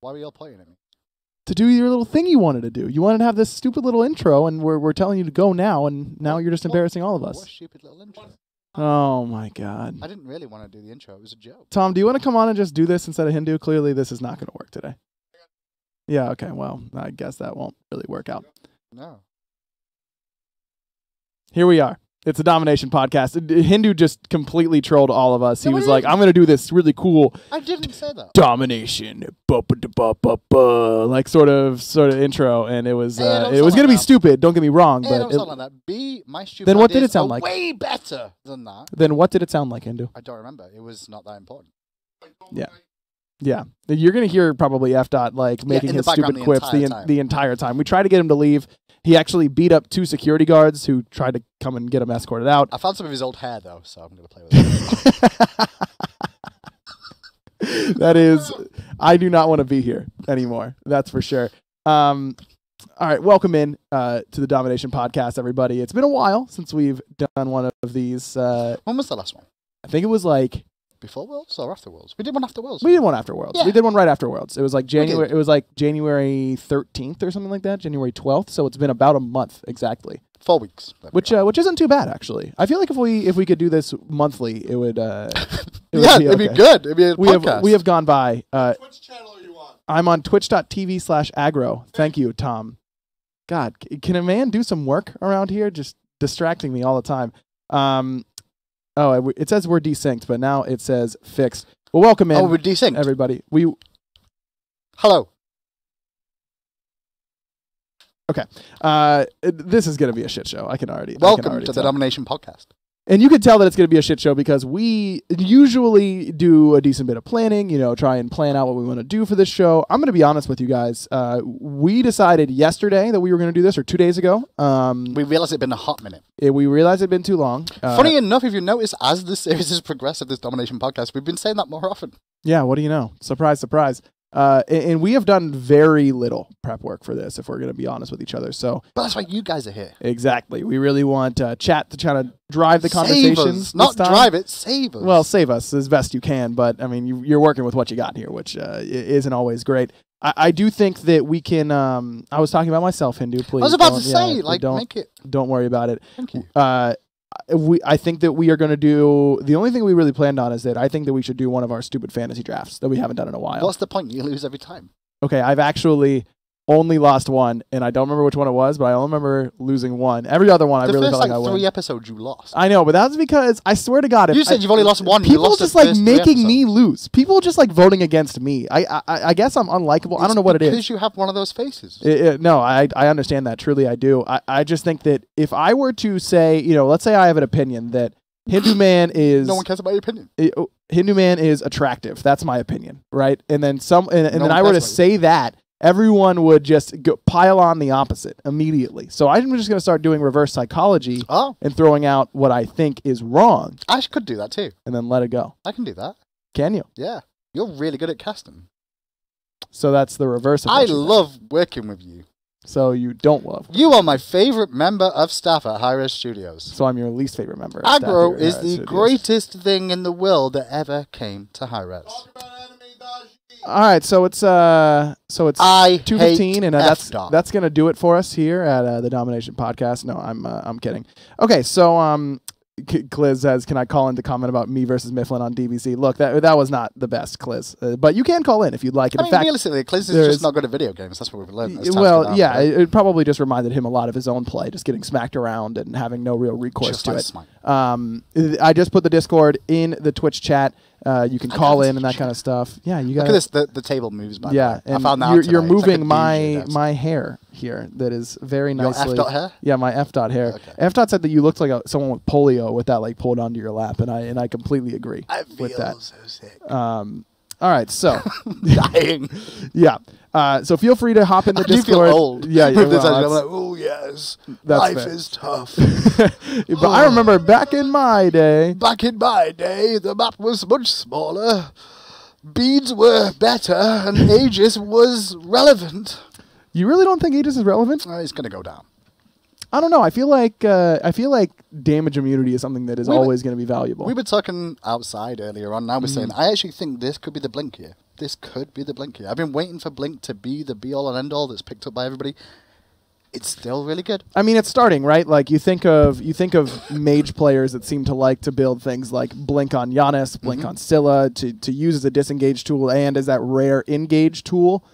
Why were you all pointing at me? To do your little thing you wanted to do. You wanted to have this stupid little intro, and we're telling you to go now, and now you're just embarrassing all of us. What stupid little intro? Oh, my God. I didn't really want to do the intro. It was a joke. Tom, do you want to come on and just do this instead of Hindu? Clearly, this is not going to work today. Yeah, okay. Well, I guess that won't really work out. No. Here we are. It's a Domination podcast. Hindu just completely trolled all of us. He No, was I like, didn't. I'm going to do this really cool I didn't say that. Domination, like sort of intro, and it was Hey, I don't it was sound going to like be that. stupid. Don't get me wrong, Hey, but don't sound like that. B, my stupid Then what did ideas it sound are like? way better than that. then what did it sound like, Hindu? I don't remember. It was not that important. Yeah. Yeah, you're going to hear probably F. Dot like making in the his background stupid the quips entire time. the entire time. We tried to get him to leave. He actually beat up 2 security guards who tried to come and get him escorted out. I found some of his old hair, though, so I'm going to play with it. That is, I do not want to be here anymore. That's for sure. All right, welcome in to the Domination podcast, everybody. It's been a while since we've done one of these. When was the last one? I think it was like Before Worlds or after Worlds? We did one after Worlds. we did one after Worlds. Yeah. We did one right after Worlds. It was like January. did. It was like January 13th or something like that. January 12th. So it's been about a month exactly. 4 weeks. There we Which go. which isn't too bad actually. I feel like if we could do this monthly, it would. Yeah, it'd be good. It'd be a podcast. We have gone by. Which channel are you on? I'm on twitch.tv/aggro. Thank you, Tom. God, can a man do some work around here? Just distracting me all the time. It says we're desynced, but now it says fixed. Well, welcome in, Oh, we're desynced. everybody. Hello. This is going to be a shit show. I can already Welcome to tell. the Domination podcast. And you can tell that it's going to be a shit show because we usually do a decent bit of planning, try and plan out what we want to do for this show. I'm going to be honest with you guys. We decided yesterday that we were going to do this, or 2 days ago. We realized it'd been a hot minute. We realized it'd been too long. Funny enough, if you notice, as the series has progressed of this Domination podcast, we've been saying that more often. Yeah, what do you know? Surprise, surprise. And we have done very little prep work for this, if we're going to be honest with each other. So But that's why you guys are here. exactly. We really want chat to try to drive the Save conversations. us. Not this time. drive it, save us. Well, save us as best you can, but I mean, you're working with what you got here, which isn't always great. I do think that we can. I was talking about myself, Hindu. Please, I was about to don't- say, yeah, like, don't make it. don't worry about it. Thank you. I think that we are going to do. The only thing we really planned on is that I think that we should do one of our stupid fantasy drafts that we haven't done in a while. What's the point? You lose every time. Okay, I've actually only lost one, and I don't remember which one it was, but I only remember losing one. Every other one, I The really first felt like I like won. 3 episodes you lost. I know, but that's because I swear to God, if You said you've only lost one. You People lost the just like first 3 making me episodes. lose. People just like voting against me. I guess I'm unlikable. I don't know what it is. Because you have one of those faces. No, I understand that. Truly, I do. I just think that if I were to say, let's say I have an opinion that Hindu man is No one cares about your opinion. Hindu man is attractive. That's my opinion, right? And then and No then one I were to cares about say that, everyone would just pile on the opposite immediately. So I'm just going to start doing reverse psychology Oh, and throwing out what I think is wrong, I could do that too. and then let it go. I can do that. Can you? Yeah. You're really good at casting. So that's the reverse of I what you think. love working with you. So you don't love. You are my favorite member of staff at Hi-Res Studios. So I'm your least favorite member. of staff Aggro here at is Hi-Res the Studios. greatest thing in the world that ever came to Hi-Res. Talk about enemy dodge. All right, so it's I 2:15, hate and F-Dot. that's gonna do it for us here at the Domination Podcast. No, I'm kidding. Okay, so Cliz says, "Can I call in to comment about me versus Mifflin on DBZ?" Look, that was not the best, Cliz, but you can call in if you'd like. And I in mean, fact, realistically, Cliz is there's- just not good at video games. That's what we've learned. as time's well, gone on, yeah, right? it probably just reminded him a lot of his own play, just getting smacked around and having no real recourse Just to like it. Smite. I just put the Discord in the Twitch chat. You can I call know in this and that chat. kind of stuff. Yeah, you Look got at this. The table moves back. Yeah, I and found that out you're today. It's like a moving DJ my does. my hair here. That is very Your nicely. F-Dot hair? Yeah, my F dot hair. Okay. F dot said that you looked like someone with polio with that like pulled onto your lap, and I completely agree I feel with that. so sick. All right, so Dying. yeah, so feel free to hop in the I do feel Discord. old. Yeah, With this well, idea, I'm that's- like, oh yes, that's life fair. is tough. but I remember back in my day. Back in my day, the map was much smaller. Beads were better, and Aegis was relevant. You really don't think Aegis is relevant? It's gonna go down. I don't know. I feel like damage immunity is something that is We were- always going to be valuable. We were talking outside earlier on. Now we're saying, I actually think this could be the blink here. this could be the Blink here. I've been waiting for Blink to be the be-all and end-all that's picked up by everybody. It's still really good. I mean, it's starting, right? Like, you think of Mage players that seem to like to build things like Blink on Giannis, Blink on Scylla, to use as a disengage tool and as that rare engage tool.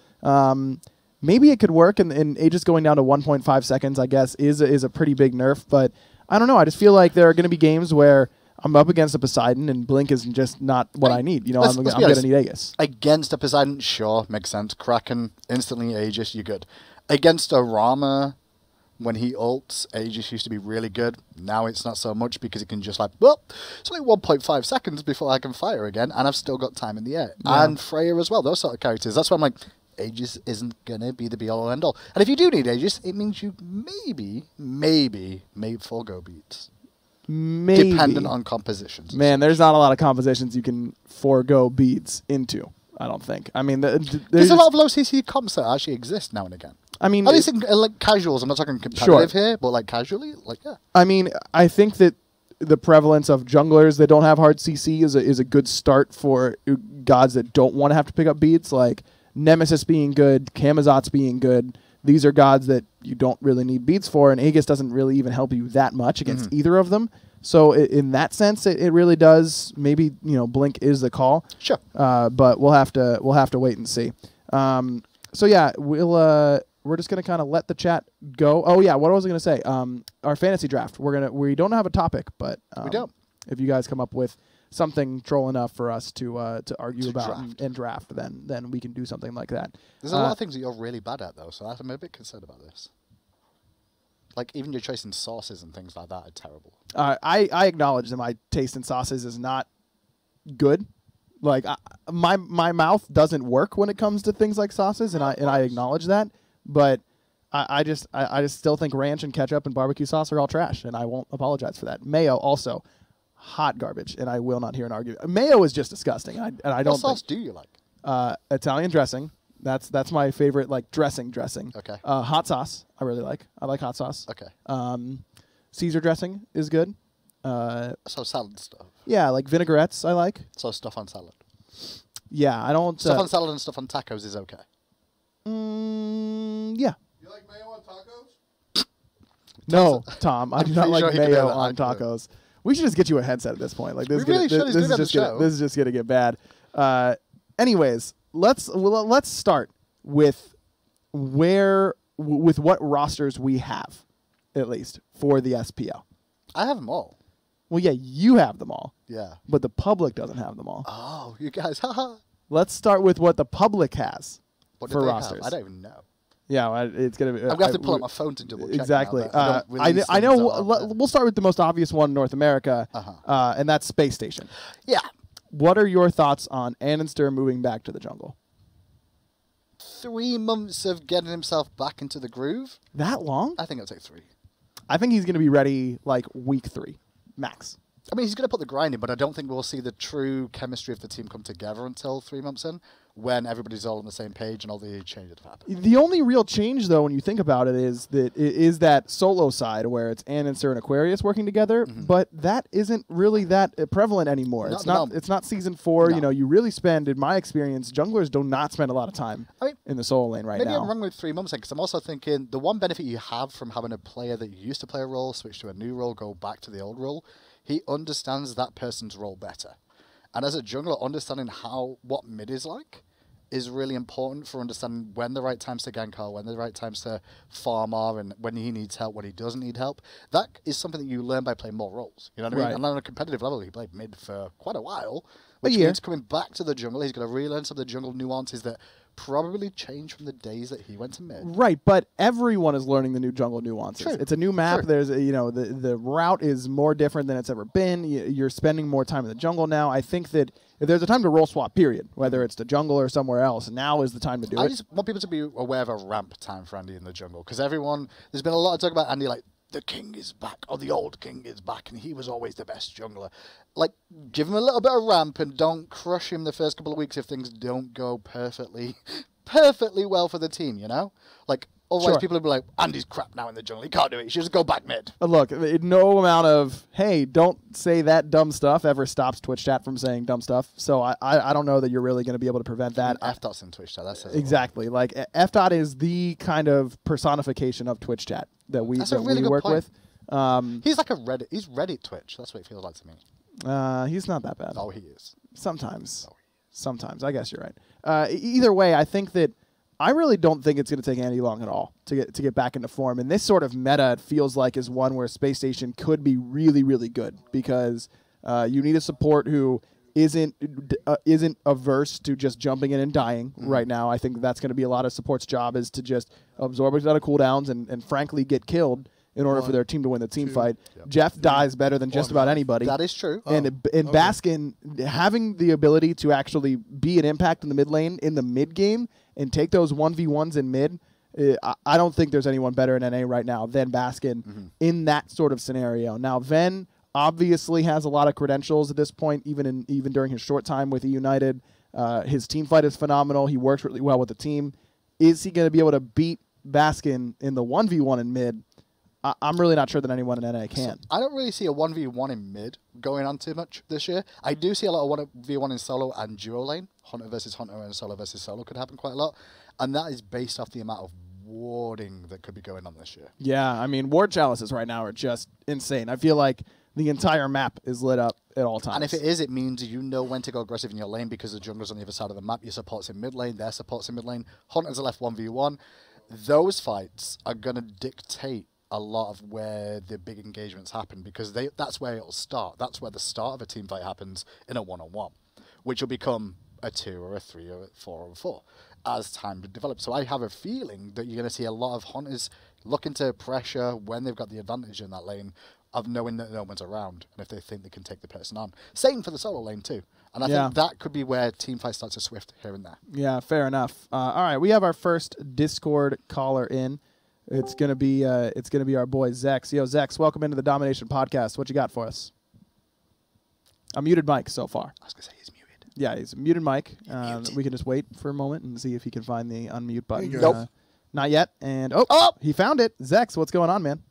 Maybe it could work, and Aegis going down to 1.5 seconds, I guess, is a pretty big nerf. But I don't know. I just feel like there are going to be games where I'm up against a Poseidon, and Blink is just not what I need. You know, I'm going to need Aegis. Against a Poseidon, sure, makes sense. Kraken, instantly Aegis, you're good. Against a Rama, when he ults, Aegis used to be really good. Now it's not so much because it can just like, well, it's only 1.5 seconds before I can fire again, and I've still got time in the air. Yeah. And Freya as well, those sort of characters. That's why I'm like, Aegis isn't going to be the be-all and end-all. And if you do need Aegis, it means you maybe may forego beats. Maybe. Dependent on compositions. Man, there's not a lot of compositions you can forego beads into, I don't think. I mean, there's a lot of low CC comps that actually exist now and again. I mean, at least in like casuals. I'm not talking competitive here, but like casually, like yeah. I mean, I think that the prevalence of junglers that don't have hard CC is a good start for gods that don't want to have to pick up beads. Like Nemesis being good, Camazotz being good. These are gods that you don't really need beads for, and Aegis doesn't really even help you that much against either of them. So in that sense, it really does. Maybe Blink is the call. Sure. But we'll have to wait and see. So yeah, we're just gonna kind of let the chat go. Oh yeah, what was I gonna say? Our fantasy draft. We don't have a topic, but we don't. If you guys come up with something troll enough for us to argue about and draft, then we can do something like that. There's a lot of things that you're really bad at though, so I'm a bit concerned about this. Like even your choice in sauces and things like that are terrible. I acknowledge that my taste in sauces is not good. Like my mouth doesn't work when it comes to things like sauces, and I acknowledge that. But I just still think ranch and ketchup and barbecue sauce are all trash, and I won't apologize for that. Mayo also hot garbage, and I will not hear an argument. Mayo is just disgusting, and I don't. What sauce do you like? Italian dressing. That's my favorite, like dressing. Okay. Hot sauce I really like. I like hot sauce. Okay. Caesar dressing is good. So salad stuff. Yeah, like vinaigrettes I like. So stuff on salad. Yeah, I don't. Stuff on salad and stuff on tacos is okay. Yeah. You like mayo on tacos? No, Tom, I do not like mayo on accurate. tacos. We should just get you a headset at this point. Like this, this is just gonna get bad. Anyways, let's start with what rosters we have, at least for the SPL. I have them all. Well, yeah, you have them all. Yeah. But the public doesn't have them all. Oh, you guys, haha. Let's start with what the public has for rosters. I don't even know. Yeah, it's gonna be. I'm gonna have to pull up my phone to double check. Exactly. Now, I know. We'll start with the most obvious one in North America, and that's Space Station. Yeah. What are your thoughts on Annenster moving back to the jungle? 3 months of getting himself back into the groove. That long? I think it'll take 3. I think he's gonna be ready like week 3, max. I mean, he's going to put the grind in, but I don't think we'll see the true chemistry of the team come together until 3 months in, when everybody's all on the same page and all the changes have happened. The only real change, though, when you think about it, is that solo side where it's Annenster and Aquarius working together, but that isn't really that prevalent anymore. It's not season 4. No. You really spend, in my experience, junglers do not spend a lot of time in the solo lane right now. Maybe I'm wrong with 3 months in, because I'm also thinking the one benefit you have from having a player that used to play a role, switch to a new role, go back to the old role, he understands that person's role better. And as a jungler, understanding what mid is like is really important for understanding when the right times to gank are, when the right times to farm are, and when he needs help, when he doesn't need help. That is something that you learn by playing more roles. You know what I mean? And on a competitive level, he played mid for quite a while, which means coming back to the jungle, he's going to relearn some of the jungle nuances that probably changed from the days that he went to mid. Right, but everyone is learning the new jungle nuances. True. It's a new map. True. There's the route is more different than it's ever been. You're spending more time in the jungle now. I think that if there's a time to role swap, period, whether it's the jungle or somewhere else, now is the time to do it. I just want people to be aware of a ramp time for Andy in the jungle, because there's been a lot of talk about Andy like, the king is back, or the old king is back, and he was always the best jungler. Like, give him a little bit of ramp and don't crush him the first couple of weeks if things don't go perfectly well for the team, you know? Like, Otherwise, Sure. people will be like, Andy's crap now in the jungle. He can't do it. He should just go back mid. Look, no amount of, hey, don't say that dumb stuff ever stops Twitch chat from saying dumb stuff. So I don't know that you're really going to be able to prevent that. F-Dot's in Twitch chat. That says Exactly. Like, F-Dot is the kind of personification of Twitch chat that we, That's a really good work point. with. He's like a Reddit. He's Reddit Twitch. That's what it feels like to me. He's not that bad. Oh, he is. Sometimes. Sometimes. I guess you're right. Either way, I think that I really don't think it's going to take Andy long at all to get back into form. And this sort of meta, it feels like, is one where Space Station could be really, really good because you need a support who isn't averse to just jumping in and dying right now. I think that's going to be a lot of support's job is to just absorb a lot of cooldowns and frankly get killed in order for their team to win the team fight. Yep. Jeff dies better than just about anybody. That is true. And Baskin having the ability to actually be an impact in the mid lane in the mid game and take those 1v1s in mid, I don't think there's anyone better in NA right now than Baskin in that sort of scenario. Now, Ven obviously has a lot of credentials at this point, even during his short time with E United. His team fight is phenomenal. He works really well with the team. Is he going to be able to beat Baskin in the 1v1 in mid? I'm really not sure that anyone in NA can. So I don't really see a 1v1 in mid going on too much this year. I do see a lot of 1v1 in solo and duo lane. Hunter versus Hunter and solo versus solo could happen quite a lot. And that is based off the amount of warding that could be going on this year. Yeah, I mean, ward chalices right now are just insane. I feel like the entire map is lit up at all times. And if it is, it means you know when to go aggressive in your lane because the jungler's on the other side of the map. Your support's in mid lane, their support's in mid lane. Hunter's left 1v1. Those fights are going to dictate a lot of where the big engagements happen because that's where it'll start. That's where the start of a team fight happens in a one-on-one, which will become a 2 or a 3 or a 4 or a 4 as time develops. So I have a feeling that you're going to see a lot of hunters looking to pressure when they've got the advantage in that lane of knowing that no one's around and if they think they can take the person on. Same for the solo lane too. And I think that could be where team fight starts to swift here and there. Yeah, fair enough. All right, we have our first Discord caller in. It's gonna be our boy Zechs. Yo, Zechs, welcome into the Domination podcast. What you got for us? A muted mic so far. I was gonna say he's muted. Yeah, he's a muted mic. Muted. We can just wait for a moment and see if he can find the unmute button. Nope. Not yet. And he found it. Zechs, what's going on, man?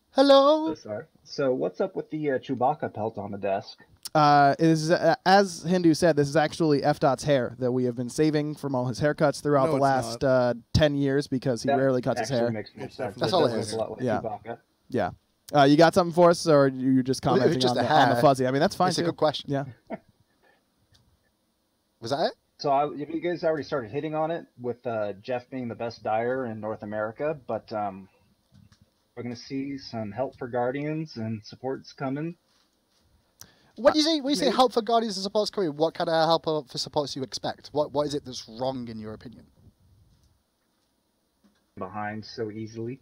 Hello. So what's up with the Chewbacca pelt on the desk? It is, as Hindu said, this is actually F-Dot's hair that we have been saving from all his haircuts throughout the last 10 years because he rarely cuts his hair. Makes more sense. That's all it is. A lot like Yeah. Chewbacca. Yeah. You got something for us, or you're just commenting just on a the fuzzy? I mean, that's fine, It's a too. good question. Yeah. Was that it? So you guys already started hitting on it with Jeff being the best dyer in North America, but we're going to see some help for Guardians and supports coming. What do you say? When you say help for Guardians and supports coming, what kind of help for supports do you expect? What is it that's wrong in your opinion? Behind so easily.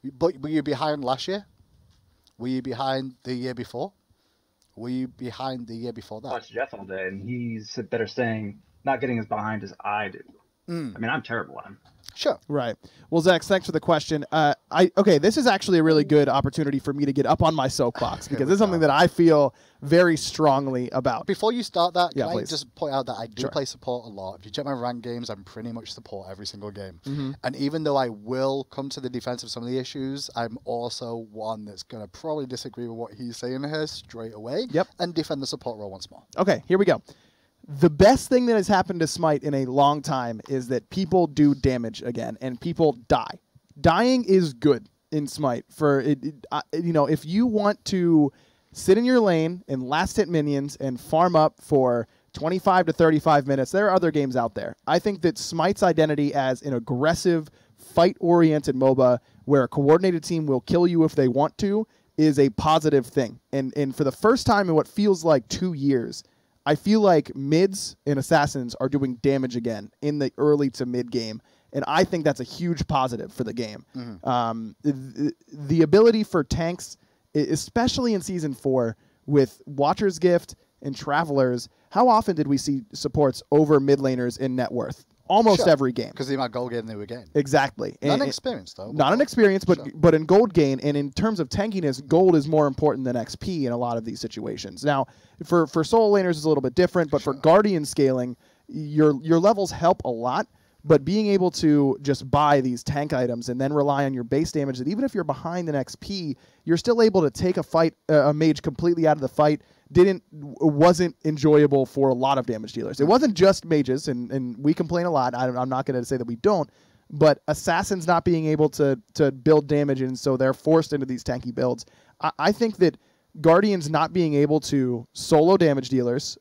But were you behind last year? Were you behind the year before? Were you behind the year before that? I watched Jeff all day, and he's better saying not getting as behind as I do. I mean, I'm terrible at him. Sure. Right. Well, Zechs, thanks for the question. Okay, this is actually a really good opportunity for me to get up on my soapbox because this is something that I feel very strongly about. Before you start that, can I please. just point out that I do play support a lot. If you check my ranked games, I'm pretty much support every single game. And even though I will come to the defense of some of the issues, I'm also one that's going to probably disagree with what he's saying here straight away and defend the support role once more. Okay, here we go. The best thing that has happened to Smite in a long time is that people do damage again and people die. Dying is good in Smite. If you want to sit in your lane and last hit minions and farm up for 25 to 35 minutes, there are other games out there. I think that Smite's identity as an aggressive, fight-oriented MOBA where a coordinated team will kill you if they want to is a positive thing. And for the first time in what feels like 2 years, I feel like mids and assassins are doing damage again in the early to mid game, and I think that's a huge positive for the game. The ability for tanks, especially in Season 4, with Watcher's Gift and Travelers, how often did we see supports over mid laners in net worth? Almost every game. Because the amount of gold gain they were getting. Exactly. Not an experience, though. Not an experience, but in gold gain, and in terms of tankiness, gold is more important than XP in a lot of these situations. Now, for solo laners, it's a little bit different, but for Guardian scaling, your levels help a lot, but being able to just buy these tank items and then rely on your base damage, that even if you're behind in XP, you're still able to take a mage completely out of the fight, wasn't enjoyable for a lot of damage dealers. It wasn't just mages, and we complain a lot. I'm not going to say that we don't, but assassins not being able to build damage, and so they're forced into these tanky builds. I think that Guardians not being able to solo damage dealers,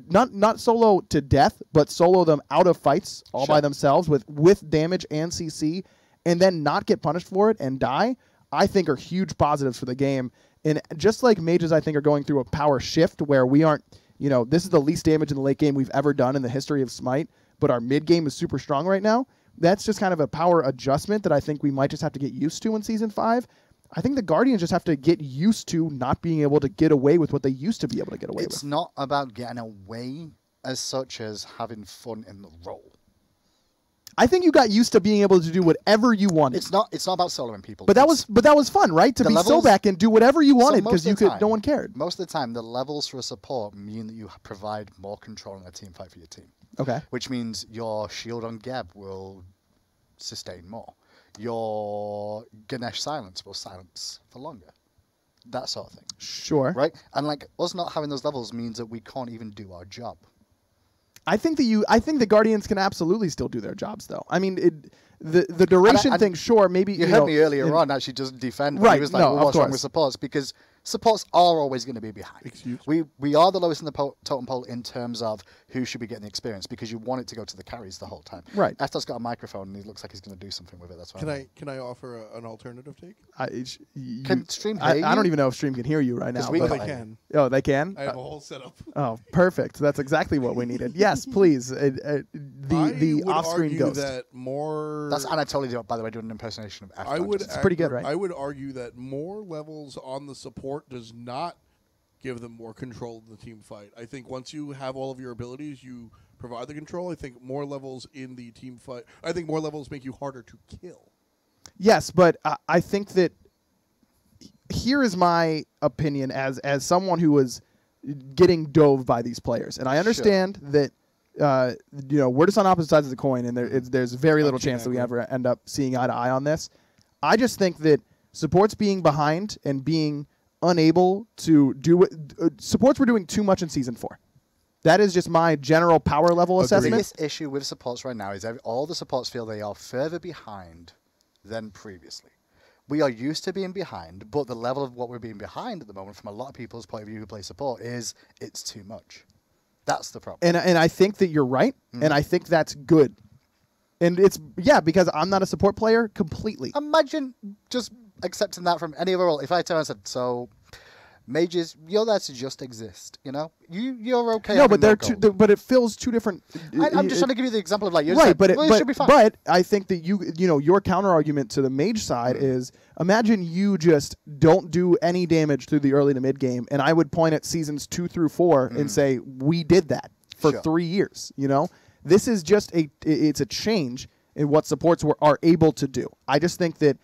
not solo to death, but solo them out of fights all by themselves with damage and CC, and then not get punished for it and die, I think are huge positives for the game. And just like mages, I think, are going through a power shift where we aren't, this is the least damage in the late game we've ever done in the history of Smite, but our mid game is super strong right now. That's just kind of a power adjustment that I think we might just have to get used to in Season 5. I think the Guardians just have to get used to not being able to get away with what they used to be able to get away with. It's not about getting away as such as having fun in the role. I think you got used to being able to do whatever you wanted. It's not about soloing people. But that was fun, right? To be Sobek and do whatever you wanted because no one cared. Most of the time, the levels for a support mean that you provide more control in a team fight for your team. Okay. Which means your shield on Geb will sustain more. Your Ganesh silence will silence for longer. That sort of thing. Sure. Right? And like us not having those levels means that we can't even do our job. I think the Guardians can absolutely still do their jobs, though. I mean, the duration thing, sure, maybe you heard me earlier on actually doesn't defend. Right? He was like, well, what's wrong with supports? Because supports are always going to be behind. We are the lowest in the totem pole in terms of who should be getting the experience because you want it to go to the carries the whole time. Right. Efta's got a microphone and he looks like he's going to do something with it. That's why. Can I offer an alternative take? Can Stream hear you? I don't even know if Stream can hear you right now. They can. Oh, they can? I have a whole setup. Oh, perfect. That's exactly what we needed. Yes, please. The off-screen ghost. That's Anatoly, by the way, doing an impersonation of Efta. It's pretty good, right? I would argue that more levels on the support does not give them more control in the team fight. I think once you have all of your abilities, you provide the control. I think more levels in the team fight. I think more levels make you harder to kill. Yes, but I think that here is my opinion as someone who was getting dove by these players, and I understand that we're just on opposite sides of the coin, and there's very little chance that we ever end up seeing eye to eye on this. I just think that supports being behind and being unable to do what supports were doing too much in Season 4. That is just my general power level assessment. The biggest issue with supports right now is all the supports feel they are further behind than previously. We are used to being behind, but the level of what we're being behind at the moment from a lot of people's point of view who play support is it's too much. That's the problem. And I think that you're right, and I think that's good. And it's, because I'm not a support player completely. Imagine just accepting that from any other role. If I turn and said, so mages, you're there to just exist, you're okay. No, but but it fills two different. I'm just trying to give you the example of you're right, saying, it should be fine. But I think that your counter argument to the mage side is imagine you just don't do any damage through the early to mid game, and I would point at seasons 2 through 4 and say we did that for 3 years. This is just it's a change in what supports are able to do. I just think that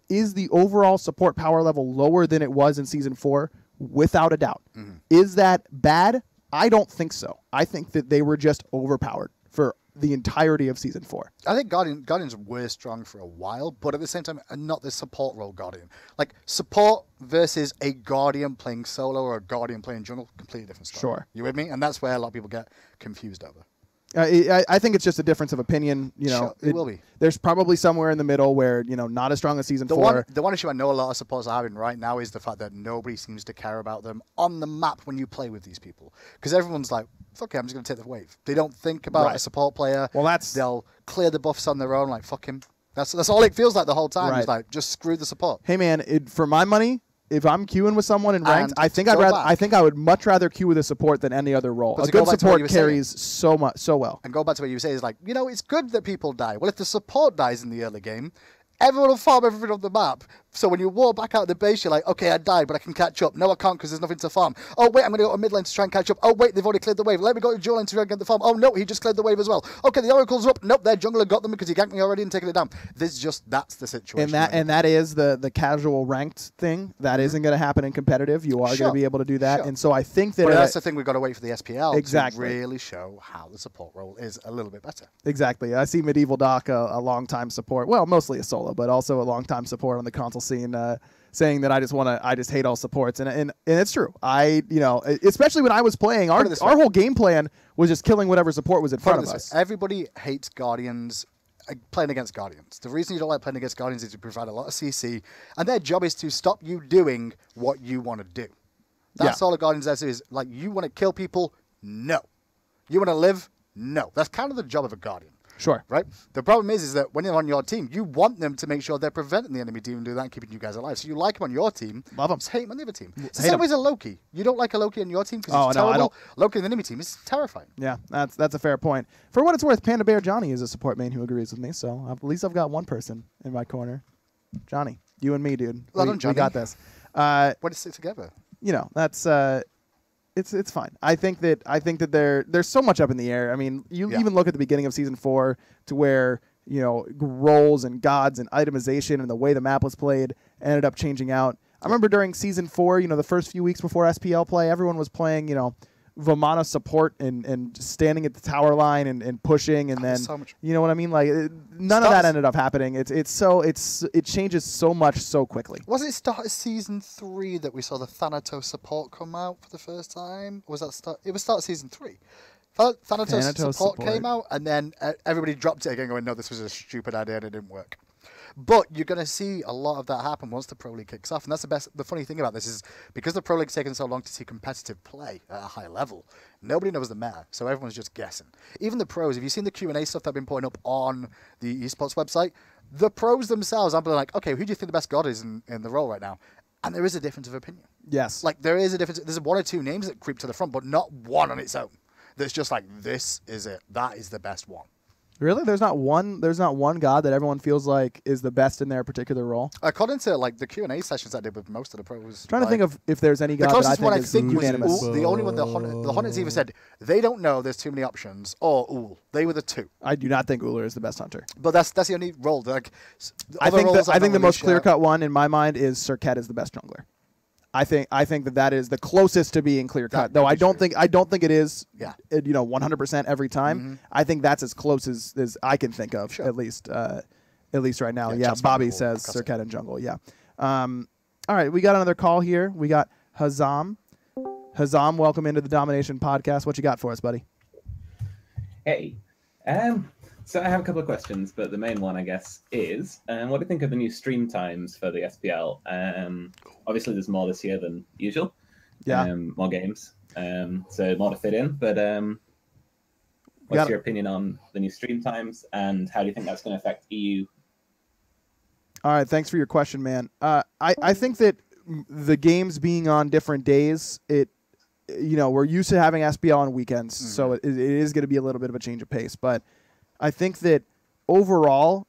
is the overall support power level lower than it was in Season 4? Without a doubt. Is that bad? I don't think so. I think that they were just overpowered for the entirety of Season 4. I think Guardians were strong for a while, but at the same time, not the support role Guardian. Like, support versus a Guardian playing solo or a Guardian playing jungle, completely different story. Sure. You with me? And that's where a lot of people get confused over. I think it's just a difference of opinion. Sure, it will be. There's probably somewhere in the middle where not as strong as Season 4. The one issue I know a lot of supporters are having right now is the fact that nobody seems to care about them on the map when you play with these people, because everyone's like, "Fuck it, I'm just going to take the wave." They don't think about a support player. Well, they'll clear the buffs on their own. Like, fuck him. That's all it feels like the whole time. Right. It's like, just screw the support. Hey man, for my money, if I'm queuing with someone in ranked, I think I would much rather queue with a support than any other role. A good support carries so well. And go back to what you say is like, it's good that people die. Well, if the support dies in the early game, everyone will farm everything on the map, So when you walk back out of the base, you're like, okay, I died, but I can catch up. No, I can't because there's nothing to farm. Oh, wait, I'm going to go to mid lane to try and catch up. Oh, wait, they've already cleared the wave. Let me go to dual lane to try and get the farm. Oh, no, he just cleared the wave as well. Okay, the oracles are up. Nope, their jungler got them because he ganked me already and taken it down. That's the situation. And that is the casual ranked thing. That isn't going to happen in competitive. You are going to be able to do that. And so I think that... But that's the thing, we've got to wait for the SPL to really show how the support role is a little bit better. Exactly. I see Medieval Doc, a long-time support. Well, mostly a solo, but also a long-time support on the console scene, saying that I just hate all supports, and it's true. Especially when I was playing, our whole game plan was just killing whatever support was in front of us. Everybody hates Guardians, playing against Guardians. The reason you don't like playing against Guardians is you provide a lot of CC, and their job is to stop you doing what you want to do. That's all a Guardian's there is. Like, you want to kill people? No. You want to live? No. That's kind of the job of a Guardian. Sure. Right? The problem is that when they're on your team, you want them to make sure they're preventing the enemy team and do that and keeping you guys alive. So you like them on your team. Love them. Just hate them on the other team. It's the same way as a Loki. You don't like a Loki on your team because it's terrible. I don't. Loki on the enemy team is terrifying. Yeah, that's a fair point. For what it's worth, Panda Bear Johnny is a support main who agrees with me, so at least I've got one person in my corner. Johnny, you and me, dude. We got this. When it's stick together. That's... It's fine. I think that there's so much up in the air. I mean, even look at the beginning of Season 4 to where, roles and gods and itemization and the way the map was played ended up changing out. I remember during Season 4, the first few weeks before SPL play, everyone was playing, Vomana support and just standing at the tower line and pushing, and then you know what I mean. Like none of that ended up happening. It changes so much so quickly. Was it start of Season 3 that we saw the Thanatos support come out for the first time? Or was that start? It was start of Season 3. Thanatos support came out, and then everybody dropped it again, going, "No, this was a stupid idea and it didn't work." But you're going to see a lot of that happen once the Pro League kicks off. And that's the funny thing about this is because the Pro League's taken so long to see competitive play at a high level, nobody knows the meta, so everyone's just guessing. Even the pros, have you seen the Q&A stuff that I've been putting up on the esports website? The pros themselves, I'm like, okay, who do you think the best god is in the role right now? And there is a difference of opinion. Yes. Like, there is a difference. There's one or two names that creep to the front, but not one on its own. That's just like, this is it. That is the best one. Really? There's not one god that everyone feels like is the best in their particular role? According to like the Q&A sessions I did with most of the pros. Trying to think of if there's any god that I think is unanimous. The only one the Hunters either said they don't know, there's too many options, or Ull. They were the two. I do not think Uller is the best hunter. But that's the only role. Like, I think the most clear-cut one in my mind is Serket is the best jungler. I think that is the closest to being clear cut. Though I don't think it is. 100% every time. Mm-hmm. I think that's as close as I can think of, at least right now. Yeah, Bobby says Serket and jungle. Yeah. All right, we got another call here. We got Hazam. Hazam, welcome into the Domination podcast. What you got for us, buddy? Hey. So I have a couple of questions, but the main one, I guess, is what do you think of the new stream times for the SPL? Obviously, there's more this year than usual. Yeah. More games. So more to fit in. But what's your opinion on the new stream times, and how do you think that's going to affect EU? All right, thanks for your question, man. I think that the games being on different days, we're used to having SPL on weekends, so it is going to be a little bit of a change of pace, but I think that overall,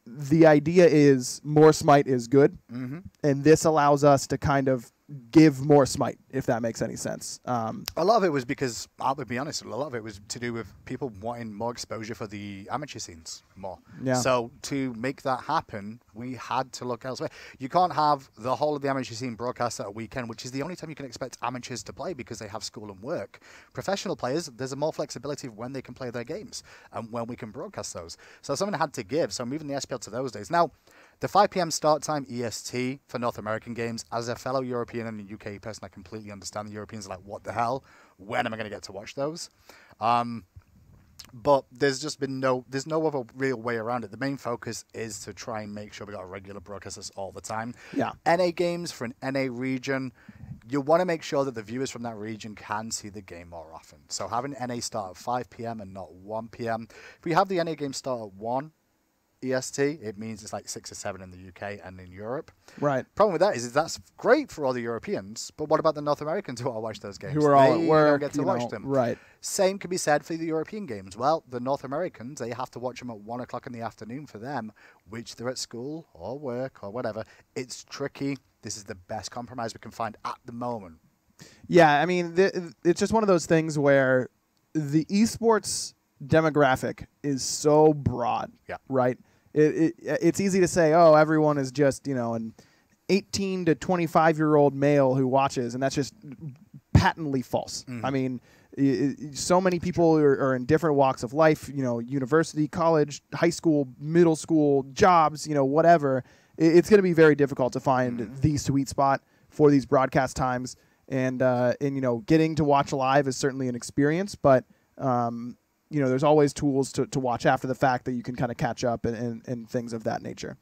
the idea is more smite is good, and this allows us to kind of give more smite, if that makes any sense. A lot of it was because, I'll be honest, a lot of it was to do with people wanting more exposure for the amateur scenes more. Yeah. So to make that happen, we had to look elsewhere. You can't have the whole of the amateur scene broadcast at a weekend, which is the only time you can expect amateurs to play because they have school and work. Professional players, there's a more flexibility of when they can play their games and when we can broadcast those. So someone had to give, so moving the SPL to those days. Now, the 5 p.m. start time EST for North American games, as a fellow European and a UK person, I completely understand. The Europeans are like, what the hell? When am I going to get to watch those? But there's just been there's no other real way around it. The main focus is to try and make sure we got a regular broadcasters all the time. Yeah. NA games for an NA region, you want to make sure that the viewers from that region can see the game more often. So having NA start at 5 p.m. and not 1 p.m. If we have the NA game start at 1, EST, it means it's like 6 or 7 in the UK and in Europe. Right. Problem with that is that's great for all the Europeans, but what about the North Americans who all watch those games? Who are all at work, don't get to watch them. Right. Same can be said for the European games. Well, the North Americans, they have to watch them at 1 o'clock in the afternoon for them, which they're at school or work or whatever. It's tricky. This is the best compromise we can find at the moment. Yeah, I mean, it's just one of those things where the esports demographic is so broad, right? It's easy to say, oh, everyone is just, an 18 to 25-year-old male who watches, and that's just patently false. I mean, so many people are in different walks of life, university, college, high school, middle school, jobs, whatever. It's going to be very difficult to find the sweet spot for these broadcast times. And getting to watch live is certainly an experience, but there's always tools to watch after the fact that you can kind of catch up and things of that nature.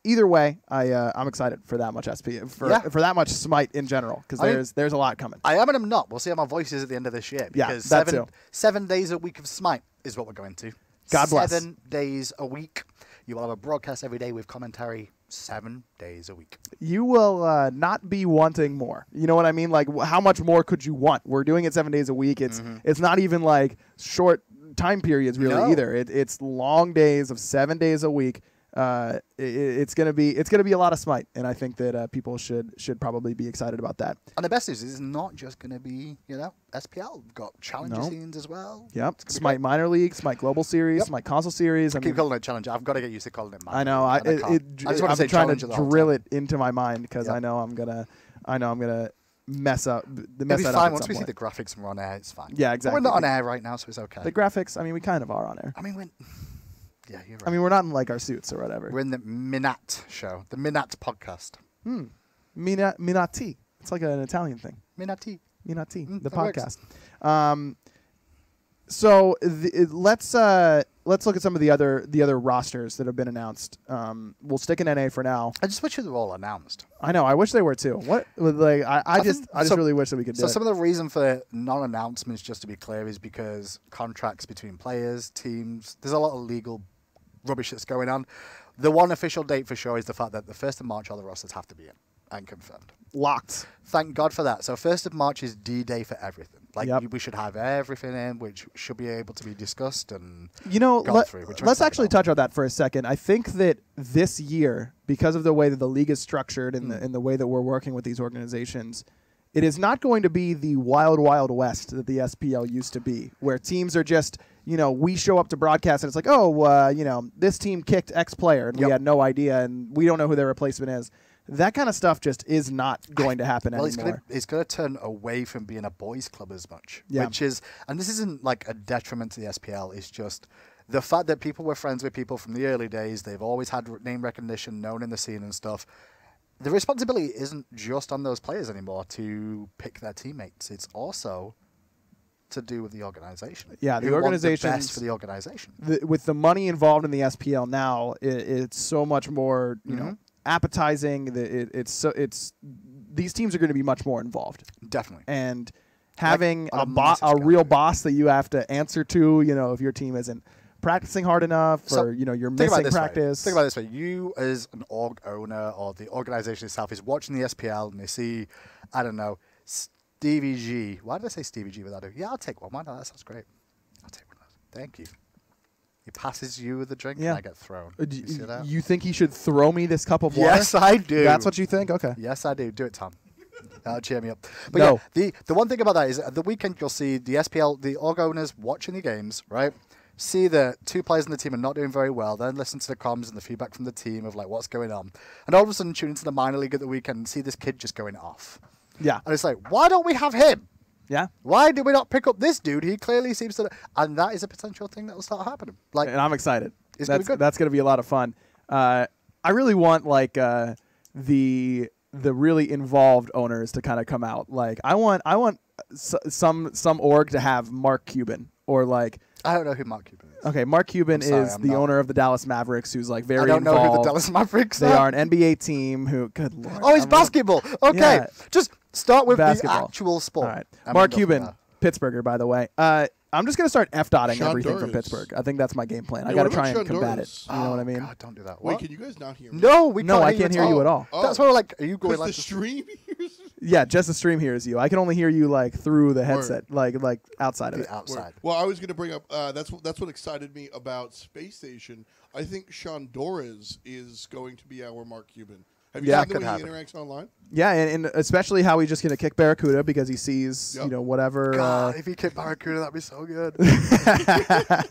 Either way, I'm excited for that much SP for that much Smite in general, because there's a lot coming. I am and I'm not. We'll see how my voice is at the end of this year. Because that 7 days a week of Smite is what we're going to. God bless. 7 days a week. You will have a broadcast every day with commentary 7 days a week. You will not be wanting more. You know what I mean? Like, how much more could you want? We're doing it 7 days a week. It's not even like short time periods really either. It's long days of 7 days a week. It's gonna be a lot of Smite, and I think that people should probably be excited about that. And the best news is it's not just gonna be SPL. We've got challenger scenes as well. Yep, Smite Minor League, Smite Global Series, Smite Console Series. I keep calling it challenger. I've got to get used to calling it minor. I know. I just want to say trying to drill it into my mind because I know I'm gonna mess that up. It'll be fine once we see the graphics and we're on air. It's fine. Yeah, exactly. But we're not on air right now, so it's okay. The graphics. I mean, we kind of are on air. I mean, yeah, you're right. I mean, we're not in like our suits or whatever. We're in the Minat show, the Minat podcast. Minati. It's like an Italian thing. Minati, the podcast. So let's look at some of the other rosters that have been announced. We'll stick in NA for now. I just wish they were all announced. I know. I wish they were too. What? Like I just really wish that we could do it. So some of the reason for non-announcements, just to be clear, is because contracts between players, teams. There's a lot of legal rubbish that's going on. The one official date for sure is the fact that the 1st of March all the rosters have to be in and confirmed. Locked. Thank God for that. So 1st of March is D-Day for everything. Like we should have everything in, which should be able to be discussed and gone through. Let's actually touch on that for a second. I think that this year, because of the way that the league is structured and the way that we're working with these organizations, it is not going to be the wild, wild west that the SPL used to be, where teams are just, we show up to broadcast and it's like, this team kicked X player and we had no idea and we don't know who their replacement is. That kind of stuff just is not going to happen anymore. It's going to turn away from being a boys' club as much. Yeah. Which is, and this isn't like a detriment to the SPL, it's just the fact that people were friends with people from the early days, they've always had name recognition, known in the scene and stuff. The responsibility isn't just on those players anymore to pick their teammates. It's also to do with the organization. Yeah, the organization. The best for the organization. With the money involved in the SPL now, it's so much more, appetizing. These teams are going to be much more involved. Definitely. And having a real boss that you have to answer to, if your team isn't practicing hard enough or, you're missing practice. Think about it this way. You as an org owner or the organization itself is watching the SPL and they see, I don't know, Stevie G. Why did I say Stevie G without it? Yeah, I'll take one. Why not? That sounds great. I'll take one of those. Thank you. He passes you with the drink and I get thrown. You see that? You think he should throw me this cup of water? Yes, I do. That's what you think? Okay. Yes, I do. Do it, Tom. That'll cheer me up. But the one thing about that is at the weekend you'll see the SPL, the org owners watching the games, right? See that 2 players in the team are not doing very well, then listen to the comms and the feedback from the team of like what's going on. And all of a sudden tune into the minor league at the weekend and see this kid just going off. Yeah. And it's like, why don't we have him? Yeah. Why did we not pick up this dude? He clearly seems to... And that is a potential thing that will start happening. Like, and I'm excited. It's going to be good. That's going to be a lot of fun. I really want like the really involved owners to kind of come out. Like I want some org to have Mark Cuban or like... I don't know who Mark Cuban is. Okay, Mark Cuban is the owner of the Dallas Mavericks, who's like very involved. I don't know who the Dallas Mavericks are. They are an NBA team who... Good Lord. Oh, he's basketball. Okay. Yeah. Just start with basketball. The actual sport. All right. Mark Cuban, Pittsburgher, by the way. I'm just gonna start f-dotting Sean everything from Doris. Pittsburgh. I think that's my game plan. I Yeah, gotta what try about and Sean combat Doris? it. You know what I mean? God, don't do that. Wait, What? can you guys not hear me? No, we No, can't I hear can't you hear you at all. Oh. That's why we're like, are you going Because like the stream hears Yeah, just the stream hears you. I can only hear you like through the headset, like outside of it. the outside? Well, I was going to bring up that's what excited me about Space Station. I think Sean Doris is going to be our Mark Cuban. Have you Yeah, seen the could way he happen. interacts online? Yeah, and especially how he's just gonna kick Barracuda because he sees Yep. you know whatever. God, if he kicked Barracuda, that'd be so good.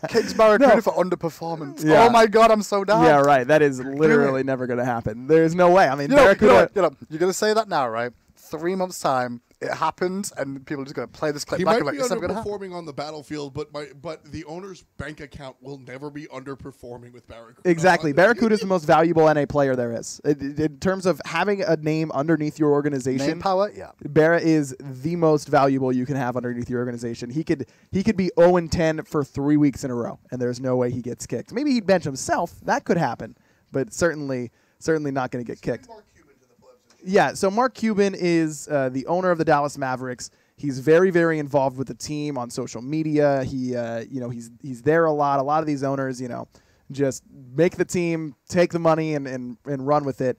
Kicks Barracuda No. for underperformance. Yeah. Oh my God, I'm so down. Yeah, right. That is literally never gonna happen. There's no way. I mean, You know, Barracuda. you're gonna say that now, right? 3 months time, it happens, and people are just gonna play this clip He back might and like, be it's never gonna happen. underperforming on the battlefield, but the owner's bank account will never be underperforming with Barracuda. Exactly. Barracuda is the most valuable NA player there is. In terms of having a name underneath your organization, Name power, yeah. Barra is the most valuable you can have underneath your organization. He could be 0-10 for 3 weeks in a row, and there's no way he gets kicked. Maybe he'd bench himself. That could happen, but certainly not going to get kicked. Mark Cuban to the plebs. Yeah, so Mark Cuban is the owner of the Dallas Mavericks. He's very, very involved with the team on social media. He, he's there a lot. A lot of these owners, just make the team, take the money, and run with it.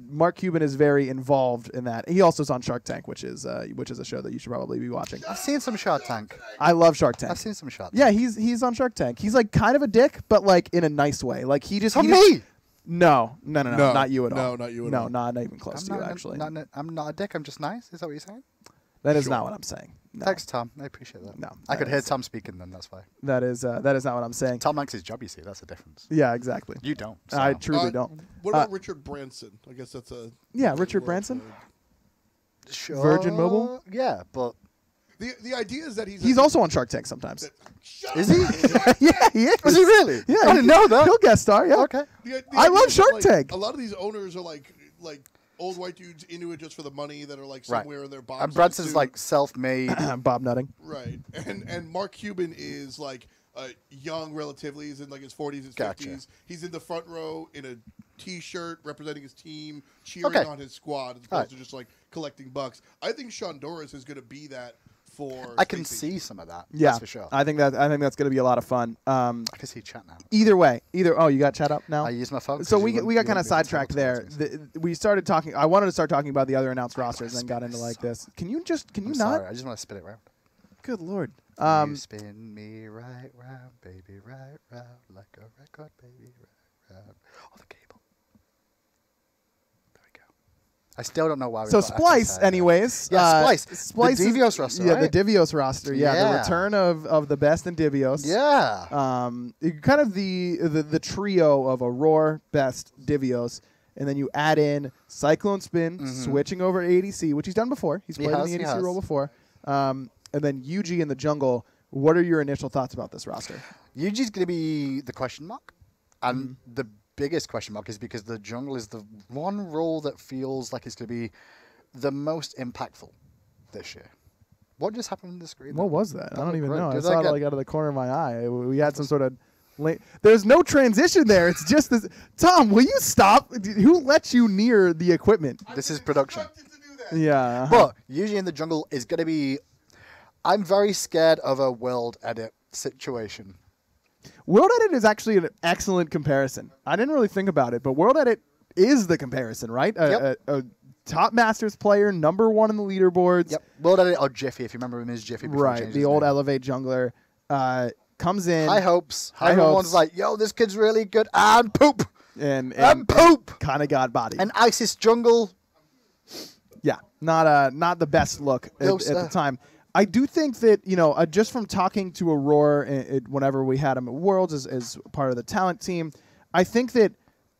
Mark Cuban is very involved in that. He also is on Shark Tank, which is a show that you should probably be watching. I've seen some Shark Tank. I love Shark Tank. I've seen some Shark Tank. Yeah, he's on Shark Tank. He's like kind of a dick, but like in a nice way. Like he just From he just- me. No, not you at all. No, not you at No, all. not even close to you. Actually, I'm not a dick. I'm just nice. Is that what you're saying? that is Sure. not what I'm saying. No. Thanks, Tom. I appreciate that. No, I could that hear is- Tom speaking then. That's why. That is not what I'm saying. Tom likes his job. You see, that's the difference. Yeah, exactly. You don't. So. I truly don't. What about Richard Branson? I guess that's a Yeah, Richard Branson. Sure. Virgin Mobile? Yeah, but The idea is that He's also on Shark Tank sometimes. Shut is up. he? Yeah, he is. Was he really? Yeah, I didn't know that. He'll guest star. Yeah. Okay. The I idea love is that, Shark like, Tank. A lot of these owners are like old white dudes into it just for the money that are like somewhere in their box. And Branson's like self-made. Bob Nutting. right, and Mark Cuban is like young relatively. He's in like his 40s and 50s. Gotcha. He's in the front row in a T-shirt representing his team, cheering Okay. on his squad as opposed Right. to just like collecting bucks. I think Sean Doris is going to be that for. I can Space see some of that. Yeah, That's for sure. I think that's going to be a lot of fun. I can see chat now. Either way, oh, you got chat up now. I use my phone. So 'cause we you got wouldn't kind be of able to sidetracked tell there. what's going We started talking. I wanted to start talking about the other announced rosters, and then got into like this. Can you I'm not? sorry. I just want to spin it round. Good lord. You spin me right round, baby, right round, like a record, baby, right round. Oh, the cable. There we go. I still don't know why. So Splice, anyways. Yeah, Splice. Splice The is- Devios roster, Yeah, right? the Devios roster. Yeah, the Yeah. return of the best in Devios. Yeah. Kind of the trio of Aurora, Best, Devios, and then you add in Cyclone Spin, switching over to ADC, which he's done before. He's He played has, in he the ADC has. role before. And then UG in the jungle. What are your initial thoughts about this roster? Yuji's going to be the question mark. And the biggest question mark is because the jungle is the one role that feels like it's going to be the most impactful this year. What just happened on the screen? What was that? I don't looked even great. know. I Do that saw it again. like out of the corner of my eye. We had some sort of There's no transition there. It's just this. Tom, will you stop? Who lets you near the equipment? This is production. Instructed to do that. Yeah. But Yuji in the jungle is going to be... I'm very scared of a world edit situation. World Edit is actually an excellent comparison. I didn't really think about it, but World Edit is the comparison, right? Yep. A top Masters player, #1 in the leaderboards. Yep. World edit or Jiffy, if you remember him as Jiffy. before he Right. changed The his old name. Elevate jungler comes in. High hopes. High Everyone's hopes. like, yo, this kid's really good. And poop. and poop. kind of got bodied. And ISIS jungle. Yeah, not the best look No, at sir. the time. I do think that, just from talking to Aurora whenever we had him at Worlds as part of the talent team, I think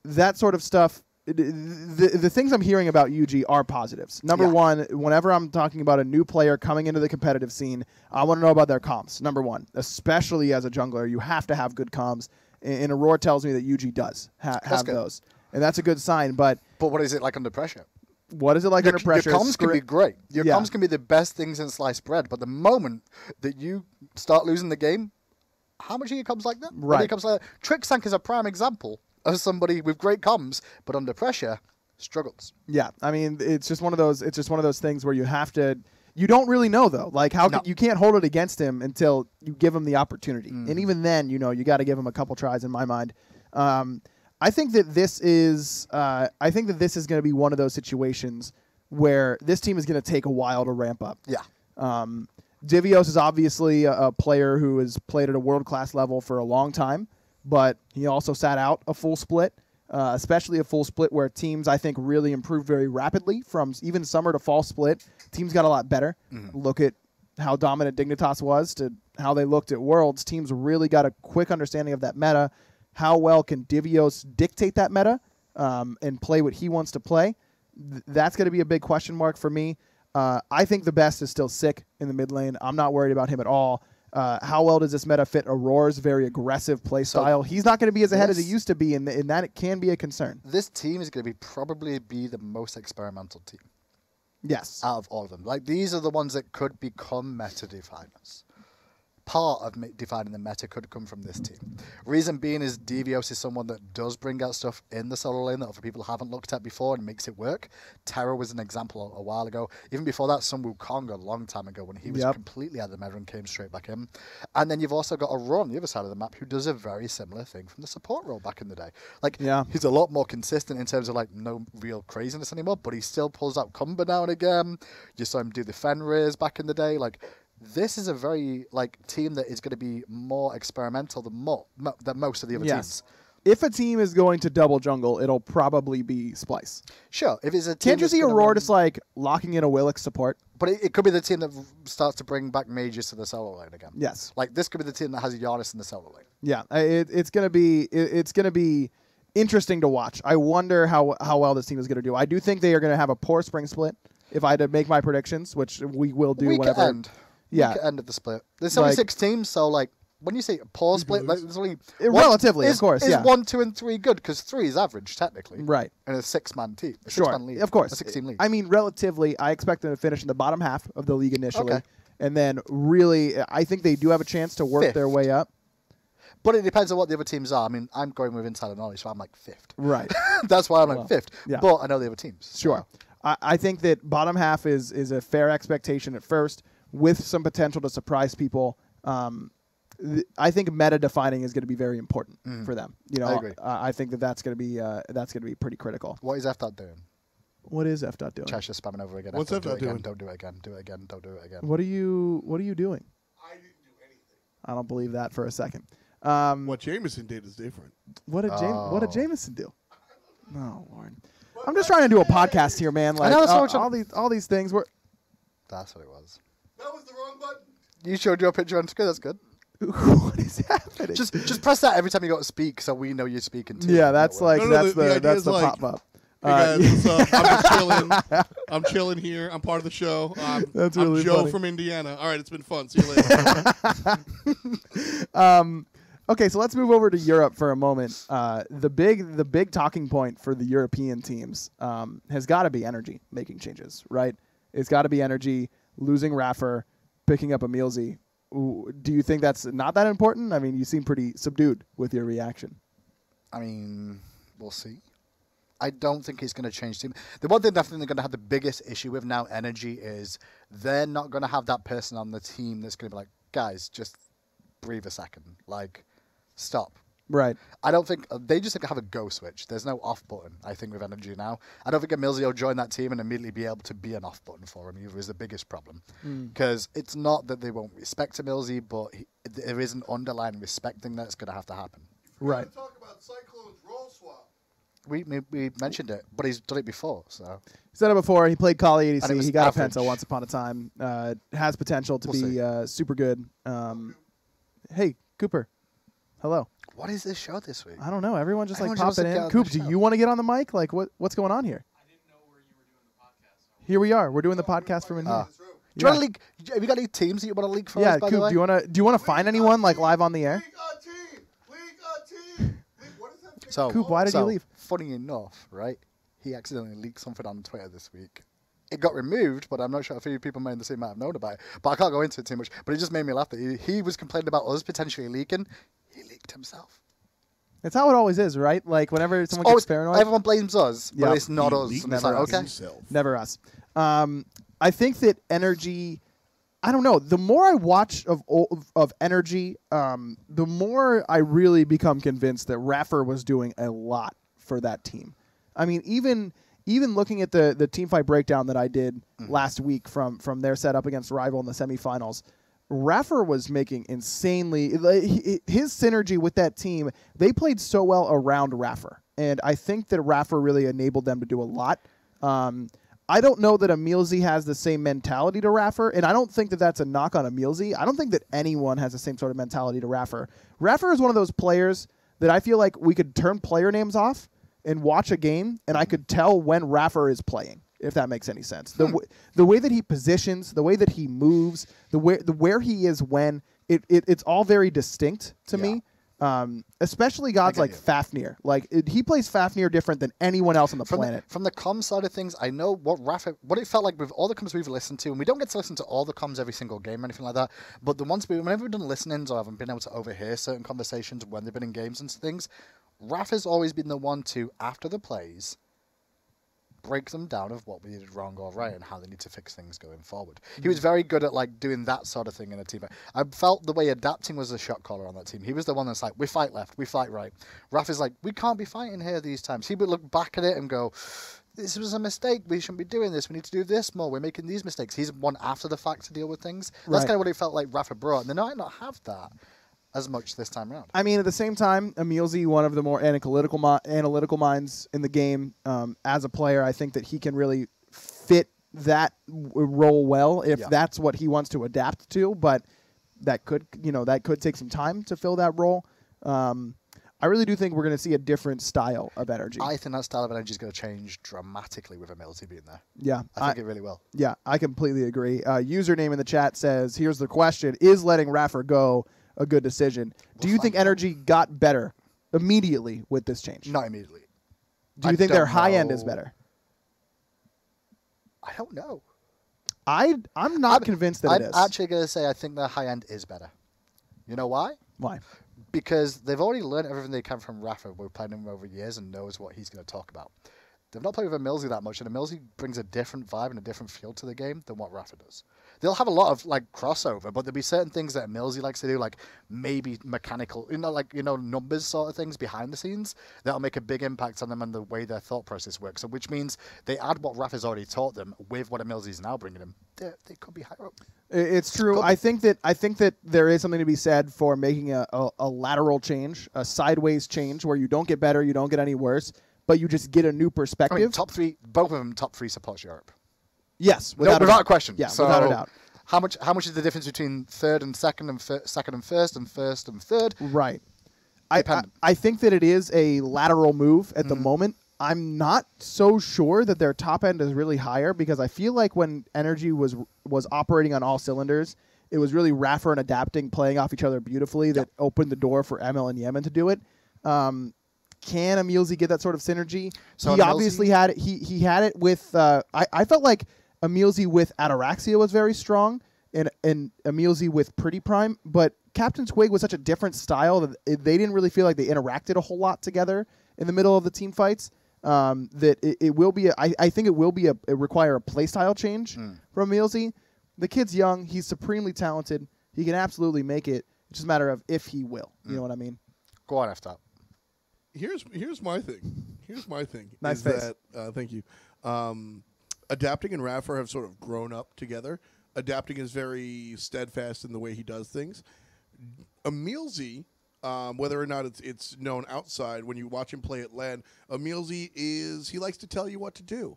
that sort of stuff, the things I'm hearing about UG are positives. Number Yeah. one, whenever I'm talking about a new player coming into the competitive scene, I want to know about their comms. Number one, especially as a jungler, you have to have good comms. And Aurora tells me that UG does have good. those. And that's a good sign. But But what is it like under pressure? what is it like under pressure? Your comms can be great. Your Yeah. comms can be the best things in sliced bread. But the moment that you start losing the game, how much of your comms like that? Right. How many comms like that? Tricksank is a prime example of somebody with great comms, but under pressure, struggles. Yeah, I mean, it's just one of those. It's just one of those things where you have to You don't really know though. Like No. you can't hold it against him until you give him the opportunity. And even then, you got to give him a couple tries in my mind. I think that this is going to be one of those situations where this team is going to take a while to ramp up. Yeah. Divios is obviously a player who has played at a world-class level for a long time, but he also sat out a full split, especially a full split where teams, I think, really improved very rapidly from even summer to fall split. Teams got a lot better. Look at how dominant Dignitas was to how they looked at Worlds. Teams really got a quick understanding of that meta. How well can Divios dictate that meta and play what he wants to play? That's going to be a big question mark for me. I think the best is still Sick in the mid lane. I'm not worried about him at all. How well does this meta fit Aurora's very aggressive play style? He's not going to be as ahead as he used to be, and that it can be a concern. This team is going to probably be the most experimental team. Yes. Out of all of them. Like, these are the ones that could become meta definers. Part of defining the meta could come from this team. Reason being is Divios is someone that does bring out stuff in the solo lane that other people haven't looked at before and makes it work. Terra was an example a while ago. Even before that, Sun Wukong a long time ago when he was completely out of the meta and came straight back in. And then you've also got Aurora on the other side of the map who does a very similar thing from the support role back in the day. Like, he's a lot more consistent in terms of, like, no real craziness anymore, but he still pulls out Cumber now and again. You saw him do the Fenris back in the day. Like, this is a very team that is going to be more experimental than most of the other teams. If a team is going to double jungle, it'll probably be Splice. Sure. If it's a team, can't you see Aurora just locking in a Willick support? But it could be the team that starts to bring back mages to the solo lane again. Yes. Like, this could be the team that has Giannis in the solo lane. Yeah, it's gonna be interesting to watch. I wonder how well this team is gonna do. I do think they are gonna have a poor spring split. If I had to make my predictions, which we will do whenever. End. Yeah, end of the split. There's only 6 teams, so when you say poor split, there's only relatively, of course. Is 1, 2, and 3 good? Because 3 is average technically, right? And a 6-man team, a sure, 6-man league, of course, a 6-team league. I mean, relatively, I expect them to finish in the bottom half of the league initially, and then really, I think they do have a chance to work their way up. But it depends on what the other teams are. I mean, I'm going with insider knowledge, so I'm 5th. Right. That's why I'm 5th. Yeah. But I know the other teams. So. Sure. I think that bottom half is a fair expectation at first, with some potential to surprise people. I think meta defining is going to be very important for them. I agree. I think that's going to be pretty critical. What is F.dot doing? What is F.dot doing? Cheshire spamming over again. What's F.dot doing? Don't do it again. Do it again. Don't do it again. What are you doing? I didn't do anything. I don't believe that for a second. What Jameson did is different. What did Jameson do? Oh Lord. I'm just trying to do a podcast here, man. Like all these things were. That's what it was. That was the wrong button. You showed your picture on screen. That's good. What is happening? Just press that every time you go to speak, so we know you're speaking too. Yeah, that's the pop up. Hey guys, what's up? I'm just chilling. I'm chilling here. I'm part of the show. I'm Joe funny. From Indiana. All right, it's been fun. See you later. Okay, so let's move over to Europe for a moment. The big talking point for the European teams has got to be energy making changes, right? It's got to be energy, losing Raph, picking up EmilZy. Do you think that's not that important? I mean, you seem pretty subdued with your reaction. I mean, we'll see. I don't think it's going to change team. The one thing definitely going to have the biggest issue with now, energy, is they're not going to have that person on the team that's going to be like, guys, just breathe a second. Stop. Right. I don't think they just have a go switch. There's no off button, I think, with energy now. I don't think EmilZy will join that team and immediately be able to be an off button for him either is the biggest problem. Because it's not that they won't respect EmilZy, but there is an underlying respecting that's going to have to happen. Right. Talk about Cyclone's role swap. We mentioned it, but he's done it before. So he said it before. He played Kali ADC. He got average. a Penta once upon a time. Has potential to be super good. Hey, Cooper. Hello. What is this show this week? I don't know. Everyone just Everyone popping in. Coop, do you want to get on the mic? What's going on here? I didn't know where you were doing the podcast. So. Here we are. We're doing the podcast from in here. Do you want to leak? Have you got any teams that you want to leak for us? Yeah, by Coop. the way? Do you want to find anyone live on the air? League a team. What is that? So, Coop, why did you leave? Funny enough, right? He accidentally leaked something on Twitter this week. It got removed, but I'm not sure if a few people in the team might have known about it. But I can't go into it too much. But it just made me laugh that he was complaining about us potentially leaking. He leaked himself. That's how it always is, right? Like whenever someone gets paranoid, everyone blames us, but it's not us. Never us. Okay. Never us. I think that energy. I don't know. The more I watch of energy, the more I really become convinced that Raffer was doing a lot for that team. I mean, even looking at the team fight breakdown that I did last week from their setup against Rival in the semifinals, Raffer was making insanely his synergy with that team. They played so well around Raffer, and I think that Raffer really enabled them to do a lot. I don't know that EmilZy has the same mentality to Raffer, and I don't think that that's a knock on EmilZy. I don't think that anyone has the same sort of mentality to Raffer. Raffer is one of those players that I feel like we could turn player names off and watch a game, and I could tell when Raffer is playing, if that makes any sense. The way that he positions, the way that he moves, where he is when, it's all very distinct to me. Especially gods like Fafnir. He plays Fafnir different than anyone else on the planet. From the comms side of things, I know what it felt like with all the comms we've listened to, and we don't get to listen to all the comms every single game or anything like that, but the ones whenever we've done listenings or haven't been able to overhear certain conversations when they've been in games and things, Raph has always been the one to, after the plays, break them down of what we did wrong or right and how they need to fix things going forward. He was very good at doing that sort of thing in a team. I felt the way adapting was a shot caller on that team. He was the one that's like, we fight left, we fight right. Raph is like, we can't be fighting here these times. He would look back at it and go, this was a mistake. We shouldn't be doing this. We need to do this more. We're making these mistakes. He's one after the fact to deal with things. That's kind of what it felt like Raph brought. And they might not have that as much this time around. I mean, at the same time, EmilZy, one of the more analytical minds in the game, as a player, I think that he can really fit that role well if that's what he wants to adapt to. But that could take some time to fill that role. I really do think we're going to see a different style of energy. I think that style of energy is going to change dramatically with EmilZy being there. Yeah. I think it really will. Yeah, I completely agree. Username in the chat says, here's the question, is letting Raffer go a good decision? Do you think energy got better immediately with this change? Not immediately. Do you think their high end is better? I don't know. I'm not convinced that it is. I'm actually going to say I think their high end is better. You know why? Why? Because they've already learned everything they can from Raph. We've played him over years and knows what he's going to talk about. They've not played with EmilZy that much, and EmilZy brings a different vibe and a different feel to the game than what Raph does. They'll have a lot of crossover, but there'll be certain things that EmilZy likes to do, like maybe mechanical, numbers sort of things behind the scenes that'll make a big impact on them and the way their thought process works. So, which means they add what Raph has already taught them with what EmilZy's now bringing them. They could be higher up. It's true. I think that there is something to be said for making a lateral change, a sideways change, where you don't get better, you don't get any worse, but you just get a new perspective. I mean, top three, both of them top three supports Europe. Yes, without a question. Yeah, so without a doubt. How much is the difference between third and second and second and first and third? Right. I think that it is a lateral move at the moment. I'm not so sure that their top end is really higher, because I feel like when energy was operating on all cylinders, it was really Raffer and adapting, playing off each other beautifully that opened the door for Emil and Yemen to do it. Can EmilZy get that sort of synergy? So he obviously had it. He had it with. I felt like EmilZy with Ataraxia was very strong, and EmilZy with Pretty Prime. But Captain Twig was such a different style that they didn't really feel like they interacted a whole lot together in the middle of the team fights. That it will be. I think it will be require a playstyle change from EmilZy. The kid's young. He's supremely talented. He can absolutely make it. It's just a matter of if he will. You know what I mean? Go on, F-Top. Here's my thing. Here's my thing. Nice face. Thank you. Adapting and Raffer have sort of grown up together. Adapting is very steadfast in the way he does things. EmilZy, whether or not it's known outside, when you watch him play at LAN, EmilZy he likes to tell you what to do.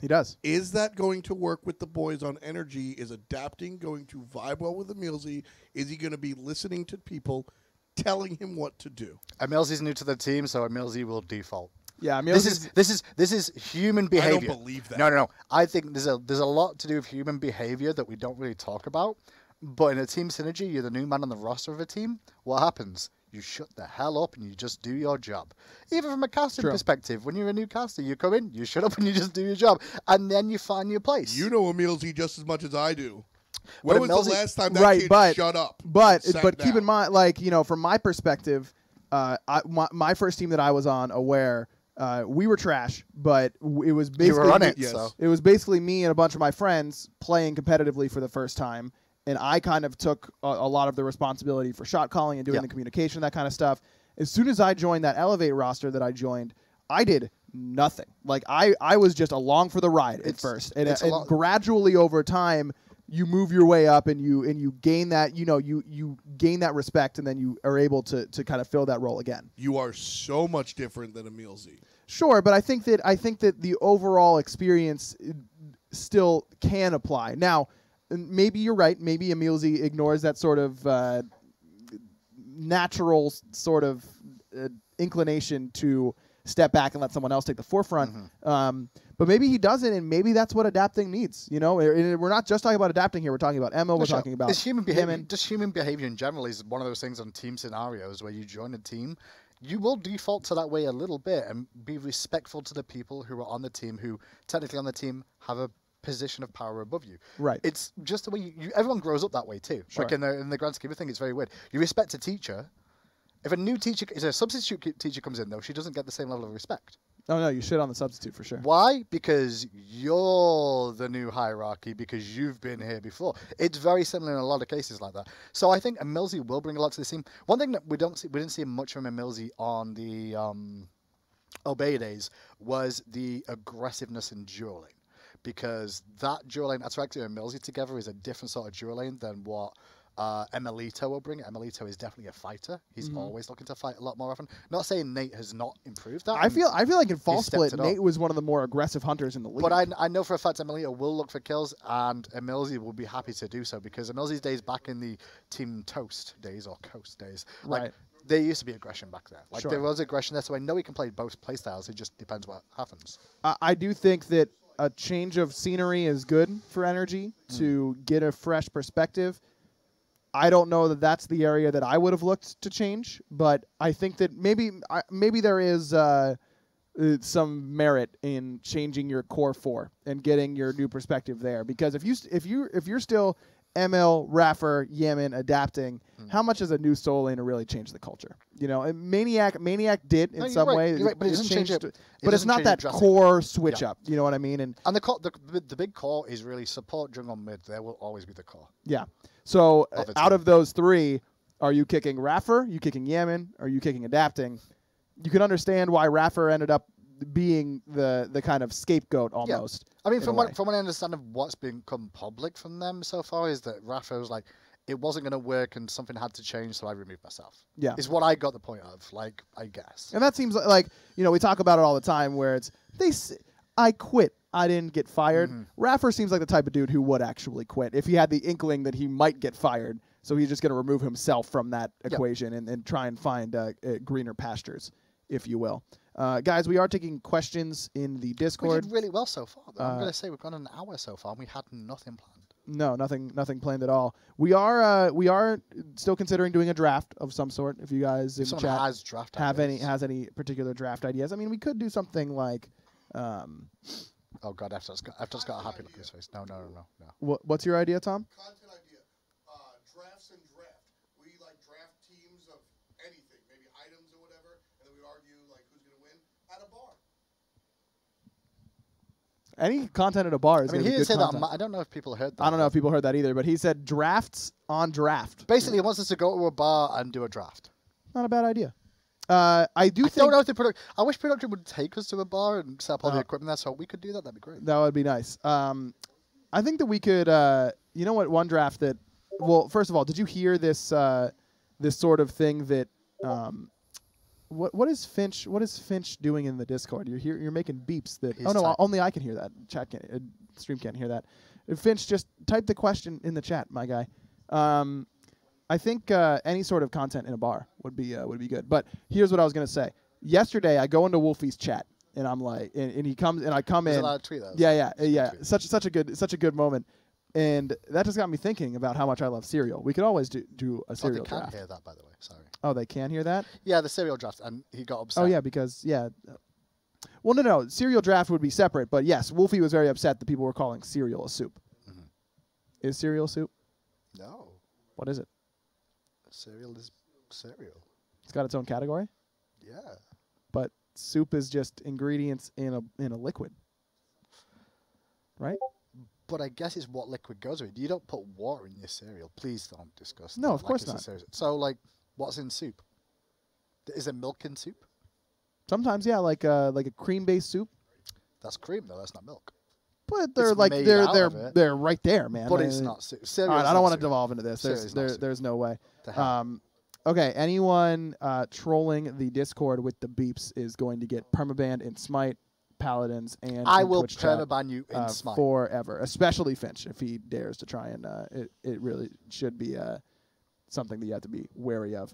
He does. Is that going to work with the boys on energy? Is adapting going to vibe well with EmilZy? Is he going to be listening to people telling him what to do? EmilZy's new to the team, so EmilZy will default. Yeah, this is human behavior. I don't believe that. No. I think there's a lot to do with human behavior that we don't really talk about. But in a team synergy, you're the new man on the roster of a team. What happens? You shut the hell up and you just do your job. Even from a casting perspective, when you're a new caster, you come in, you shut up and you just do your job, and then you find your place. You know EmilZy just as much as I do. When was the last time that kid shut up? But keep in mind, from my perspective, my first team that I was on, Aware, We were trash, but it was basically You were on it, Yes. so. it was basically me and a bunch of my friends playing competitively for the first time, and I kind of took a lot of the responsibility for shot calling and doing Yeah. the communication, that kind of stuff. As soon as I joined that Elevate roster that I joined, I did nothing. Like I was just along for the ride at first, and it's a lot- gradually over time, you move your way up, and you gain that you gain that respect, and then you are able to kind of fill that role again. You are so much different than EmilZy. Sure, but I think that the overall experience still can apply. Now, maybe you're right. Maybe EmilZy ignores that sort of natural sort of inclination to step back and let someone else take the forefront. But maybe he doesn't, and maybe that's what adapting needs. You know, we're not just talking about adapting here. We're talking about Emil. We're talking about It's human behavior. Yemen. Just human behavior in general is one of those things on team scenarios where you join a team. You will default to that way a little bit and be respectful to the people who are on the team, who technically on the team have a position of power above you. Right. It's just the way everyone grows up that way too. Sure. Like in the grand scheme of things, it's very weird. You respect a teacher. If a substitute teacher comes in though, she doesn't get the same level of respect. Oh no, you shit on the substitute for sure. Why? Because you're the new hierarchy, because you've been here before. It's very similar in a lot of cases like that. So I think EmilZy will bring a lot to the team. One thing that we didn't see much from EmilZy on the Obey days was the aggressiveness in dueling. Because that dual lane, Ataraxia and EmilZy together is a different sort of dual lane than what Emilito will bring. Emilito is definitely a fighter. He's always looking to fight a lot more often. Not saying Nate has not improved that. I feel like in Fall stepped Split, it up. Nate was one of the more aggressive hunters in the league. But I know for a fact Emilito will look for kills, and EmilZy will be happy to do so, because EmilZy's days back in the Team Toast days or Coast days, like, Right. there used to be aggression back there. Like Sure. there was aggression there, so I know he can play both playstyles. It just depends what happens. I do think that a change of scenery is good for energy to get a fresh perspective. I don't know that that's the area that I would have looked to change, but I think that maybe there is some merit in changing your core four and getting your new perspective there. Because if you're still ML, Raffer, Yemen adapting, how much does a new soul lane really change the culture? You know, and Maniac did in No, some you're way, right, but it doesn't change it. but it's doesn't not change that it drastically. core switch Yeah. up. You know what I mean? And The big core is really support jungle mid. There will always be the core. yeah. So Of the out team. of those three, are you kicking Raffer? You kicking Yemen? Are you kicking adapting? You can understand why Raffer ended up being the kind of scapegoat almost. I mean, in a from way. what I understand of what's become public from them so far is that Rafa was like, it wasn't going to work and something had to change, so I removed myself. Yeah. Is what I got the point of, like, I guess. And that seems like we talk about it all the time where it's I quit. I didn't get fired. Raffer seems like the type of dude who would actually quit if he had the inkling that he might get fired. So he's just going to remove himself from that equation and try and find greener pastures, if you will. Guys, we are taking questions in the We Discord. did really well so far, though. I'm going to say we've gone an hour so far, and we had nothing planned. No, nothing planned at all. We are still considering doing a draft of some sort. If you guys in If the someone chat has draft have ideas. any particular draft ideas, I mean, we could do something like. Oh, God, I've just got a happy look on his face. No. What's your idea, Tom? Content idea. Drafts and draft. We draft teams of anything, maybe items or whatever, and then we argue who's gonna win at a bar. Any content at a bar is I mean, going he to be didn't good say that. content. I don't know if people heard that. I don't know if people heard that either, but he said drafts on draft. Basically, he wants us to go to a bar and do a draft. Not a bad idea. I think don't know if I wish production would take us to a bar and set up all the equipment there, so we could do that. That'd be great. that would be nice. I think that we could. You know what? One draft that. Well, first of all, did you hear this? This sort of thing that. What is Finch? What is Finch doing in the Discord? You're making beeps. That. He's Oh no! typing. Only I can hear that. Chat can't. Stream can't hear that. Finch, just type the question in the chat, my guy. I think any sort of content in a bar would be good. But here's what I was gonna say. Yesterday, I go into Wolfie's chat and I'm like, and he comes and I come There's in. a lot of tweet that. Yeah. Tweet. Such a good moment, and that just got me thinking about how much I love cereal. We could always do a Oh, they cereal can't draft. hear that, by the way. Sorry. Oh, they can hear that. Yeah, the serial draft, and he got upset. Oh yeah, because Well, no. Cereal draft would be separate, but yes, Wolfie was very upset that people were calling cereal a soup. Is cereal soup? No, What is it? cereal is cereal. It's got its own category. Yeah. But soup is just ingredients in a liquid, right? But I guess it's what liquid goes with. You don't put water in your cereal. Please don't discuss. No, that of course it's a not. cereal. So, like, what's in soup? Is it milk in soup? Sometimes, yeah, like a cream-based soup. That's cream, though. That's not milk. But they're It's like made they're out they're of it. they're right there, man. But Like, it's not soup. all Cereal right, is I don't not want to soup. devolve into this. Cereal is not soup. There's no way. To hell. Okay, anyone trolling the Discord with the beeps is going to get permabanned in Smite, Paladins, and I in will Twitch chat, permaban you in Smite. forever. Especially Finch, if he dares to try and it really should be something that you have to be wary of.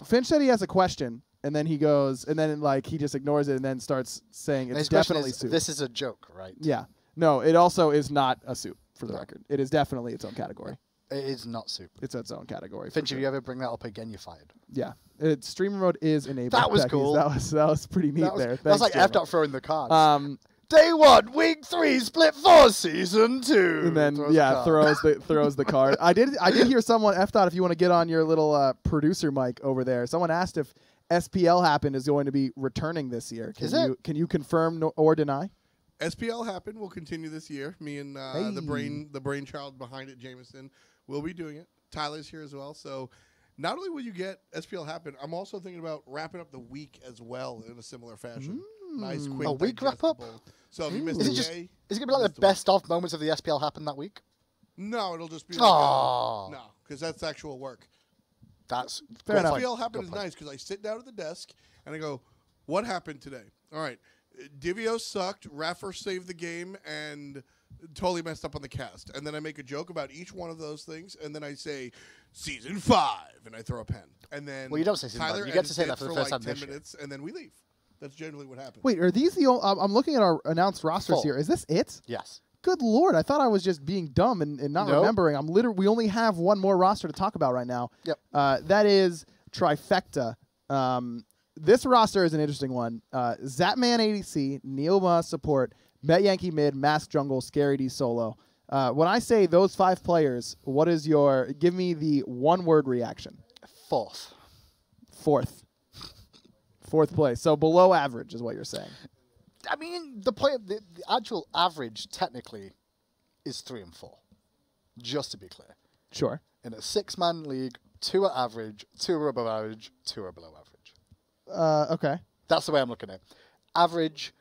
Finch said he has a question, and then he goes, and then like he just ignores it, and then starts saying And it's his question definitely is, soup. this is a joke, right? Yeah, no, it also is not a soup for the No. record. It is definitely its own category. It is not soup. It's its own category. for Finch, sure. if you ever bring that up again, you're fired. Yeah, streamer mode is enabled. That was Beckies. cool. That was pretty neat That was, there. that was like Thanks, F dot throwing the cards. Jeremy. Day 1, week 3, split 4, season 2. And then Throws the card. throws the card. I did hear someone F dot if you want to get on your little producer mic over there. Someone asked if SPL happened is going to be returning this year. Can you confirm or deny? SPL happened. Will continue this year. Me and Hey. the brainchild behind it, Jameson, will be doing it. Tyler's here as well. So not only will you get SPL happen, I'm also thinking about wrapping up the week as well in a similar fashion. Nice, quick, A week wrap up? digestible. So if you missed Is a it just? day, Is it gonna be like the best of moments of the SPL happen that week? no, it'll just be Aw. no, because that's actual work. That's Fair good enough. point. SPL happen Good is point. nice because I sit down at the desk and I go, "What happened today?" All right, Divio sucked. Raph saved the game and totally messed up on the cast. And then I make a joke about each one of those things, and then I say, "Season 5," and I throw a pen. And then Well, you don't say season 5. Tyler You get to edits say it that for the first like time 10 this year. minutes, and then we leave. That's generally what happens. Wait, are these the? I'm looking at our announced rosters 4. here. Is this it? Yes. Good lord! I thought I was just being dumb and not Nope. remembering. We only have one more roster to talk about right now. Yep. That is Trifecta. This roster is an interesting one. Zapman ADC, Neoma support, Met Yankee mid, Mask jungle, Scary D solo. When I say those 5 players, what is your? Give me the one-word reaction. 4th. Fourth place. So below average is what you're saying. I mean, the actual average technically is 3 and 4. Just to be clear, Sure. in a 6-man league, 2 are average, 2 are above average, 2 are below average. Okay. That's the way I'm looking at it. Average,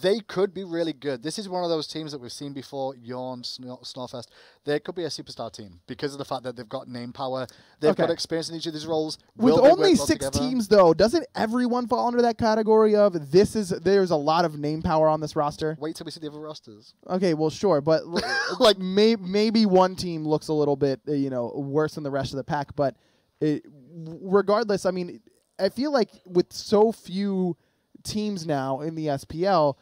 they could be really good. This is one of those teams that we've seen before, Yawn, Snorfest. They could be a superstar team because of the fact that they've got name power. They've Okay. got experience in each of these roles. With Will they only work well 6 together? teams, though, doesn't everyone fall under that category of there's a lot of name power on this roster? Wait till we see the other rosters. Okay, well, sure, but like maybe one team looks a little bit worse than the rest of the pack, but regardless, I mean, I feel like with so few teams now in the SPL,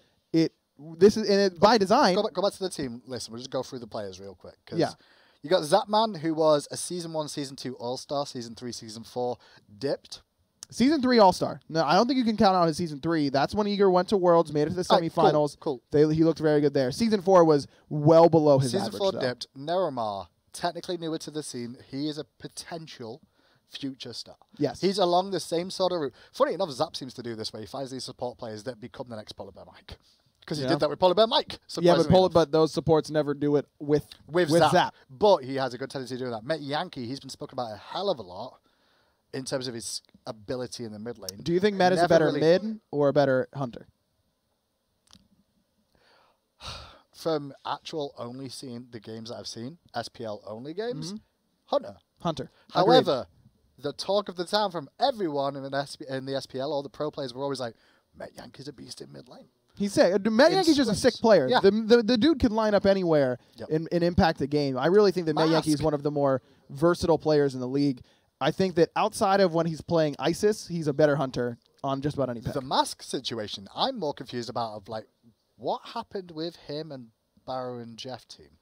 by design. Go back to the team list. We'll just go through the players real quick. 'Cause Yeah. you got Zapman, who was a Season 1, Season 2 All-Star, Season 3, Season 4, dipped. Season 3 All-Star. No, I don't think you can count out his Season 3. That's when Eager went to Worlds, made it to the All right, semifinals. cool. He looked very good there. Season 4 was well below his Season average, 4 though. dipped. Neramar, technically newer to the scene. He is a potential future star. Yes. He's along the same sort of route. Funny enough, Zap seems to do this, where he finds these support players that become the next Polar Bear Mike. Because he Yeah. did that with Polar Bear Mike. Yeah, surprisingly enough. but those supports never do it with Zap. But he has a good tendency to do that. Met Yankee, he's been spoken about a hell of a lot in terms of his ability in the mid lane. Do you think Matt is a Never better really- mid or a better hunter? From actual only seeing the games that I've seen, SPL only games, Mm-hmm. Hunter. Hunter. However, the talk of the town from everyone in the SPL, all the pro players were always like, Met Yankee's a beast in mid lane. He said, Matt In Yankee's just a sick scripts. player. Yeah. The dude can line up anywhere Yep. and impact the game. I really think that Matt Yankee is Mask. one of the more versatile players in the league. I think that outside of when he's playing ISIS, he's a better hunter on just about any pick. The Mask situation, I'm more confused about of like, what happened with him and Barrow and Jeff team?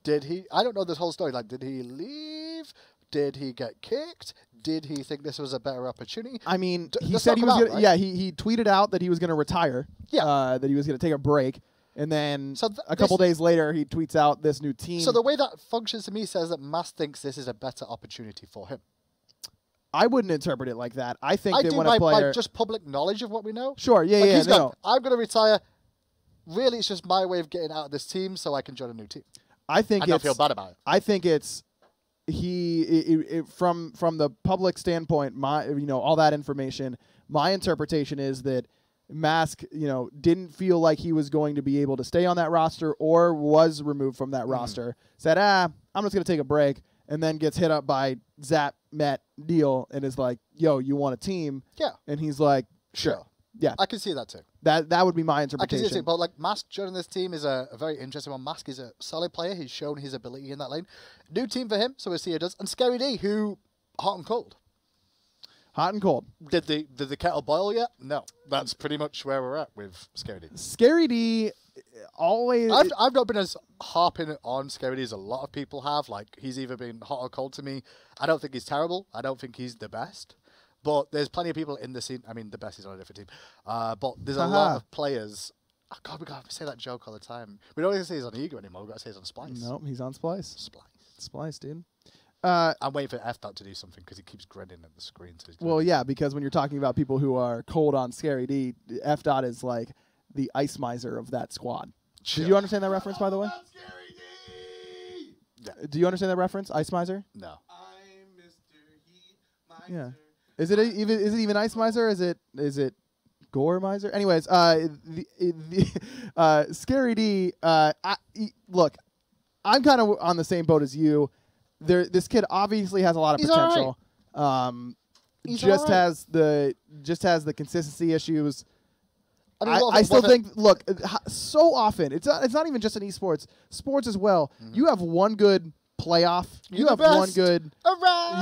Did he, I don't know this whole story, like did he leave? Did he get kicked? Did he think this was a better opportunity? I mean, he Let's said talk he was about, gonna. right? Yeah, he tweeted out that he was going to retire. Yeah. That he was going to take a break, and then So a couple days later, he tweets out this new team. So the way that functions to me says that Mask thinks this is a better opportunity for him. I wouldn't interpret it like that. I think I that do when by a player, just public knowledge of what we know. sure, yeah, Like, yeah, he's no. gone, I'm going to retire. Really, it's just my way of getting out of this team so I can join a new team. I think I don't it's, feel bad about it. I think it's from the public standpoint, all that information. My interpretation is that Mask, didn't feel like he was going to be able to stay on that roster or was removed from that roster. Said, I'm just going to take a break, and then gets hit up by Zap, Met, Deal, and is like, yo, you want a team? Yeah. And he's like, sure. Yeah. I can see that too. That would be my I can interpretation. see it too. But like Mask joining this team is a very interesting one. Mask is a solid player. He's shown his ability in that lane. New team for him, so we'll see how it does. And Scary D, who hot and cold. Hot and cold. Did the kettle boil yet? No. That's pretty much where we're at with Scary D. Scary D always... I've not been as harping on Scary D as a lot of people have. Like, he's either been hot or cold to me. I don't think he's terrible. I don't think he's the best. But there's plenty of people in the scene. I mean, the best is on a different team. But there's a lot of players... Oh, God, we got to say that joke all the time. We don't even say he's on Ego anymore. We've got to say he's on Splice. Nope, he's on Splice. Splice. Splice, dude. I'm waiting for F-Dot to do something because he keeps grinning at the screen. So well, yeah, because when you're talking about people who are cold on Scary D, F-Dot is like the ice miser of that squad. Did you understand that reference, by the way? Scary D! Yeah. Do you understand that reference, ice miser? No. I'm Mr. Heat Miser. Yeah. Is it even ice miser? Is it gore miser? Anyways, Scary D. Look, I'm kind of on the same boat as you. This kid obviously has a lot of potential. Just has the consistency issues. I still think. Look, so often it's not even just in esports, sports as well. You have one good playoff. You have one good.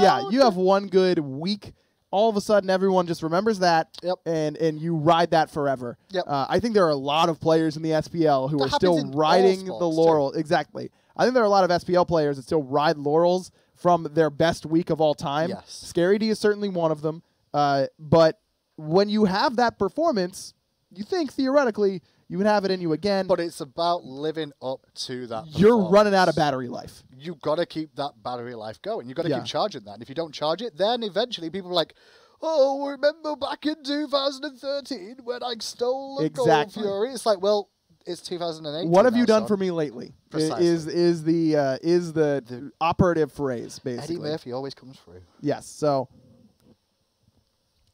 Yeah, you have one good week. All of a sudden, everyone just remembers that, and you ride that forever. Yep. I think there are a lot of players in the SPL who That are still happens in all riding the sports, laurel. Exactly. I think there are a lot of SPL players that still ride laurels from their best week of all time. Yes. Scary D is certainly one of them. But when you have that performance, you think theoretically you would have it in you again. But it's about living up to that. You're running out of battery life. You got to keep that battery life going. You got to Yeah. keep charging that. And if you don't charge it, then eventually people are like, "Oh, remember back in 2013 when I stole a Gold Exactly. Fury?" It's like, well, it's 2008. What have you done for me lately? Precisely. Is the operative phrase basically? Eddie Murphy always comes through. Yes. So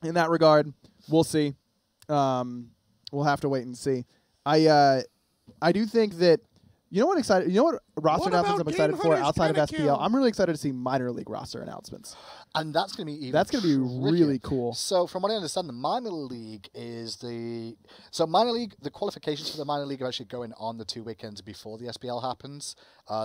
in that regard, we'll see. We'll have to wait and see. I do think that you know what roster What announcements about I'm excited Game for Hunter's outside of Pentakill? SPL. I'm really excited to see minor league roster announcements. And that's going to be even That's going to be trickier. really cool. So from what I understand, the minor league is the qualifications for the minor league are actually going on the 2 weekends before the SPL happens.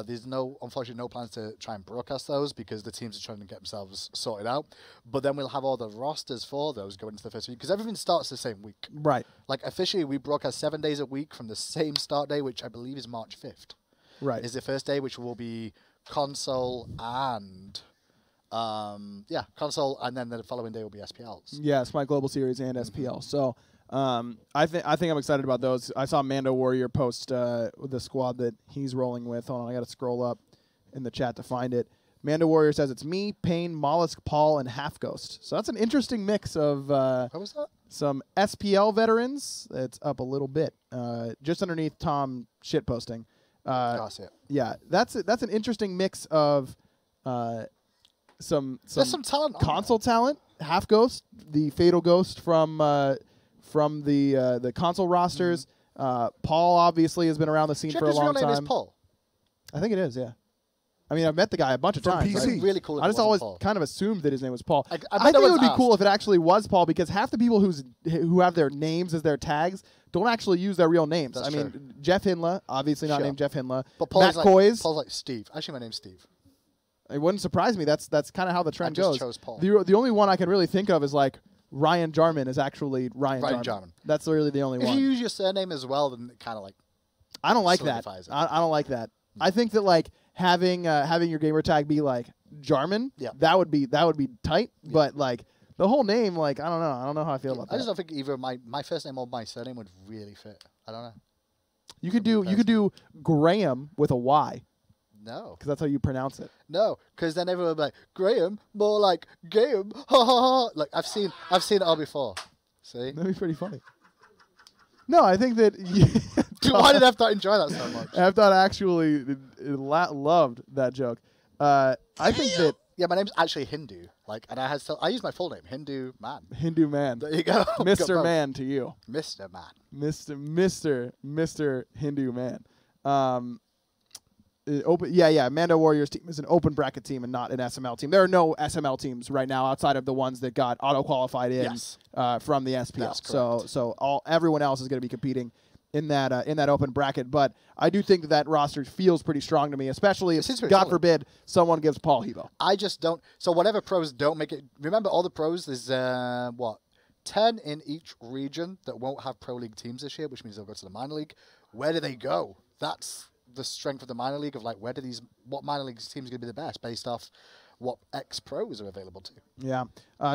There's unfortunately no plans to try and broadcast those because the teams are trying to get themselves sorted out. But then we'll have all the rosters for those going into the first week because everything starts the same week. Right. Like officially, we broadcast 7 days a week from the same start day, which I believe is March 5th. Right. Is the first day, which will be console and console, and then the following day will be SPLs. Yes, my global series and SPL. So I think I'm excited about those. I saw Mando Warrior post with the squad that he's rolling with. Hold on, I got to scroll up in the chat to find it. Mando Warrior says it's me, Pain, Mollusk, Paul, and Half Ghost. So that's an interesting mix of What was that? some SPL veterans. It's up a little bit, just underneath Tom shitposting. I see it. Yeah, that's an interesting mix of some There's some talent on console talent. Half Ghost, the Fatal Ghost from the console rosters. Paul obviously has been around the scene Check for a his real long name is time. Paul. I think it is. Yeah. I mean, I've met the guy a bunch of From times. PC. I- It'd be really cool if I it just wasn't always Paul. kind of assumed that his name was Paul. I I bet think no it would one's be cool asked. if it actually was Paul because half the people who have their names as their tags don't actually use their real names. That's I mean, true. Jeff Hinla, obviously not Sure. named Jeff Hinla. But Matt Paul's Coys, like Steve. Actually, my name's Steve. it wouldn't surprise me. That's kind of how the trend just goes. chose Paul. The only one I can really think of is like Ryan Jarman is actually Ryan Ryan Jarman. Jarman. That's really the only If one. you use your surname as well, then it kind of like I don't like that. solidifies it. I don't like that. I think that like having your gamer tag be like Jarman, Yeah. that would be tight. But like the whole name, like I don't know how I feel about I just that. don't think either my first name or my surname would really fit. I don't know. You could do Graham with a Y. No. Because that's how you pronounce it. No, because then everyone would be like, Graham, more like Graham, ha ha ha. Like, I've seen it all before. See? That'd be pretty funny. No, I think that... Why did F-Dot enjoy that so much? F-Dot actually loved that joke. I think that... Yeah, my name's actually Hindu. Like, and I use my full name, Hindu Man. Hindu Man. There you go. Mr. Man to you. Mr. Man. Mr. Hindu Man. Mando Warriors team is an open bracket team and not an SML team. There are no SML teams right now outside of the ones that got auto qualified in from the SPL. So everyone else is going to be competing in that open bracket. But I do think that roster feels pretty strong to me, especially if, God forbid, someone gives Paul Hebo. I just don't. So whatever pros don't make it. Remember, all the pros, there's 10 in each region that won't have pro league teams this year, which means they'll go to the minor league. Where do they go? That's the strength of the minor league, of like, what minor league teams are going to be the best based off what ex-pros are available to. Yeah.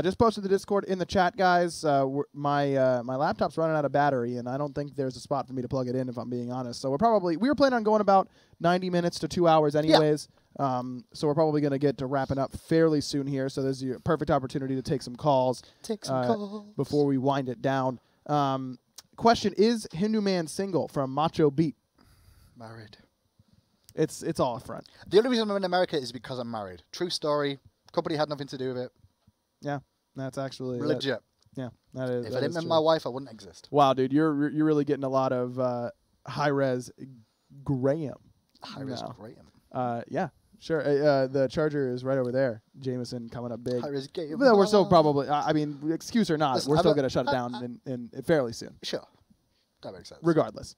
Just posted the Discord in the chat, guys. My laptop's running out of battery, and I don't think there's a spot for me to plug it in, if I'm being honest. So we were planning on going about 90 minutes to 2 hours anyways. Yeah. So we're probably going to get to wrapping up fairly soon here. So there's a perfect opportunity to take some calls. Before we wind it down. Question, is Hindu Man single from Macho Beat? Married. It's all a front. The only reason I'm in America is because I'm married. True story. Company had nothing to do with it. Yeah, that's actually legit. Yeah, that is. If I didn't have my wife, I wouldn't exist. Wow, dude, you're really getting a lot of high res Graham. High res Graham. Yeah, sure. The charger is right over there. Jameson coming up big. High res Graham. But we're still probably. I mean, excuse or not, we're still gonna shut it down in fairly soon. Sure, that makes sense. Regardless,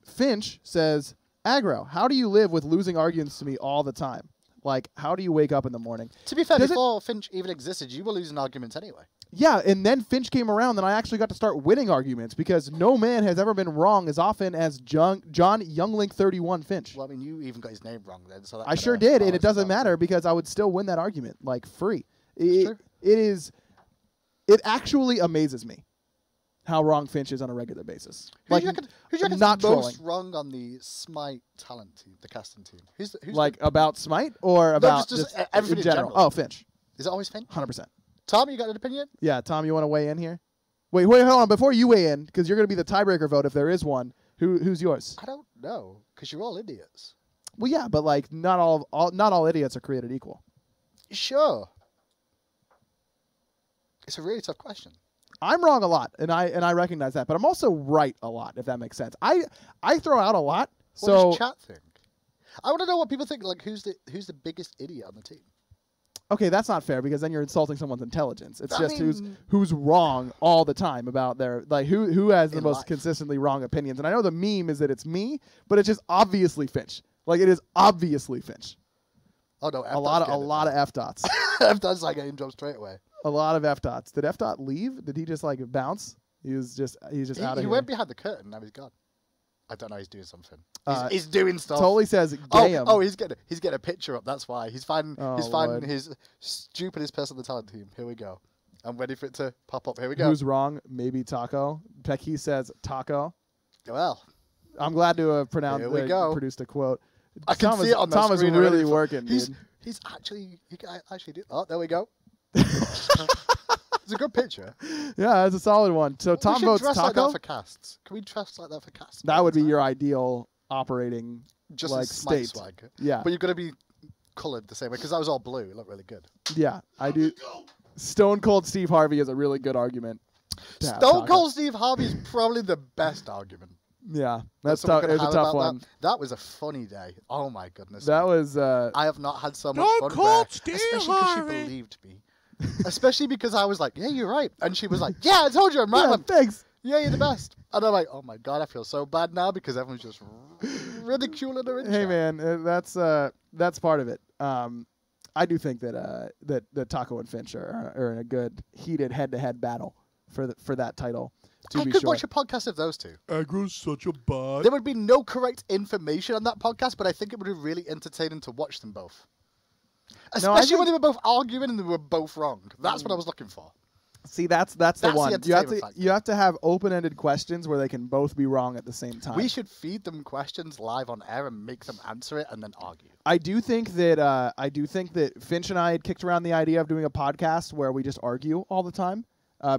Finch says, Aggro, how do you live with losing arguments to me all the time? Like, how do you wake up in the morning? To be fair, before Finch even existed, you were losing arguments anyway. Yeah, and then Finch came around, and I actually got to start winning arguments because no man has ever been wrong as often as John Younglink 31 Finch. Well, I mean, you even got his name wrong then. So I sure did, and it doesn't matter because I would still win that argument, like, free. It actually amazes me how wrong Finch is on a regular basis. Who do you reckon's not most trolling. wrong on the Smite talent team, the casting team? Who's about Smite or about just in everything in general? general. Oh, Finch. Is it always Finch? 100%. Tom, you got an opinion? Yeah, Tom, you want to weigh in here? Wait, hold on. Before you weigh in, because you're going to be the tiebreaker vote if there is one, who's yours? I don't know, because you're all idiots. Well, yeah, but like not all idiots are created equal. Sure. It's a really tough question. I'm wrong a lot, and I recognize that, but I'm also right a lot, if that makes sense. I throw out a lot. What does chat think? I want to know what people think. Like, who's the biggest idiot on the team? Okay, that's not fair because then you're insulting someone's intelligence. It's I just mean, who's wrong all the time about their who has the most life. consistently wrong opinions. And I know the meme is that it's me, but it's just obviously Finch. Like it is obviously Finch. Oh no, a lot of F dots. F dots like getting jumped straight away. A lot of F dots. Did F dot leave? Did he just like bounce? He's just out of here. He went behind the curtain. Now he's gone. I don't know. He's doing something. He's doing stuff. Totally says damn. Oh, he's getting a picture up. That's why he's finding Lord. his stupidest person on the talent team. Here we go. I'm ready for it to pop up. Here we go. Who's wrong? Maybe Taco. Pecky says Taco. Well, I'm glad to have produced a quote. I can see it on the Tom is screen really already. working, dude. He can actually do. Oh, there we go. It's a good picture. Yeah, it's a solid one. So Tom votes dress Taco. Like that for casts. Can we dress like that for casts? That would be your ideal operating just like Smite state. swag. Yeah, but you've got to be coloured the same way because that was all blue. It looked really good. Yeah, I do. Stone Cold Steve Harvey is a really good argument. Stone Cold Steve Harvey is probably the best argument. Yeah, that's tough. It was a tough one. That was a funny day. Oh my goodness. That was. I have not had so much fun there, especially because she believed me. Especially because I was like, yeah, you're right. And she was like, yeah, I told you I'm right. Yeah, thanks. Yeah, you're the best. And I'm like, oh my God, I feel so bad now because everyone's just ridiculing her. Hey, man, that's part of it. I do think that Taco and Finch are in a good, heated head-to-head battle for that title. I could watch a podcast of those two. Aggro's such a bot. There would be no correct information on that podcast, but I think it would be really entertaining to watch them both. Especially when they were both arguing and they were both wrong. That's what I was looking for. See, that's the That's the one. entertainment factor. You have to have open-ended questions where they can both be wrong at the same time. We should feed them questions live on air and make them answer it and then argue. I do think that Finch and I had kicked around the idea of doing a podcast where we just argue all the time.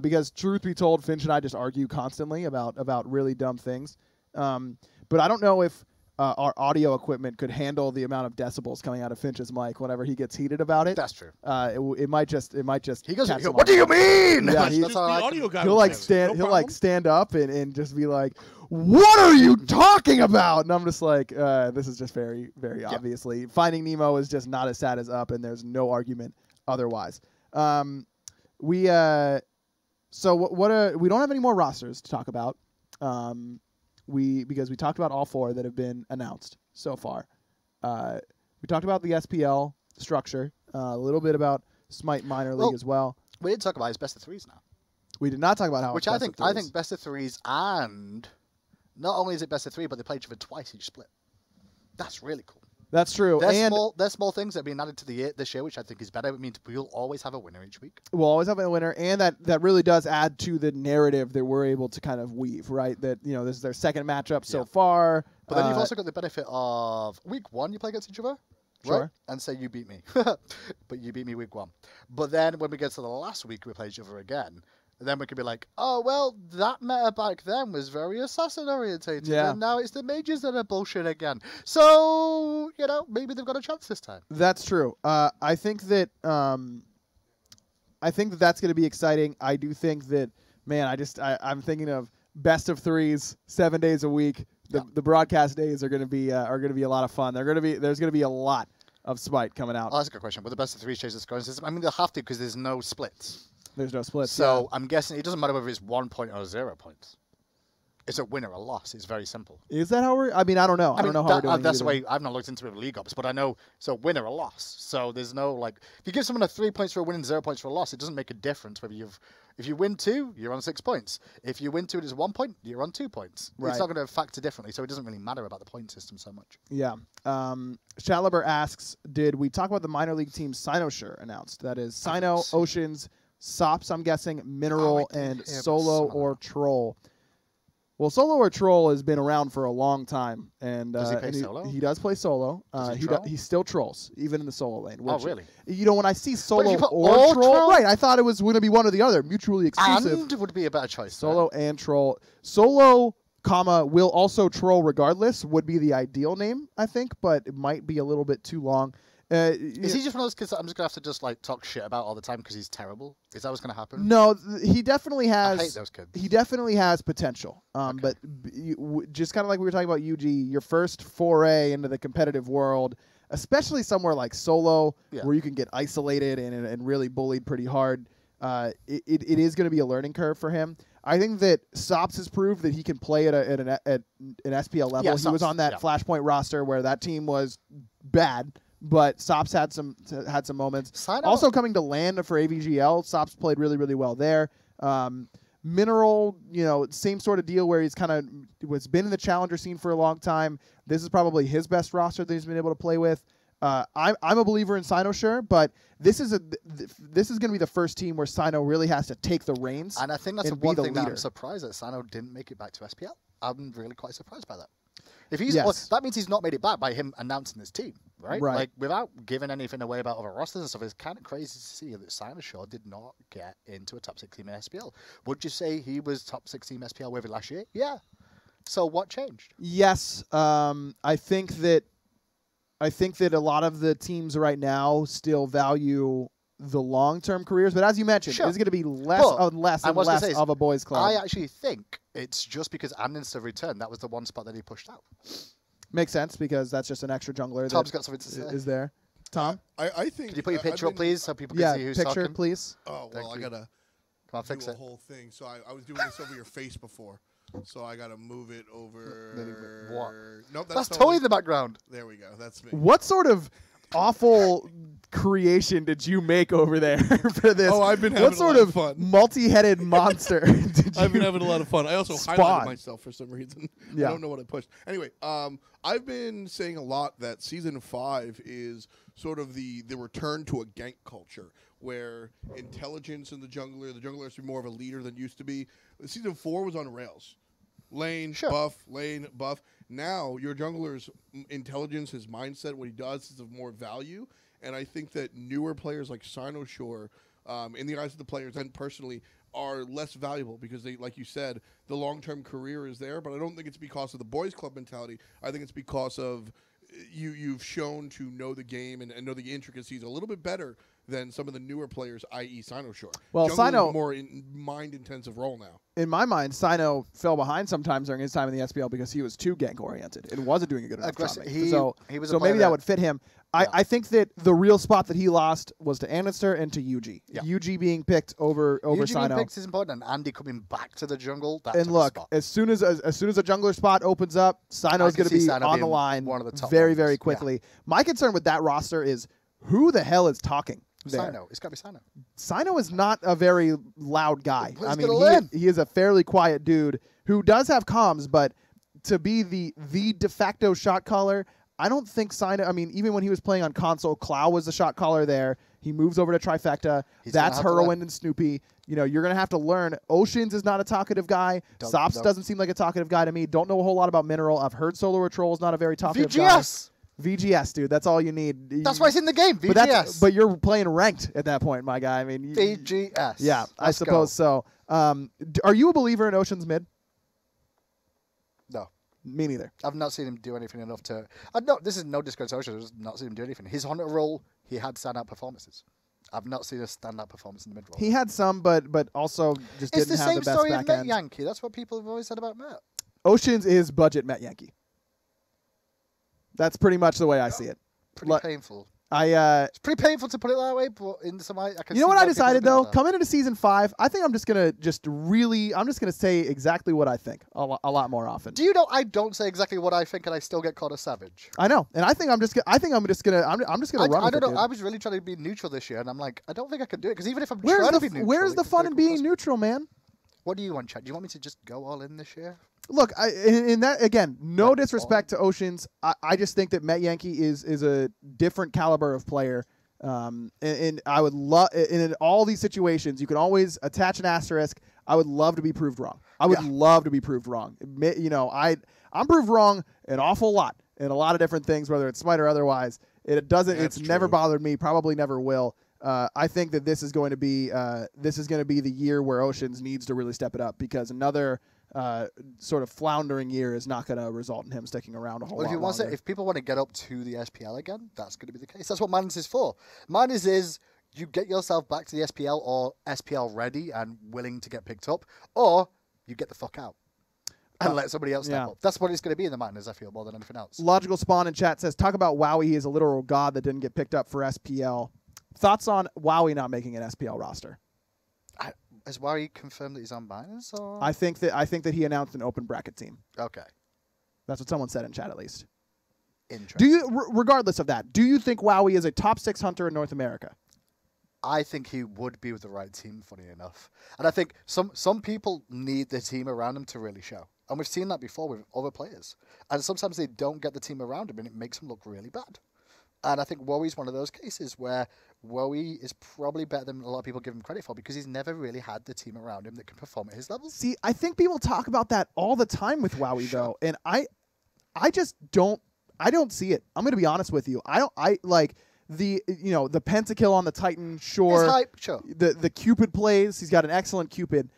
Because truth be told, Finch and I just argue constantly about really dumb things. But I don't know if our audio equipment could handle the amount of decibels coming out of Finch's mic whenever he gets heated about it. That's true. It might just. He goes, catch him "What off do you guard. mean?" Yeah, Just he's- the audio guy He'll will like say it. stand. No he'll problem. like stand up and just be like, "What are you talking about?" And I'm just like, "This is just very, very obviously Finding Nemo is just not as sad as Up, and there's no argument otherwise." We don't have any more rosters to talk about. Because we talked about all 4 that have been announced so far. We talked about the SPL structure, a little bit about Smite Minor League as well. We didn't talk about his best of 3s now. We did not talk about how Which it's I best think of threes. best of 3s, and not only is it best of 3, but they played each other twice each split. That's really cool. That's true. There's small things that have been added to this year, which I think is better. It means we'll always have a winner each week. We'll always have a winner, and that really does add to the narrative that we're able to kind of weave, right? That, this is their second matchup so far. But then you've also got the benefit of week 1 you play against each other, Sure. right? And say you beat me, but you beat me week 1. But then when we get to the last week we play each other again, then we could be like, oh well, that meta back then was very assassin orientated, Yeah. and now it's the mages that are bullshit again. So maybe they've got a chance this time. That's true. I think that that's going to be exciting. I do think that, man, I'm thinking of best of 3s, 7 days a week. The broadcast days are going to be a lot of fun. There's going to be a lot of Smite coming out. Oh, that's a good question. But the best of 3 change the scoring system. I mean, they'll have to because there's no splits. There's no splits. So I'm guessing it doesn't matter whether it's 1 point or 0 points. It's a win or a loss. It's very simple. Is that how we're? I mean, I don't know. I don't know how we're doing. That's the either. way. I've not looked into it with League Ops, but I know. So win or a loss. So there's no if you give someone 3 points for a win and 0 points for a loss, it doesn't make a difference whether if you win 2, you're on 6 points. If you win 2 and it's 1 point, you're on 2 points. Right. It's not going to factor differently, so it doesn't really matter about the point system so much. Yeah. Shatliber asks, did we talk about the minor league team Sinosure announced? That is Sino, Oceans, Sops, I'm guessing, Mineral, and Solo or Troll. Well, Solo or Troll has been around for a long time, and Does he play solo? He does play solo. troll? He still trolls, even in the solo lane. Oh, which, really? When I see solo you put or all troll, troll? right? I thought it was going to be one or the other, mutually exclusive. And would be a better choice. Solo and troll. Solo, will also troll regardless would be the ideal name, I think, but it might be a little bit too long. Is he just one of those kids that I'm just going to have to just talk shit about all the time because he's terrible? Is that what's going to happen? No, he definitely has. I hate those kids. He definitely has potential. But just kind of like we were talking about UG, your first foray into the competitive world, especially somewhere like solo, where you can get isolated and really bullied pretty hard, it is going to be a learning curve for him. I think that Sops has proved that he can play at an SPL level. Yeah, he was on that Flashpoint roster where that team was bad. But Sops had some moments. Also coming to land for AVGL, Sops played really, really well there. Mineral, same sort of deal where he's kind of been in the challenger scene for a long time. This is probably his best roster that he's been able to play with. I'm a believer in Sinosure, but this is going to be the first team where Sino really has to take the reins. And I think that's the be one the thing that leader. I'm surprised that Sino didn't make it back to SPL. I'm really quite surprised by that. If he's that means he's not made it back by him announcing his team, right? Right. Without giving anything away about other rosters and stuff, it's kind of crazy to see that Sinosure did not get into a top 6 team in SPL. Would you say he was top 6 team SPL with it last year? Yeah. So what changed? Yes, I think that a lot of the teams right now still value the long-term careers, but as you mentioned, it's going to be less and less of a boys' club. I actually think it's just because Amninster returned. That was the one spot that he pushed out. Makes sense because that's just an extra jungler. Tom's got something to say. Is there? Tom? I think. Can you put your picture up, please, so people can see who's picture, talking? please. Oh well, I gotta Come on, fix do a it. whole thing. So I was doing this over your face before, so I gotta move it over. What? Nope, That's totally the background. There we go. That's me. What sort of awful creation did you make over there for this? Oh, I've been having what sort a lot of of fun. multi-headed monster did I've been you having a lot of fun. I also spawn? highlighted myself for some reason. Yeah. I don't know what I pushed. Anyway, I've been saying a lot that Season 5 is sort of the return to a gank culture where intelligence in the jungler has to be more of a leader than used to be. Season 4 was on rails. Lane, buff, lane, buff. Now your jungler's intelligence, his mindset, what he does is of more value. And I think that newer players like Sinosure, in the eyes of the players and personally, are less valuable because they, like you said, the long-term career is there. But I don't think it's because of the boys club mentality. I think it's because of you've shown to know the game and know the intricacies a little bit better than some of the newer players, i.e. Sinosure. Well, Jungler is Sino- a more mind-intensive role now. In my mind, Sino fell behind sometimes during his time in the SPL because he was too gank-oriented and wasn't doing a good enough job. He was a so player maybe that would fit him. I think that the real spot that he lost was to Anister and to UG. Yeah. UG being picked over UG Sino. being picked is important, and Andy coming back to the jungle. That's And look, as soon as a jungler spot opens up, Sino's going to be Sino on the being line one of the top very, ones. very quickly. My concern with that roster is who the hell is talking there? Sino. It's got to be Sino. Sino is not a very loud guy. Well, I he's mean, gonna learn. he is a fairly quiet dude who does have comms, but to be the de facto shot caller, I don't think Sino. I mean, even when he was playing on console, Clow was the shot caller there. He moves over to Trifecta. He's That's gonna have to Heroin and Snoopy. You know, you're going to have to learn. Oceans is not a talkative guy. Sops doesn't seem like a talkative guy to me. Don't know a whole lot about Mineral. I've heard Solar Troll is not a very talkative guy. VGS. VGS, dude. That's all you need. That's why it's in the game. VGS. But you're playing ranked at that point, my guy. I mean, VGS. yeah, I Let's suppose go. so. Are you a believer in Ocean's mid? No. Me neither. I've not seen him do anything enough to. This is no discredit to Ocean. I've just not seen him do anything. His Hunter role, he had standout performances. I've not seen a standout performance in the mid role. He had some, but also just it's didn't the have same the best story back as Met end. Yankee. That's what people have always said about Met. Ocean's is budget Met Yankee. That's pretty much the way I see it. Pretty painful. It's pretty painful to put it that way, but in some way, I can. You know see what why I people decided do though? that. Coming into season 5, I think I'm just gonna say exactly what I think a lot more often. Do you know I don't say exactly what I think, and I still get called a savage? I know, and I think I'm just gonna run with I don't it, know. dude. I was really trying to be neutral this year, and I'm like, I don't think I can do it because even if I'm Where's trying the to be neutral, where's the it's fun very in being cool. neutral, man? What do you want, Chad? Do you want me to just go all in this year? Look, in that again, no That's disrespect to Oceans. I just think that Met Yankee is a different caliber of player. And I would love in all these situations, you can always attach an asterisk. I would love to be proved wrong. I would love to be proved wrong. You know, I'm proved wrong an awful lot in a lot of different things, whether it's Smite or otherwise. It doesn't. That's It's never true. bothered me. Probably never will. I think that this is going to be the year where Oceans needs to really step it up because another sort of floundering year is not going to result in him sticking around a whole lot longer. If people want to get up to the SPL again, that's going to be the case. That's what Madness is for. Madness is you get yourself back to the SPL or SPL ready and willing to get picked up, or you get the fuck out and let somebody else step up. That's what it's going to be in the Madness, I feel, more than anything else. Logical Spawn in chat says, talk about Wowie. He is a literal god that didn't get picked up for SPL. Thoughts on Wowie not making an SPL roster? Has Wari confirmed that he's on Binance? Or? I think that he announced an open bracket team. Okay. That's what someone said in chat, at least. Interesting. Do you, regardless of that, do you think Wowie is a top 6 hunter in North America? I think he would be with the right team, funny enough. And I think some people need the team around him to really show. And we've seen that before with other players. And sometimes they don't get the team around him, and it makes them look really bad. And I think Wowie's one of those cases where Wowie is probably better than a lot of people give him credit for because he's never really had the team around him that can perform at his level. See, I think people talk about that all the time with Wowie, though. And I just don't see it. I'm going to be honest with you. I like the pentakill on the Titan, sure. His hype, sure. The Cupid plays. He's got an excellent Cupid.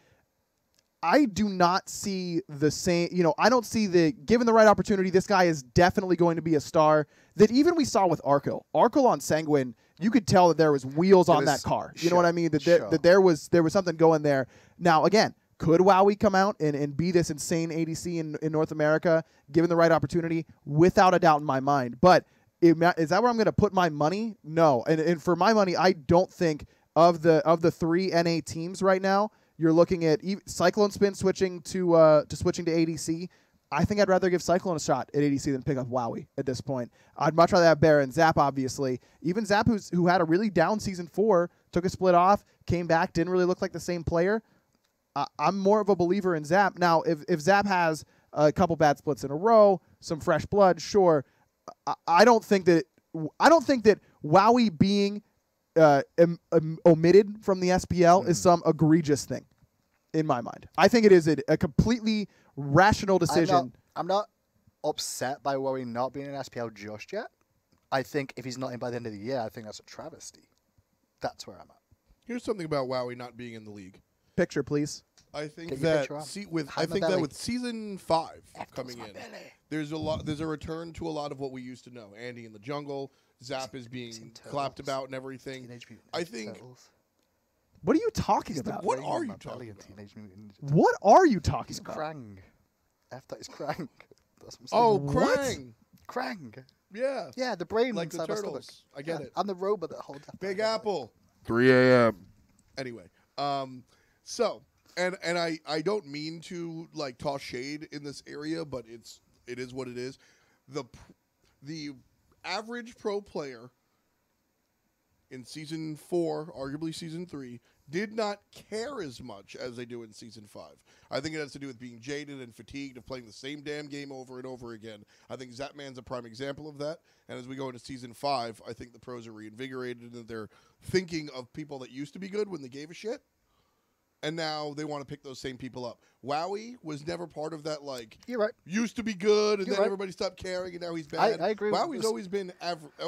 I do not see the same, I don't see given the right opportunity, this guy is definitely going to be a star that even we saw with Arco. Arco on Sanguine, you could tell that there was wheels on that car. You know what I mean? That there was something going there. Now, again, could Wowie come out and be this insane ADC in North America, given the right opportunity? Without a doubt in my mind. But is that where I'm going to put my money? No. And for my money, I don't think of the 3 NA teams right now, you're looking at Cyclone Spin switching to ADC. I think I'd rather give Cyclone a shot at ADC than pick up Wowie at this point. I'd much rather have Baron, Zap, obviously. Even Zap, who had a really down Season 4, took a split off, came back, didn't really look like the same player. I'm more of a believer in Zap. Now, if Zap has a couple bad splits in a row, some fresh blood, sure. I don't think that Wowie being omitted from the SPL is some egregious thing in my mind. I think it is a completely rational decision. I'm not upset by Wowie not being in SPL just yet. I think if he's not in by the end of the year, I think that's a travesty. That's where I'm at. Here's something about Wowie not being in the league. Picture, please. I think Get your that picture up. with Season 5 coming in, there's a return to a lot of what we used to know. Andy in the jungle, Zap is being clapped about and everything. I think. What are you talking about? What are you talking about? What are you talking about? Krang. That is Krang. That's what I'm saying. Oh, What? Krang. Krang. Yeah. Yeah, the brain Like the inside my turtles. stomach. I get it. And the robot that holds up. Big Apple. 3 a.m. Anyway, so and I don't mean to like toss shade in this area, but it is what it is. The average pro player in Season 4, arguably Season 3, did not care as much as they do in Season 5. I think it has to do with being jaded and fatigued of playing the same damn game over and over again. I think Zapman's a prime example of that. And as we go into Season 5, I think the pros are reinvigorated and they're thinking of people that used to be good when they gave a shit. And now they want to pick those same people up. Wowie was never part of that, like, You're right. used to be good, and You're then right. everybody stopped caring, and now he's bad. I agree with Wowie's this. always been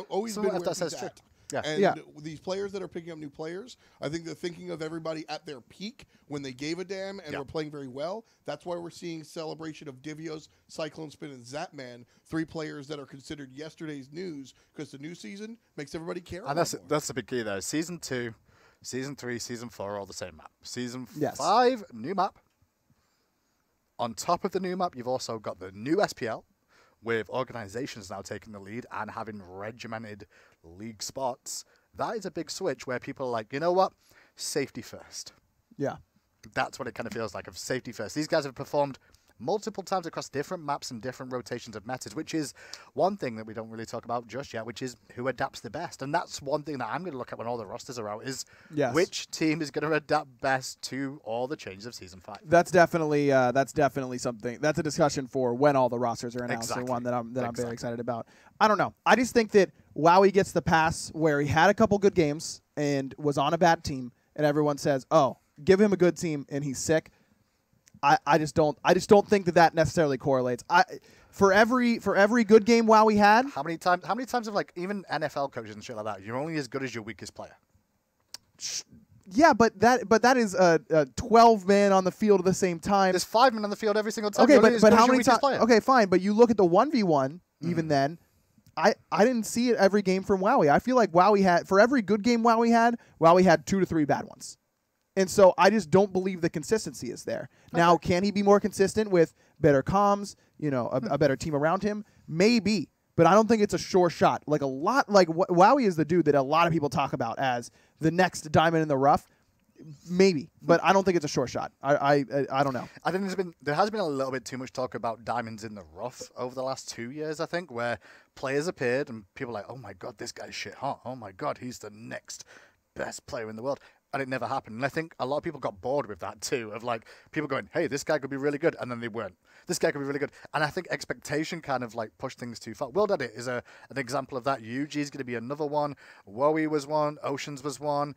always So been if where that he's says true. at. Yeah. And Yeah. these players that are picking up new players, I think they're thinking of everybody at their peak when they gave a damn and were playing very well. That's why we're seeing celebration of Divios, Cyclone Spin, and Zapman, 3 players that are considered yesterday's news because the new season makes everybody care. And that's the big key there. Season 2, Season 3, Season 4 are all the same map. Season Yes. 5, new map. On top of the new map, you've also got the new SPL, with organizations now taking the lead and having regimented league spots. That is a big switch where people are like, you know what? Safety first. Yeah. That's what it kind of feels like, of safety first. These guys have performed multiple times across different maps and different rotations of metas, which is one thing that we don't really talk about just yet, which is who adapts the best. And that's one thing that I'm going to look at when all the rosters are out, is which team is going to adapt best to all the changes of Season 5. That's definitely something. That's a discussion for when all the rosters are announced, and one that I'm very excited about. I don't know. I just think that Wowie gets the pass where he had a couple good games and was on a bad team, and everyone says, "Oh, give him a good team," and he's sick. I just don't think that necessarily correlates. For every good game Wowie had, How many times have, like, even NFL coaches and shit like that, you're only as good as your weakest player. yeah, but that is 12 men on the field at the same time. There's 5 men on the field every single time. Okay, You're only as but good as how your many weakest times? player. Okay, fine, but you look at the 1v1 even then. I didn't see it every game from Wowie. I feel like Wowie had, for every good game Wowie had 2 to 3 bad ones. And so I just don't believe the consistency is there. Okay. Now, can he be more consistent with better comms, a better team around him? Maybe. But I don't think it's a sure shot. Like Wowie is the dude that a lot of people talk about as the next diamond in the rough. Maybe, but I don't think it's a sure shot. I don't know. I think there has been a little bit too much talk about diamonds in the rough over the last 2 years, I think, where players appeared and people are like, oh my God, this guy's shit hot. Oh my God, he's the next best player in the world. And it never happened. And I think a lot of people got bored with that too, of like people going, hey, this guy could be really good. And then they weren't. This guy could be really good. And I think expectation kind of like pushed things too far. World Edit is an example of that. UG is going to be another one. Wowie was one. Oceans was one.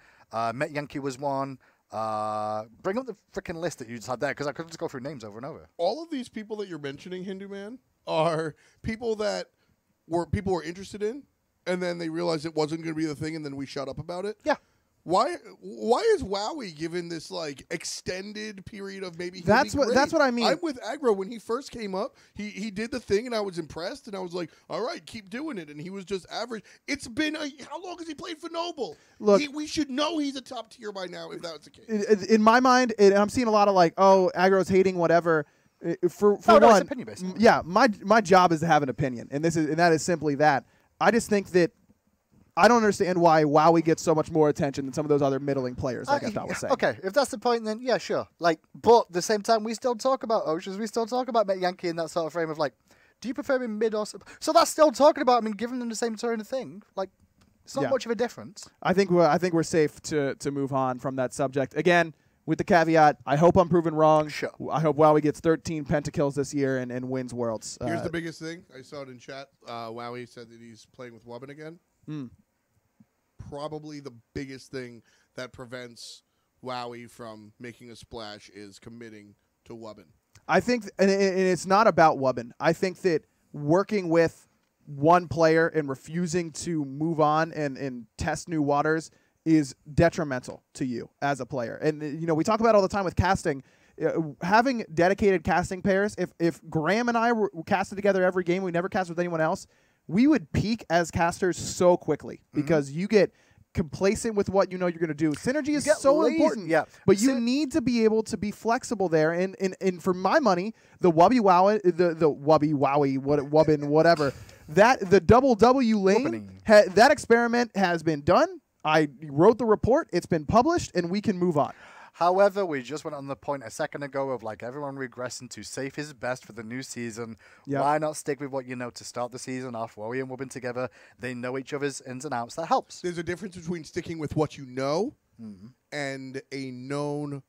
Met Yankee was one. Bring up the freaking list that you just had there, because I could just go through names over and over. All of these people that you're mentioning, Hindu Man, are people that were interested in, and then they realized it wasn't going to be the thing, and then we shut up about it. Yeah. Why is Wowie given this like extended period of maybe? That's what I mean. I'm with Aggro. When he first came up, he did the thing, and I was impressed, and I was like, all right, keep doing it. And he was just average. It's been how long has he played for Noble? Look, we should know he's a top tier by now if that's the case. In my mind, and I'm seeing a lot of like, oh, Aggro's hating whatever. For No, one, it's opinion-based. yeah, my job is to have an opinion, and that is simply that. I just think that I don't understand why Wowie gets so much more attention than some of those other middling players, like I thought was saying. Okay, if that's the point, then yeah, sure. Like, but at the same time, we still talk about Oceans. We still talk about Met Yankee in that sort of frame of like, do you prefer him mid or so? That's still talking about. I mean, giving them the same sort of thing. Like, it's not much of a difference. I think we're safe to move on from that subject. Again, with the caveat, I hope I'm proven wrong. Sure. I hope Wowie gets 13 pentakills this year and wins Worlds. Here's the biggest thing. I saw it in chat. Wowie said that he's playing with Wubbin again. Probably the biggest thing that prevents Wowie from making a splash is committing to Wubbin. I think, and it's not about Wubbin. I think that working with one player and refusing to move on and test new waters is detrimental to you as a player. And, we talk about it all the time with casting. Having dedicated casting pairs, if Graham and I were casted together every game, we never cast with anyone else, we would peak as casters so quickly because you get complacent with what you know you're going to do. Synergy is so important, but you need to be able to be flexible there. And for my money, the Wubby Wowie, the Wubby Wowie, Wubbin, whatever, that the double W lane, that experiment has been done. I wrote the report. It's been published, and we can move on. However, we just went on the point a second ago of like everyone regressing to safe is best for the new season. Yep. Why not stick with what you know to start the season off? Wowie and Wubbin together, they know each other's ins and outs. That helps. There's a difference between sticking with what you know and a known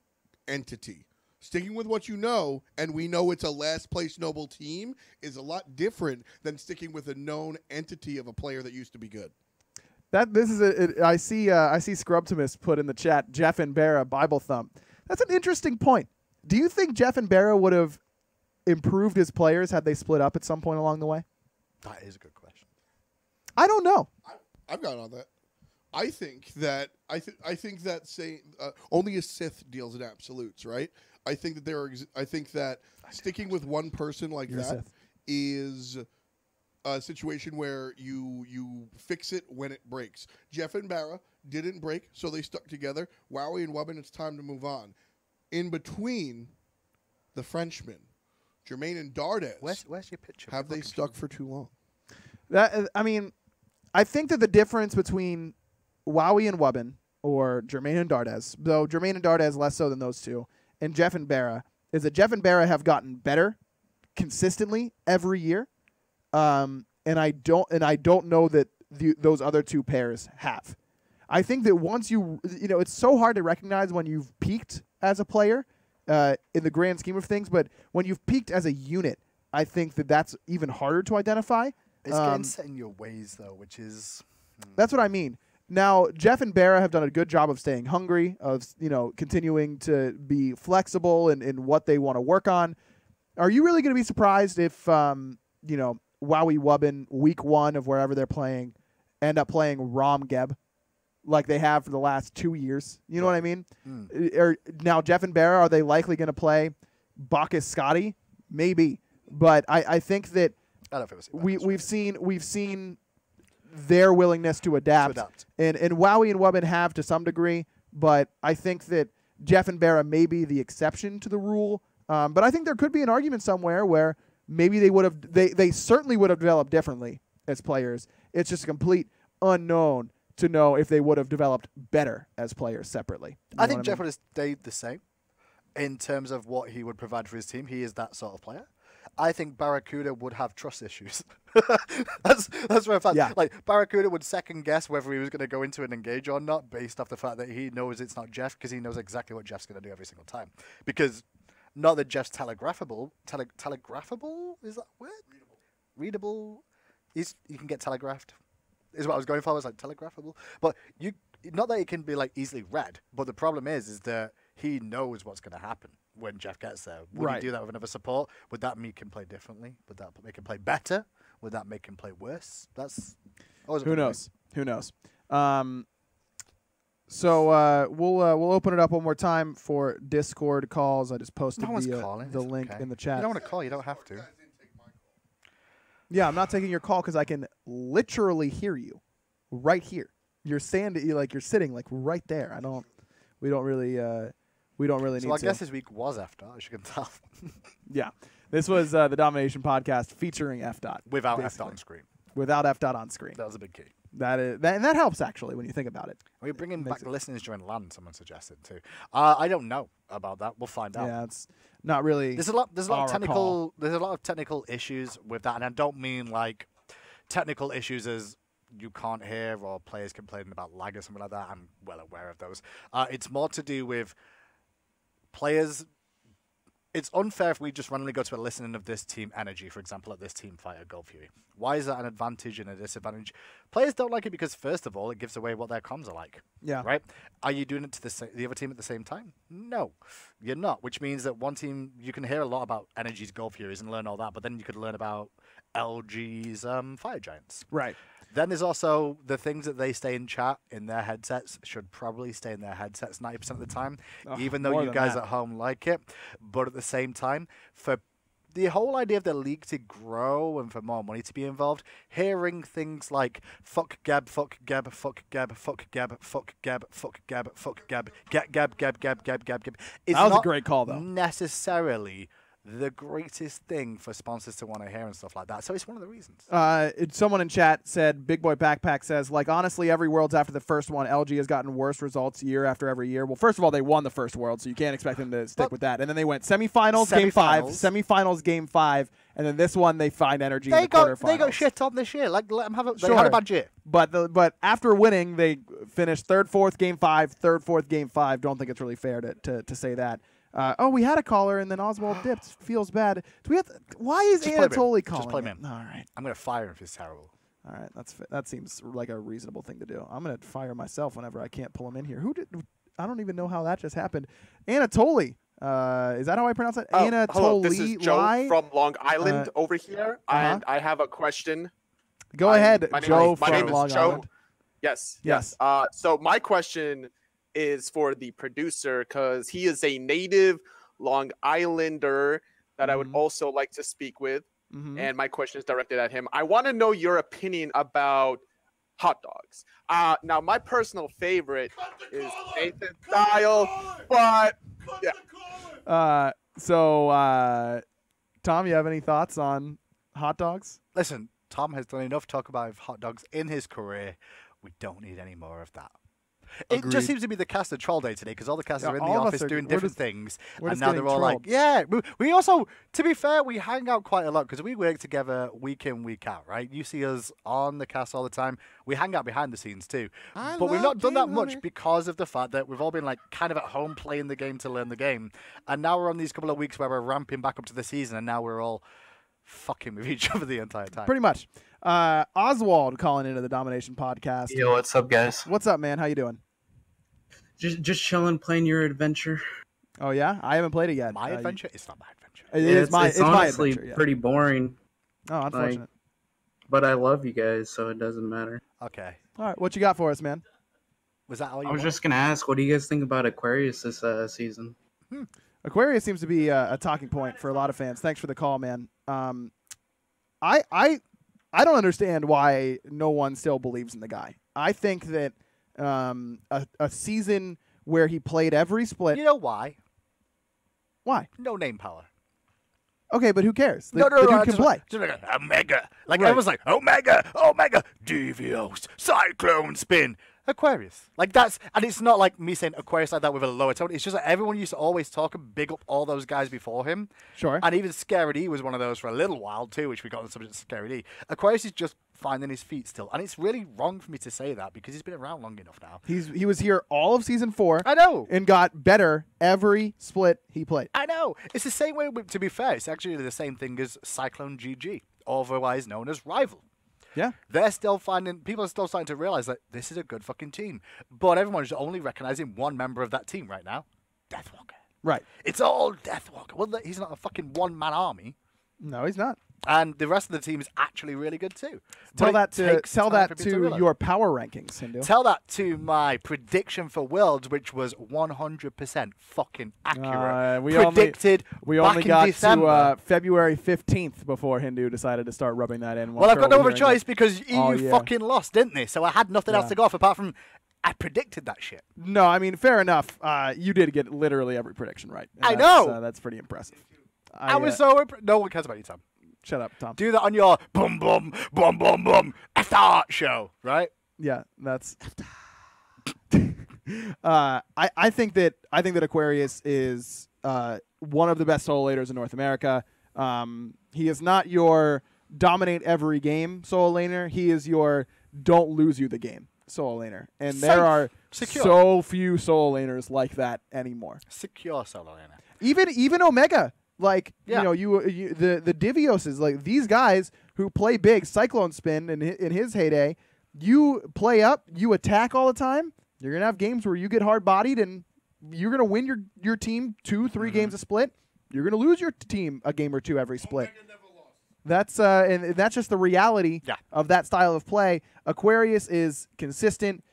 entity. Sticking with what you know, and we know it's a last place noble team, is a lot different than sticking with a known entity of a player that used to be good. I see Scrubtimus put in the chat, Jeff and Barra Bible thump. That's an interesting point. Do you think Jeff and Barra would have improved as players had they split up at some point along the way? That is a good question. I don't know. I've got on that. I think that saying only a Sith deals in absolutes, right? I think that sticking with one person like that is a situation where you fix it when it breaks. Jeff and Barra didn't break, so they stuck together. Wowie and Wubbin, it's time to move on. In between, the Frenchmen, Jermaine and Dardes. Where's your picture? Have they stuck for too long? I think that the difference between Wowie and Wubbin or Jermaine and Dardes, though Jermaine and Dardes less so than those two, and Jeff and Barra, is that Jeff and Barra have gotten better consistently every year. And I don't know that those other two pairs have. I think that once it's so hard to recognize when you've peaked as a player in the grand scheme of things, but when you've peaked as a unit, I think that that's even harder to identify. It's getting set in your ways, though, which is... That's what I mean. Now, Jeff and Barra have done a good job of staying hungry, of continuing to be flexible in what they want to work on. Are you really going to be surprised if, Wowie Wubbin, week one of wherever they're playing, end up playing Rom Geb like they have for the last 2 years? You know what I mean? Now, Jeff and Barra, are they likely going to play Bacchus Scotty? Maybe. But I think that I don't know if it was we've seen their willingness to adapt. And Wowie and Wubbin have to some degree, but I think that Jeff and Barra may be the exception to the rule. But I think there could be an argument somewhere where maybe they certainly would have developed differently as players. It's just a complete unknown to know if they would have developed better as players separately. I think Jeff would have stayed the same in terms of what he would provide for his team. He is that sort of player. I think Barracuda would have trust issues. that's where I found. Yeah. Like Barracuda would second guess whether he was going to go into an engage or not based off the fact that he knows it's not Jeff, because he knows exactly what Jeff's going to do every single time. Because not that Jeff's telegraphable. Telegraphable? Is that a word? Readable. You can get telegraphed. Is what I was going for. I was like telegraphable. But not that it can be like easily read. But the problem is that he knows what's going to happen when Jeff gets there. Would he do that with another support? Would that make him play differently? Would that make him play better? Would that make him play worse? That's who knows. Who knows? So we'll open it up one more time for Discord calls. I just posted the link in the chat. You don't want to call. You don't have to. Yeah, I'm not taking your call because I can literally hear you right here. You're sitting like right there. We don't really need to. So I guess this week was F dot, as you can tell. Yeah, this was the Domination podcast featuring F dot without F dot on screen. Without F dot on screen. That was a big key. And that helps actually when you think about it. Are we bringing back listeners during LAN? Someone suggested too. I don't know about that. We'll find out. Yeah, it's not really. There's a lot of technical. There's a lot of technical issues with that, and I don't mean like technical issues as you can't hear or players complaining about lag or something like that. I'm well aware of those. It's more to do with players. It's unfair if we just randomly go to a listening of this team energy, for example, at this team fight at Gold Fury. Why is that an advantage and a disadvantage? Players don't like it because, first of all, it gives away what their comms are like. Yeah. Right? Are you doing it to the other team at the same time? No, you're not, which means that one team, you can hear a lot about Energy's Gold Furies and learn all that, but then you could learn about LG's Fire Giants. Right. Then there's also the things that they stay in chat in their headsets should probably stay in their headsets 90% of the time, even though you guys at home like it. But at the same time, for the whole idea of the league to grow and for more money to be involved, hearing things like fuck Geb, fuck Geb, fuck Geb, fuck Geb, fuck Geb, fuck Geb, fuck Geb, get Geb, Geb, Geb, Geb, Geb, Geb, is that was not a great call, though. necessarily the greatest thing for sponsors to want to hear and stuff like that. So it's one of the reasons. Someone in chat said, Big Boy Backpack says, like, honestly, every Worlds after the first one, LG has gotten worse results year after every year. Well, first of all, they won the first World, so you can't expect them to stick with that. And then they went semifinals, game 5, semifinals, game 5, and then this one they find Energy in the quarterfinals. They got shit on this year. Like, let them have a, they had a bad year. But after winning, they finished 3rd, 4th, game 5, 3rd, 4th, game 5. Don't think it's really fair to say that. We had a caller, and then Oswald dipped. Feels bad. Do we have? Why is Anatoly calling? Just play him. All right. I'm gonna fire him if he's terrible. All right, that seems like a reasonable thing to do. I'm gonna fire myself whenever I can't pull him in here. I don't even know how that just happened. Anatoly. Is that how I pronounce it? Anatoly. Hello, this is Joe from Long Island over here, and I have a question. Go ahead, Joe my name from Long is Joe. Island. Yes. So my question is for the producer, because he is a native Long Islander that I would also like to speak with. And my question is directed at him. I want to know your opinion about hot dogs. Now, my personal favorite is Nathan style, but yeah. Tom, you have any thoughts on hot dogs? Listen, Tom has done enough talk about hot dogs in his career. We don't need any more of that. It just seems to be the cast of Troll Day today, because all the cast are in the office doing different things, and now they're all like, yeah. We also, to be fair, we hang out quite a lot because we work together week in, week out, right? You see us on the cast all the time. We hang out behind the scenes too, but we've not done that much because of the fact that we've all been like kind of at home playing the game to learn the game, and now we're on these couple of weeks where we're ramping back up to the season, and now we're all fucking with each other the entire time. Pretty much. Oswald calling into the Domination podcast. Yo, what's up, guys? What's up, man? How you doing? Just chilling, playing your adventure. Oh yeah, I haven't played it yet. My adventure? It's not my adventure. It's honestly my adventure, yeah. Pretty boring. Oh, unfortunate. But I love you guys, so it doesn't matter. Okay. All right, what you got for us, man? Was that all you I was just gonna ask, what do you guys think about Aquarius this season? Aquarius seems to be a talking point for a lot of fans. Thanks for the call, man. I don't understand why no one still believes in the guy. I think that a season where he played every split. You know why? Why? No name power. Okay, but who cares? The No, dude can play. Just like Omega. Like everyone's like, Omega, Devios, Cyclone Spin, Aquarius. Like that's, and it's not like me saying Aquarius like that with a lower tone. It's just that everyone used to always talk and big up all those guys before him. Sure. And even Scary D was one of those for a little while too, which we got on the subject of Scary D. Aquarius is just finding his feet still, and it's really wrong for me to say that because he's been around long enough now. He was here all of season 4. I know. And got better every split he played. I know. It's the same way. To be fair, it's actually the same thing as Cyclone GG, otherwise known as Rival. Yeah. They're still finding, people are still starting to realize that this is a good fucking team. But everyone's only recognizing one member of that team right now, Deathwalker. Right. It's all Deathwalker. Well, he's not a fucking one-man army. No, he's not. And the rest of the team is actually really good too. Tell that to your power rankings, Hindu. Tell that to my prediction for Worlds, which was 100% fucking accurate. We only got to February 15th before Hindu decided to start rubbing that in. Well, I've got no other choice because EU fucking lost, didn't they? So I had nothing else to go off apart from I predicted that shit. No, I mean, fair enough. You did get literally every prediction right. I know. That's pretty impressive. I was so no one cares about you, Tom. Shut up, Tom. Do that on your boom boom boom boom boom start show, right? Yeah, that's. I think that Aquarius is one of the best solo laners in North America. He is not your dominate every game solo laner. He is your don't lose you the game solo laner. And there are so few solo laners like that anymore. Secure solo laner. Even Omega, like you know, the Divioses, like these guys who play big, Cyclone Spin in his heyday, you play up, you attack all the time. You're gonna have games where you get hard bodied and you're gonna win your team 2-3 games a split. You're gonna lose your team a game or two every split. That's and that's just the reality of that style of play. Aquarius is consistent,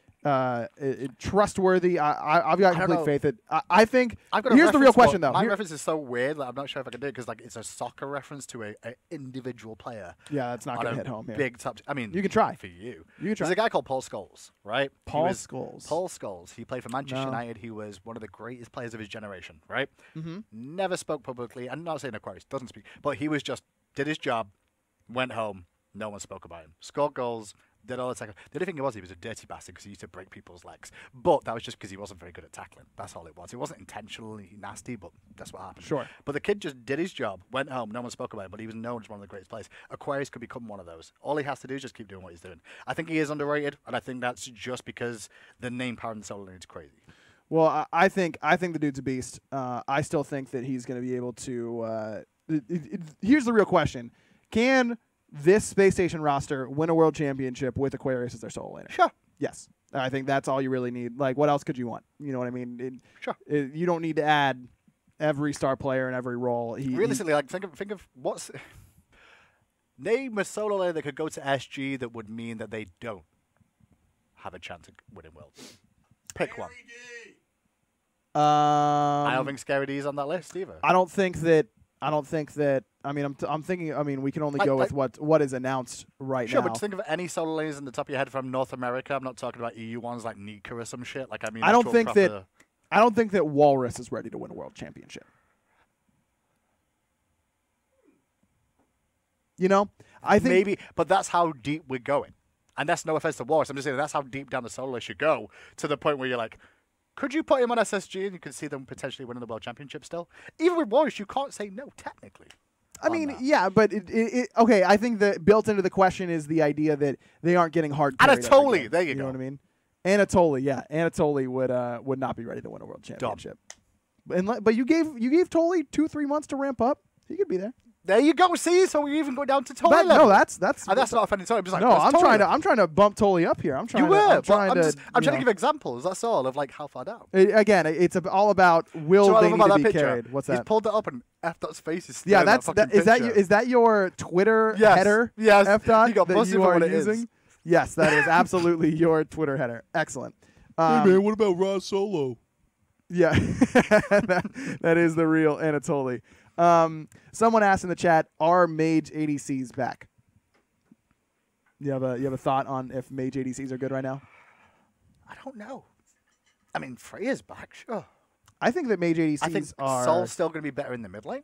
trustworthy. I've got complete faith that I think. Here's the real question, though. My reference is so weird that I'm not sure if I can do it because like it's a soccer reference to a individual player. Yeah, that's not gonna hit home here. Big top. I mean, you can try for you. You can try. There's a guy called Paul Scholes, right? Paul Scholes. Paul Scholes. He played for Manchester United. He was one of the greatest players of his generation, right? Never spoke publicly. I'm not saying Aquarius doesn't speak, but he was just did his job, went home. No one spoke about him. Scored goals. Did all the tackling. The only thing he was a dirty bastard because he used to break people's legs. But that was just because he wasn't very good at tackling. That's all it was. It wasn't intentionally nasty, but that's what happened. Sure. But the kid just did his job, went home, no one spoke about him, but he was known as one of the greatest players. Aquarius could become one of those. All he has to do is just keep doing what he's doing. I think he is underrated, and I think that's just because the name power in the solo lane is crazy. Well, I think the dude's a beast. I still think that he's going to be able to. Here's the real question: can this Space Station roster win a world championship with Aquarius as their solo laner? Sure. Yes. I think that's all you really need. Like, what else could you want? You know what I mean? Sure. You don't need to add every star player in every role. Realistically, like think of what's name a solo laner that could go to SG that would mean that they don't have a chance of winning world. Pick one. I don't think Scary D's on that list either. I don't think that. I mean, I'm thinking. I mean, we can only go with what is announced right now. Sure, but just think of any solo laners in the top of your head from North America. I'm not talking about EU ones like Nika or some shit. Like I mean, I don't think that Walrus is ready to win a world championship. You know, I think maybe, but that's how deep we're going, and that's no offense to Walrus. I'm just saying that's how deep down the solo list you go to the point where you're like, could you put him on SSG and you can see them potentially winning the world championship still? Even with Walrus, you can't say no technically. I mean, yeah, but okay. I think that built into the question is the idea that they aren't getting hard. Anatoly, there you go. You know what I mean? Anatoly, yeah, Anatoly would not be ready to win a world championship. But you gave Toly 2-3 months to ramp up. He could be there. There you go. See, so we even go down to Toly level. No, that's not offending. Sorry, I'm just like, no, I'm trying to bump Toly up here. I'm trying. I'm trying to give examples. That's all of like how far down. Again, it's all about will they need to be carried. What's that? He's pulled it up and F.Dot's face is. Yeah, is that your Twitter header? Yes. F.Dot you got that you are using. Is. Yes, that is absolutely your Twitter header. Excellent. Hey man, what about Raw Solo? Yeah, that is the real Anatoly. Someone asked in the chat, are Mage ADCs back? You have a thought on if Mage ADCs are good right now? I don't know. I mean, Freya's back, sure. I think that Mage ADCs I think Sol's still going to be better in the mid lane.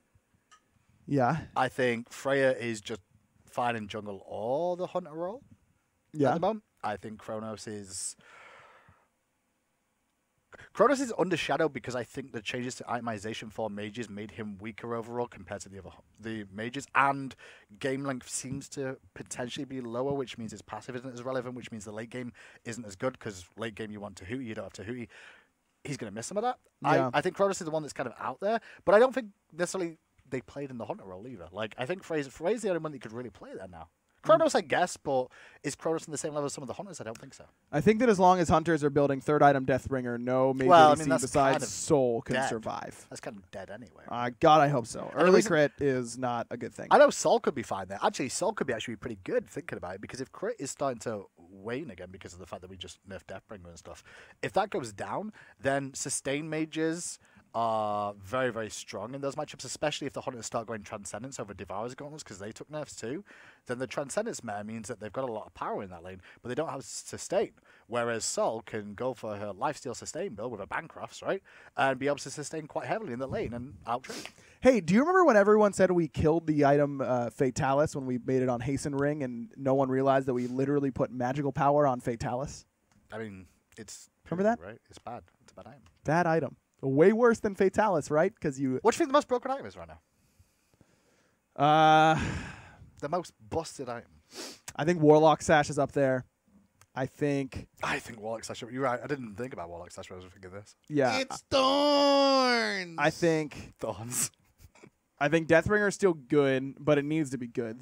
Yeah. I think Freya is just fine in jungle or the hunter role. Yeah. At the moment. I think Kronos is undershadowed because I think the changes to itemization for mages made him weaker overall compared to the mages, and game length seems to potentially be lower, which means his passive isn't as relevant, which means the late game isn't as good because late game you want Tahuti, you don't have Tahuti. He's going to miss some of that. Yeah. I think Kronos is the one that's kind of out there, but I don't think necessarily they played in the hunter role either. Like I think Freya's the only one that could really play there now. Kronos, I guess, but is Kronos on the same level as some of the hunters? I don't think so. I think that as long as hunters are building third item Deathbringer, no Mage ADC besides Soul can survive. That's kind of dead anyway. God, I hope so. Early crit is not a good thing. I know Soul could be fine there. Actually, Soul could be actually pretty good thinking about it, because if crit is starting to wane again because of the fact that we just nerfed Deathbringer and stuff, if that goes down, then sustain mages are very, very strong in those matchups, especially if the Hunters start going Transcendence over Devourer's Gauntlets because they took nerfs too. Then the Transcendence meta means that they've got a lot of power in that lane, but they don't have sustain. Whereas Sol can go for her lifesteal sustain build with a Bancrofts, right? And be able to sustain quite heavily in the lane and out-trade. Hey, do you remember when everyone said we killed the item Fatalis when we made it on Hasten Ring and no one realized that we literally put magical power on Fatalis? I mean, it's... Remember that? Right? It's bad. It's a bad item. Bad item. Way worse than Fatalis, right? Because you... What do you think the most broken item is right now? The most busted item. I think Warlock Sash is up there. I think Warlock Sash. You're right. I didn't think about Warlock Sash when I was thinking this. Yeah. It's Thorns. I think Thorns. I think Deathbringer is still good, but it needs to be good.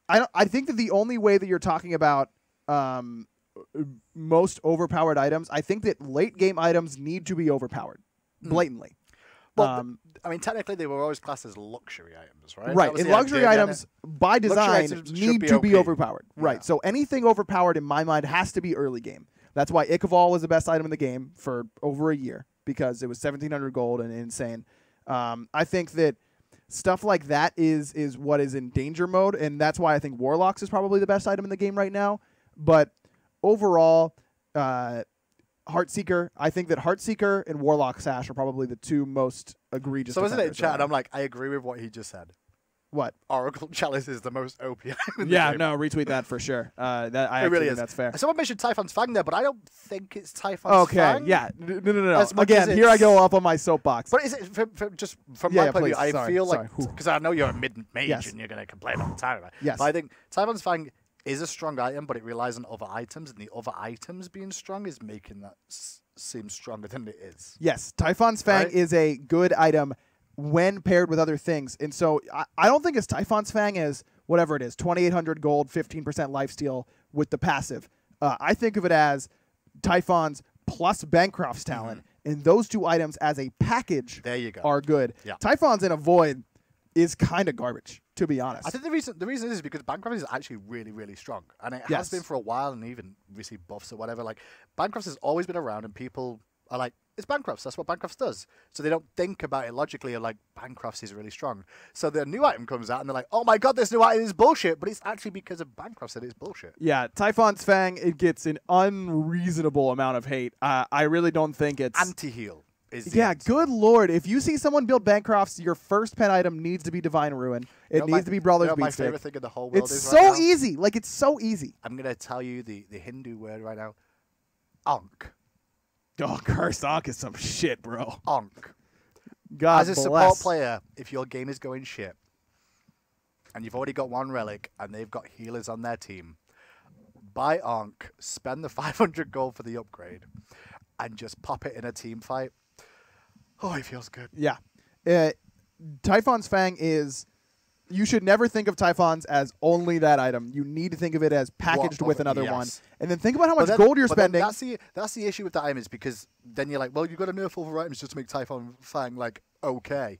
I think that the only way that you're talking about most overpowered items, I think that late game items need to be overpowered blatantly. Well, I mean, technically they were always classed as luxury items, right? Right, and luxury items by design items need to be overpowered. Right, so anything overpowered in my mind has to be early game. That's why Ichabod was the best item in the game for over a year because it was 1,700 gold and insane. I think that stuff like that is what is in danger mode, and that's why I think Warlocks is probably the best item in the game right now. But overall, Heartseeker, I think that Heartseeker and Warlock Sash are probably the two most egregious. So isn't it in chat? And I'm like, I agree with what he just said. What? Oracle Chalice is the most OP item in the Yeah, game. no, retweet that for sure. I it really think is. That's fair. Someone mentioned Typhon's Fang there, but I don't think it's Typhon's Fang. Okay, yeah. No. As much Again, as here I go up on my soapbox. But is it just from my point of view? please. I feel like because I know you're a mid mage Yes. and you're going to complain all the time about it. Yes. But I think Typhon's Fang is a strong item, but it relies on other items, and the other items being strong is making that seem stronger than it is. Yes, Typhon's Fang Right? is a good item when paired with other things. And so I don't think it's Typhon's Fang as whatever it is, 2,800 gold, 15% lifesteal with the passive. I think of it as Typhon's plus Bancroft's Talent, and those two items as a package There you go. are good. Yeah. Typhon's in a void is kind of garbage, to be honest. I think the reason is because Bancroft is actually really, really strong. And it has Yes. been for a while and even received buffs or whatever. Like, Bancroft has always been around and people are like, it's Bancroft, that's what Bancroft does. So they don't think about it logically or like, Bancroft is really strong. So the new item comes out and they're like, oh my god, this new item is bullshit. But it's actually because of Bancroft that it's bullshit. Yeah, Typhon's Fang, it gets an unreasonable amount of hate. I really don't think it's... Anti-heal. Yeah, good lord. If you see someone build Bancrofts, your first pet item needs to be Divine Ruin. It needs to be Brother's Beatstick. My favorite thing in the whole world it's is so right now? easy. Like, it's so easy. I'm going to tell you the Hindu word right now. Ankh. Oh, cursed Ankh is some shit, bro. Ankh. God As a bless. support player, if your game is going shit, and you've already got one relic, and they've got healers on their team, buy Ankh, spend the 500 gold for the upgrade, and just pop it in a team fight. Oh, it feels good. Yeah. Typhon's Fang is... You should never think of Typhons as only that item. You need to think of it as packaged with another one. And then think about how much gold you're spending. That's the issue with the item is because then you're like, well, you've got to nerf other items just to make Typhon Fang, like, okay.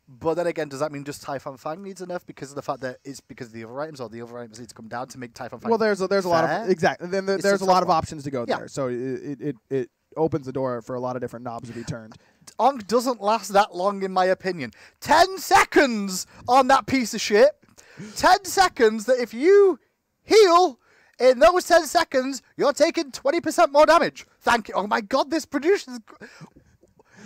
But then again, does that mean just Typhon Fang needs a nerf because of the fact that it's because of the other items or the other items need to come down to make Typhon Fang Well, there's a lot of... Exactly. Then there's a lot of options to go Yeah. there. So it opens the door for a lot of different knobs to be turned. Ankh doesn't last that long, in my opinion. 10 seconds on that piece of shit. 10 seconds that if you heal in those 10 seconds, you're taking 20% more damage. Thank you. Oh my god, this produces...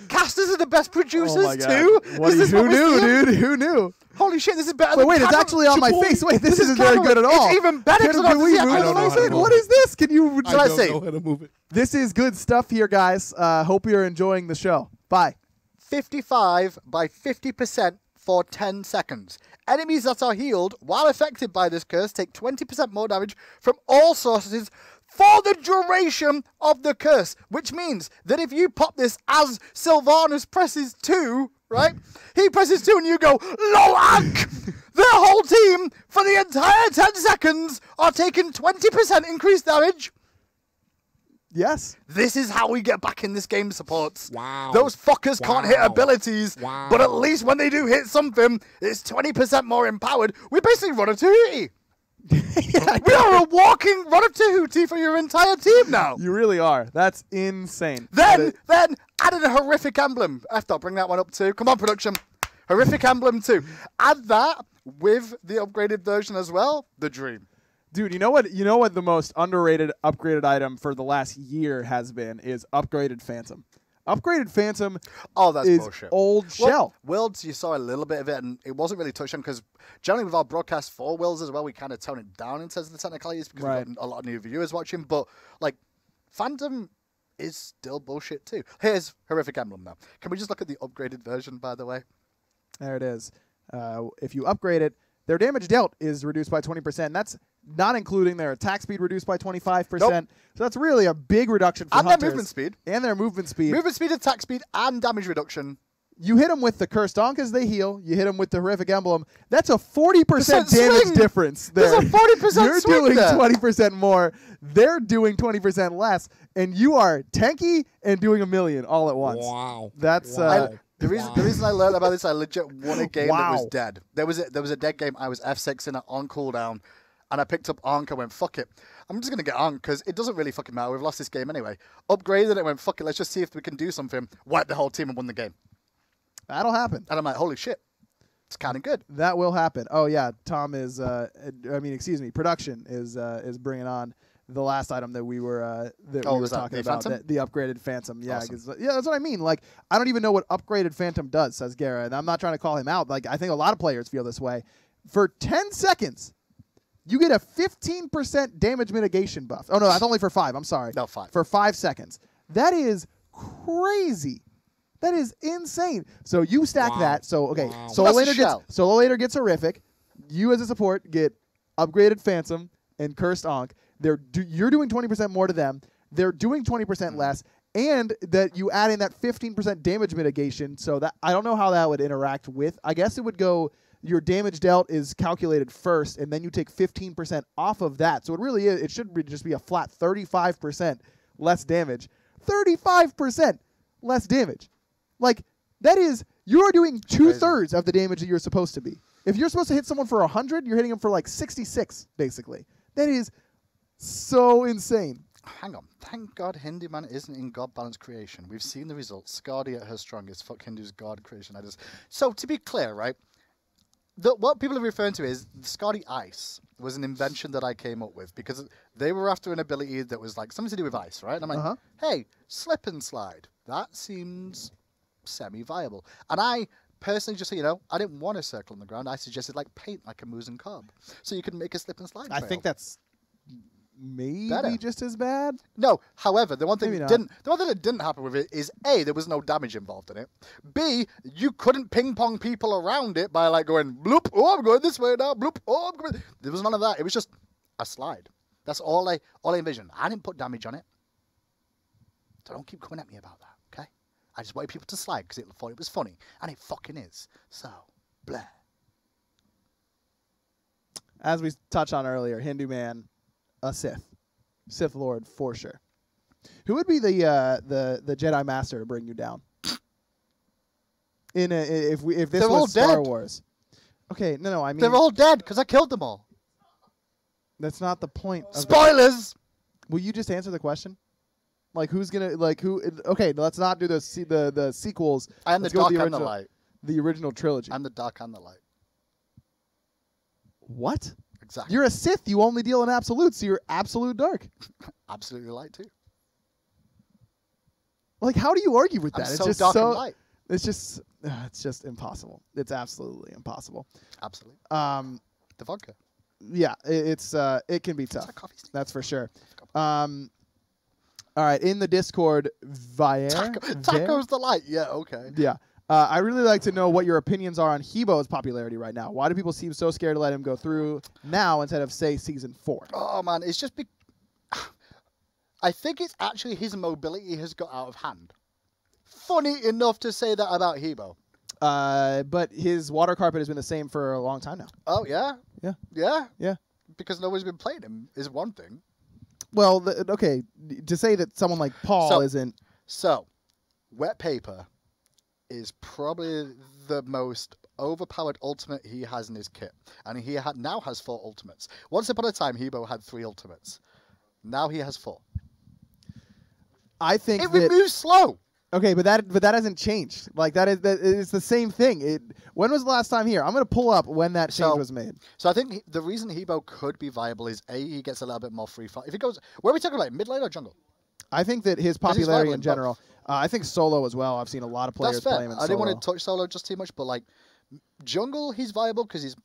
Casters are the best producers Oh my God. too. Who knew, dude? Who knew? Holy shit, this is better than Wait, it's actually on my face. Wait, this isn't very good at all. It's even better. Can we move it? What is this? Can you... I don't know how to move it. This is good stuff here, guys. Hope you're enjoying the show. Bye. 55 by 50% for 10 seconds. Enemies that are healed while affected by this curse take 20% more damage from all sources for the duration of the curse, which means that if you pop this as Sylvanus presses 2, right? He presses 2 and you go, LOANK! Their whole team, for the entire 10 seconds, are taking 20% increased damage. Yes. This is how we get back in this game, supports. Wow. Those fuckers can't hit abilities, Wow. but at least when they do hit something, it's 20% more empowered. We basically run a 280. We are a walking Ratatouille for your entire team now. You really are. That's insane. Then added a horrific emblem. I'll bring that one up too. Come on, production. Horrific emblem too. Add that with the upgraded version as well. The dream. Dude, you know what the most underrated upgraded item for the last year has been is upgraded Phantom. Upgraded Phantom that's is bullshit. old shell. Worlds, you saw a little bit of it, and it wasn't really touched on because generally with our broadcast for Worlds as well, we kind of tone it down in terms of the technicalities because we've got a lot of new viewers watching. But like, Phantom is still bullshit too. Here's horrific emblem now. Can we just look at the upgraded version, by the way? There it is. If you upgrade it, their damage dealt is reduced by 20%. That's not including their attack speed reduced by 25%. Nope. So that's really a big reduction for and hunters. their movement speed. And their movement speed. Movement speed, attack speed, and damage reduction. You hit them with the Cursed Donk as they heal. You hit them with the Horrific Emblem. That's a 40% Percent damage swing. difference there. There's a 40% You're swing doing there. 20% more. They're doing 20% less. And you are tanky and doing a million all at once. Wow. That's... The reason I learned about this, I legit won a game that was Wow. dead. There was a dead game. I was F6 in it on cooldown, and I picked up Ankh. I went, fuck it. I'm just going to get Ankh because it doesn't really fucking matter. We've lost this game anyway. Upgraded it, went, fuck it. Let's just see if we can do something. Wiped the whole team and won the game. That'll happen. And I'm like, holy shit. It's kind of good. That will happen. Oh, yeah. Tom is... production is bringing on the last item that we were talking about, the upgraded Phantom. Yeah, Awesome. yeah, that's what I mean. Like, I don't even know what upgraded Phantom does, says Gara, and I'm not trying to call him out. Like, I think a lot of players feel this way. For 10 seconds, you get a 15% damage mitigation buff. Oh, no, that's only for 5. I'm sorry. No, 5. For 5 seconds. That is crazy. That is insane. So you stack that. So, okay, Solo Later gets horrific. You as a support get upgraded Phantom and Cursed Ankh. You're doing 20% more to them. They're doing 20% less, and that you add in that 15% damage mitigation. So that I don't know how that would interact with. I guess it would go. Your damage dealt is calculated first, and then you take 15% off of that. So it really is. It should just be a flat 35% less damage. 35% less damage. Like that is you are doing 2/3 of the damage that you're supposed to be. If you're supposed to hit someone for 100, you're hitting them for like 66, basically. That is so insane. Hang on. Thank God Hindu Man isn't in God Balance Creation. We've seen the results. Skadi at her strongest. Fuck Hindu's God Creation. So to be clear, right? What people are referring to is Skadi Ice was an invention that I came up with because they were after an ability that was like something to do with ice, right? And I'm like, hey, slip and slide. That seems semi-viable. And I personally, just so you know, I didn't want a circle on the ground. I suggested like paint like a moose and cob, so you could make a slip and slide trail. I think that's maybe better. Just as bad. No, however, the one thing that didn't happen with it is A, there was no damage involved in it. B, you couldn't ping pong people around it by like going bloop, oh I'm going this way now, bloop, oh I'm going. There was none of that. It was just a slide. That's all I envisioned. I didn't put damage on it. So don't keep coming at me about that, okay? I just wanted people to slide because it thought it was funny, and it fucking is. So, blah. As we touched on earlier, Hindu Man, a Sith Lord for sure. Who would be the Jedi Master to bring you down? If this They're was all Star dead. Wars. Okay, no, I mean They're all dead because I killed them all. that's not the point. Spoilers. Will you just answer the question? Like who's gonna who? Okay, let's not do the sequels. I am the Let's go with dark and the original- light. The original trilogy. I'm the dark and the light. What? Exactly. You're a Sith. You only deal in absolutes, so you're absolute dark. Absolutely light too. Like, how do you argue with that? I'm It's so just dark so. and light. It's just impossible. It's absolutely impossible. Absolutely. The vodka. Yeah, it can be tough. that coffee stain? That's for sure. All right, in the Discord, Taco's the light. Yeah, okay. Yeah. I really like to know what your opinions are on Hebo's popularity right now. Why do people seem so scared to let him go through now instead of, say, Season 4? Oh, man, it's just... I think it's actually his mobility has got out of hand. Funny enough to say that about Hebo. But his water carpet has been the same for a long time now. Oh, yeah? Yeah. Yeah? Yeah. Because nobody's been playing him is one thing. Well, okay, to say that someone like Paul isn't... So, wet paper is probably the most overpowered ultimate he has in his kit. And he now has 4 ultimates. Once upon a time, Hebo had 3 ultimates. Now he has 4. I think it removes slow. Okay, but that hasn't changed. Like it's the same thing. When was the last time here? I'm gonna pull up when that change was made. So I think the reason Hebo could be viable is he gets a little bit more free fight. If he goes, where are we talking about? Mid lane or jungle? I think that his popularity in general. I think solo as well. I've seen a lot of players play him in solo. I didn't want to touch solo just too much, but like jungle, he's viable because his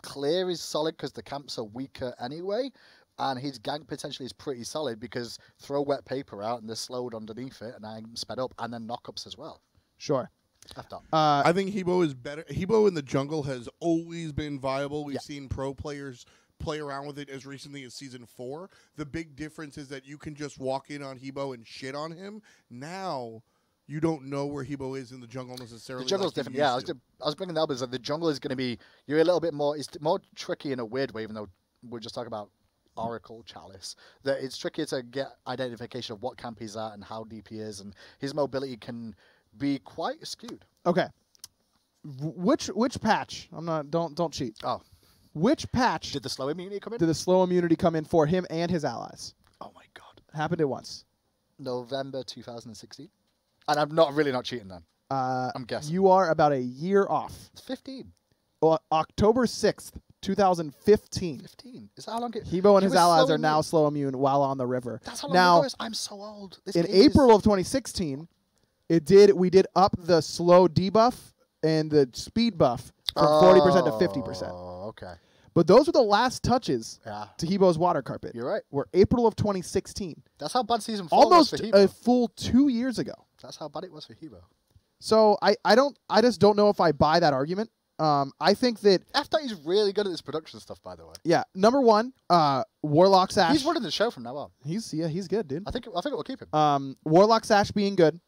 clear is solid because the camps are weaker anyway. And his gank potentially is pretty solid because throw wet paper out and they're slowed underneath it and I'm sped up and then knockups as well. Sure. I think Hebo is better. Hebo in the jungle has always been viable. We've seen pro players play around with it as recently as Season 4. The big difference is that you can just walk in on Hebo and shit on him. Now, you don't know where Hebo is in the jungle necessarily. The jungle's different. Yeah, I was bringing that up as like the jungle is going to be, you're a little bit more, it's more tricky in a weird way, even though we're just talking about Oracle Chalice, that it's tricky to get identification of what camp he's at and how deep he is, and his mobility can be quite skewed. Okay, which patch? I'm not. Don't cheat. Oh, which patch did the slow immunity come in? Did the slow immunity come in for him and his allies? Oh my god, happened at once. November 2016, and I'm really not cheating then. I'm guessing you are about a year off. It's 15. October 6th. 2015. 15. Is that how long it? Hebo and his allies are now slow immune while on the river. That's how long ago it is. I'm so old. In April of 2016, we did up the slow debuff and the speed buff from 40% to 50%. Oh, okay. But those were the last touches to Hebo's water carpet. You're right. Were April of 2016. That's how bad Season 4 was for Hebo. Almost a full 2 years ago. That's how bad it was for Hebo. So I just don't know if I buy that argument. I think that after he's really good at this production stuff, by the way. Yeah, number 1, Warlock Sash. He's running the show from now on. He's good, dude. I think we'll keep him. Warlock Sash being good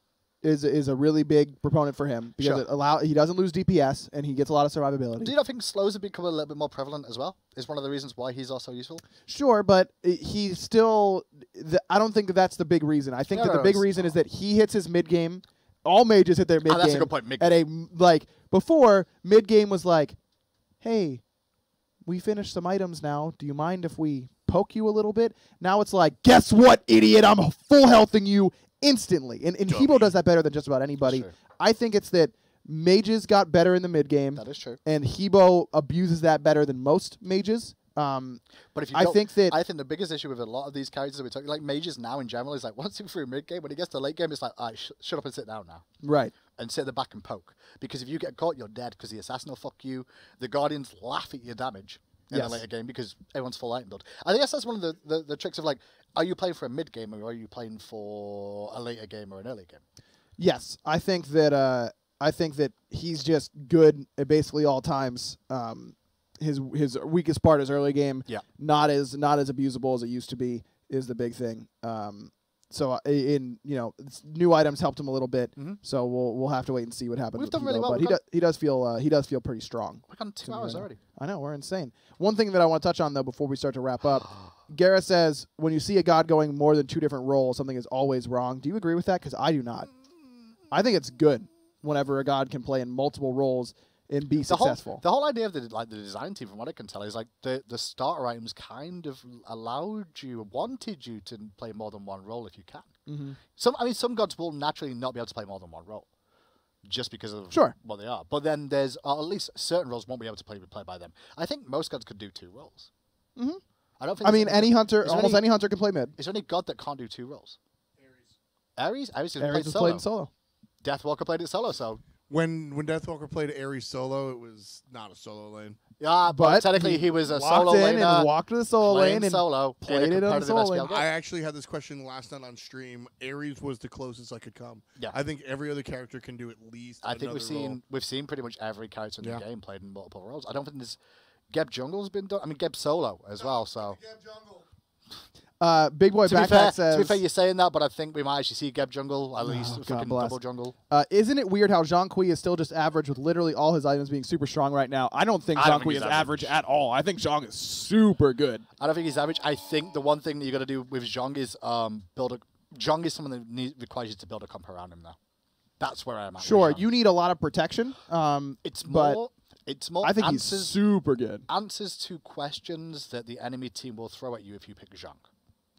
is a really big proponent for him because he doesn't lose DPS and he gets a lot of survivability. Do you not think slows have become a little bit more prevalent as well? Is one of the reasons why he's also useful? Sure, but he's still. I don't think that's the big reason. I think that the big reason is that he hits his mid game. All mages hit their mid game. That's a good point. Before, mid-game was like, hey, we finished some items now. Do you mind if we poke you a little bit? Now it's like, guess what, idiot? I'm full healthing you instantly. And Hebo does that better than just about anybody. I think it's that mages got better in the mid-game. That is true. And Hebo abuses that better than most mages. But if you I think the biggest issue with a lot of these characters that we're talking, like mages now in general, is like once you're through mid game, when he gets to late game, it's like, all right, shut up and sit down now. Right. And sit at the back and poke. Because if you get caught, you're dead. Because the assassin will fuck you. The guardians laugh at your damage in the later game because everyone's full item build. I guess that's one of the tricks of like, are you playing for a mid game or are you playing for a later game or an early game? Yes, I think that he's just good at basically all times. His weakest part is early game. Yeah. Not as abusable as it used to be is the big thing. So new items helped him a little bit. Mm-hmm. So we'll have to wait and see what happens. We've done really well. But he does feel pretty strong. We're on 2 hours already. I know, we're insane. One thing that I want to touch on though before we start to wrap up, Gareth says when you see a god going more than 2 different roles, something is always wrong. Do you agree with that? Because I do not. I think it's good whenever a god can play in multiple roles and be successful. The whole idea of the design team, from what I can tell, is like the starter items kind of wanted you to play more than one role if you can. Mm-hmm. Some gods will naturally not be able to play more than one role, just because of what they are. But then there's at least certain roles won't be able to play by them. I think most gods could do 2 roles. Mm-hmm. I don't think. any hunter, any hunter can play mid. Is there any god that can't do 2 roles? Ares is played solo. Deathwalker played it solo, so. When Deathwalker played Ares solo, it was not a solo lane. Yeah, but technically he was a solo laner. And walked to the solo lane and solo, played it on the solo lane. I actually had this question last night on stream. Ares was the closest I could come. Yeah. I think every other character can do at least. I think we've seen pretty much every character in the game played in multiple roles. I don't think there's Geb Jungle's been done. I mean Geb solo as well. So. Geb Jungle. Big Boy Backpack says... To be fair, you're saying that, but I think we might actually see Geb Jungle, at least fucking double jungle. Isn't it weird how Zhong Kui is still just average with literally all his items being super strong right now? I don't think Zhong Kui is average at all. I think Zhong is super good. I don't think he's average. I think the one thing that you got to do with Zhong is Zhong is someone that requires you to build a comp around him now. That's where I'm at. Sure, you need a lot of protection. It's more... It's more I think he's answers, super good. answers to questions that the enemy team will throw at you if you pick Zhong.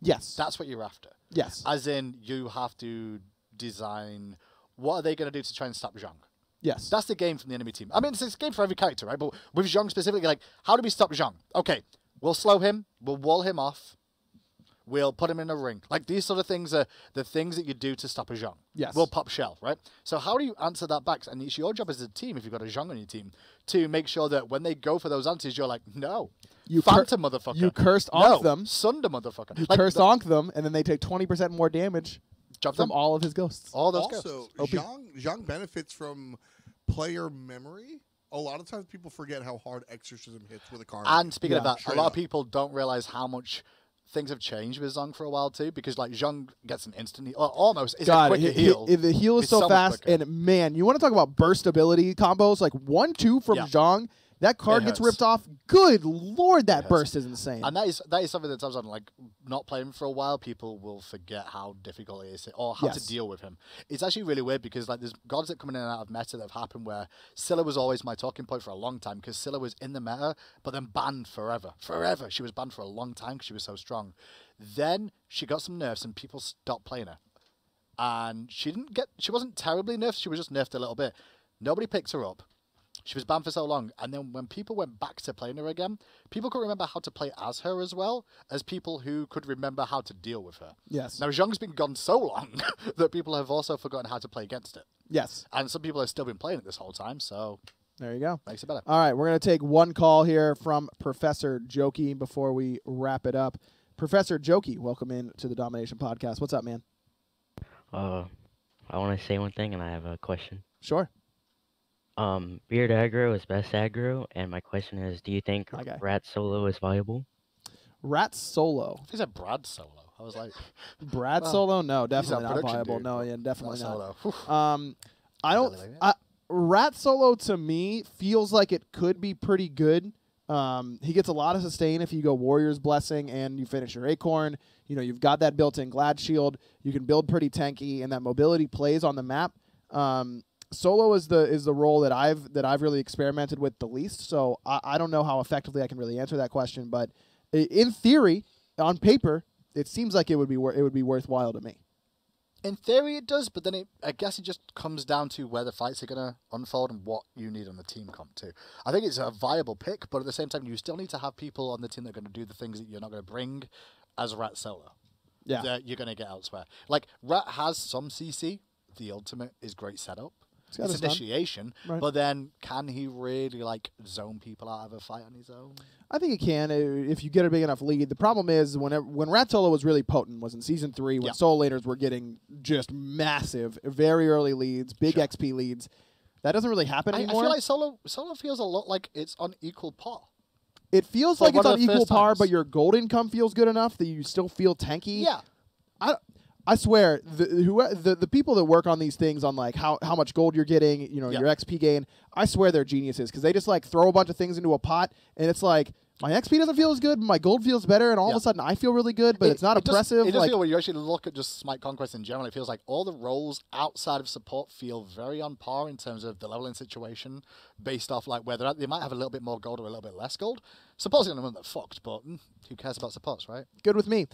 Yes. That's what you're after. Yes. As in, you have to design what are they going to do to try and stop Zhong. Yes. That's the game from the enemy team. I mean, it's a game for every character, right? But with Zhong specifically, like, how do we stop Zhong? Okay, we'll slow him. We'll wall him off. We'll put him in a ring. Like, these sort of things are the things that you do to stop a Zhong. Yes. We'll pop shell, right? So how do you answer that back? And it's your job as a team, if you've got a Zhong on your team, to make sure that when they go for those answers, you're like, no, You Phantom motherfucker. You cursed no, onk them. Sunder motherfucker. You Like, cursed onk them, and then they take 20% more damage Drop from them. all of his ghosts. All those Also, ghosts. Zhong benefits from player memory. A lot of times people forget how hard exorcism hits with a card. And speaking of Yeah, that, a straight lot up. of people don't realize how much things have changed with Zhong for a while too, because like Zhong gets an instant heal, or almost is a God, quicker heal. the heal is It's so so much fast, quicker. and man, you want to talk about burst ability combos, like 1-2 from Yeah. Zhong, that card It gets hurts. ripped off. Good lord, that hurts. burst is insane. And that is something that comes on, like, not playing for a while, people will forget how difficult it is, or how Yes. to deal with him. It's actually really weird because like there's gods that come in and out of meta that have happened where Scylla was always my talking point for a long time because Scylla was in the meta, but then banned forever. Forever. She was banned for a long time because she was so strong. Then she got some nerfs and people stopped playing her. And she wasn't terribly nerfed, she was just nerfed a little bit. Nobody picked her up. She was banned for so long, and then when people went back to playing her again, people could remember how to play as her as well as people who could remember how to deal with her. Yes. Now, Zhong's been gone so long that people have also forgotten how to play against it. Yes. And some people have still been playing it this whole time, so There you go. makes it better. All right, we're going to take one call here from Professor Joki before we wrap it up. Professor Joki, welcome in to the Domination Podcast. What's up, man? I want to say one thing, and I have a question. Sure. Beard aggro is best aggro, and my question is, do you think Okay. Rat solo is viable? Rat Solo. If he said Brad solo, I was like, Brad Well, Solo? No, he's definitely a not production viable. dude, No, but yeah, definitely Brad not. Solo. Whew. I don't. Really like it. Rat Solo to me feels like it could be pretty good. He gets a lot of sustain if you go Warrior's Blessing and you finish your Acorn. You know, you've got that built-in Glad Shield. You can build pretty tanky, and that mobility plays on the map. Solo is the role that I've really experimented with the least. So I don't know how effectively I can really answer that question, but in theory, on paper, it seems like it would be worthwhile to me. In theory, it does, but then I guess it just comes down to where the fights are going to unfold and what you need on the team comp too. I think it's a viable pick, but at the same time, you still need to have people on the team that are going to do the things that you're not going to bring as Rat solo. Yeah. That you're going to get elsewhere. Like, Rat has some CC. The ultimate is great setup. got It's a stun. initiation, Right. but then can he really like zone people out of a fight on his own? I think he can if you get a big enough lead. The problem is when Rat Solo was really potent was in Season 3 when Yeah. solo laners were getting just massive, very early leads, big Sure. XP leads. That doesn't really happen I anymore. feel like solo feels a lot like it's on equal par. It feels For like it's one of on the equal first par, times. but your gold income feels good enough that you still feel tanky. Yeah. I swear, the people that work on these things on like how much gold you're getting, you know, Yeah. your XP gain, I swear they're geniuses because they just like throw a bunch of things into a pot and it's like my XP doesn't feel as good, but my gold feels better, and all of Yeah. a sudden I feel really good, but it's not oppressive. It does like, feel when you actually look at just Smite Conquest in general, it feels like all the roles outside of support feel very on par in terms of the leveling situation, based off like whether they might have a little bit more gold or a little bit less gold. Support's going to run that fucked, but who cares about supports, right? good with me.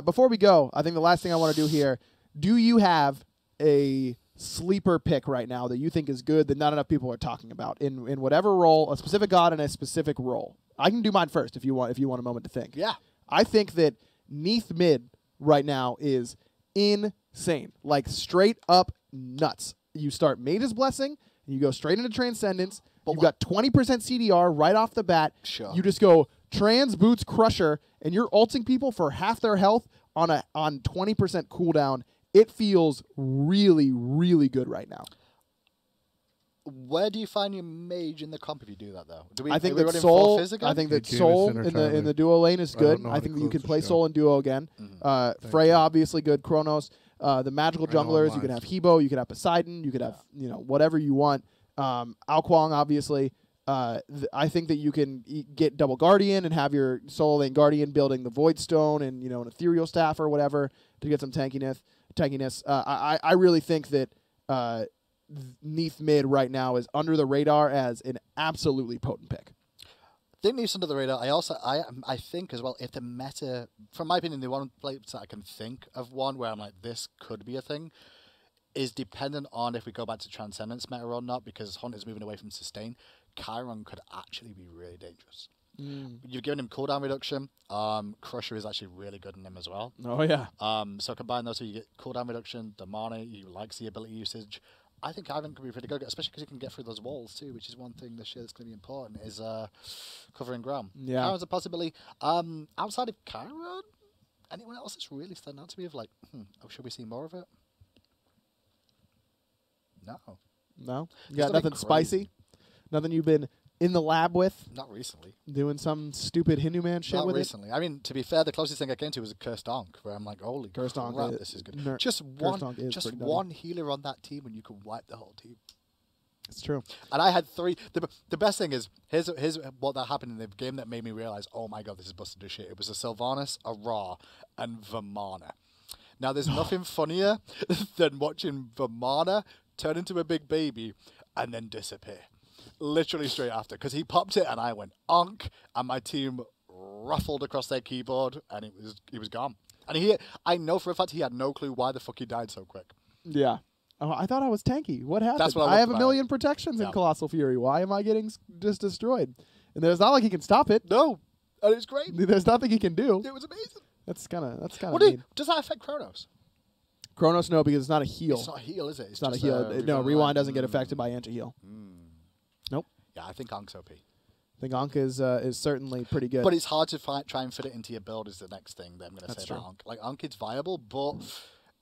Before we go, I think the last thing I want to do here, do you have a sleeper pick right now that you think is good that not enough people are talking about in whatever role, a specific god in a specific role? I can do mine first if you want a moment to think. Yeah. I think that Neath mid right now is insane. Like straight up nuts. You start Mage's Blessing, and you go straight into Transcendence. You've got 20% CDR right off the bat. Sure. You just go Trans Boots Crusher, and you're ulting people for half their health on 20% cooldown. It feels really, really good right now. Where do you find your mage in the comp if you do that though? I think are we that running Soul. 4 Fizz again? I think that Hey, Soul Jameson in or the duo lane is I don't good. know I how think to you can close play the show. Soul in duo again. Freya you. obviously good. Kronos, the magical I know I'm junglers. You can live. have Hebo. You can have Poseidon. You could have whatever you want. Alquang obviously. I think that you can get double Guardian and have your solo lane Guardian building the Void Stone and an Ethereal Staff or whatever to get some tankiness. I really think that Neath mid right now is under the radar as an absolutely potent pick. I think Neath's under the radar. I think as well, if the meta, from my opinion, the one place that I can think of one where I'm like, this could be a thing, is dependent on if we go back to Transcendence meta or not, because Hunter's moving away from sustain. Chiron could actually be really dangerous. You've given him cooldown reduction. Crusher is actually really good in him as well. Oh, yeah. So combine those two, you get cooldown reduction, the mana, you likes the ability usage. I think Ivan could be pretty good, especially because he can get through those walls too, which is one thing this year that's going to be important, is covering ground. Yeah. Chiron's a possibility. Outside of Chiron, anyone else that's really standing out to me of like, should we see more of it? No. No? You got nothing spicy? Nothing you've been in the lab with? Not recently. Doing some stupid Hindu man shit Not with recently. I mean, to be fair, the closest thing I came to was a Cursed Donk, where I'm like, holy Cursed crap, Donk this is good. Cursed Just Donk one healer on that team and you could wipe the whole team. It's true. And I had 3. The best thing is, here's what that happened in the game that made me realize, oh my god, this is busted to shit. It was a Sylvanas, a Ra, and Vamana. Now, there's nothing funnier than watching Vamana turn into a big baby and then disappear. Literally straight after, because he popped it and I went onk, and my team ruffled across their keyboard, and he was gone. And I know for a fact he had no clue why the fuck he died so quick. Yeah. Oh, I thought I was tanky. What happened? That's what I have a million protections in Yeah. Colossal Fury. Why am I getting just destroyed? And there's not like he can stop it. No, and it's great. There's nothing he can do. It was amazing. That's kind of What mean. does that affect Kronos? Kronos, no, because it's not a heal. It's not a heal, is it? It's not a just heal. No, rewind. rewind doesn't get affected by anti-heal. Nope. Yeah, I think Ank's OP. I think Ankh is certainly pretty good. But it's hard to try and fit it into your build is the next thing that I'm going to say true. about Ankh. Like, Ankh is viable, but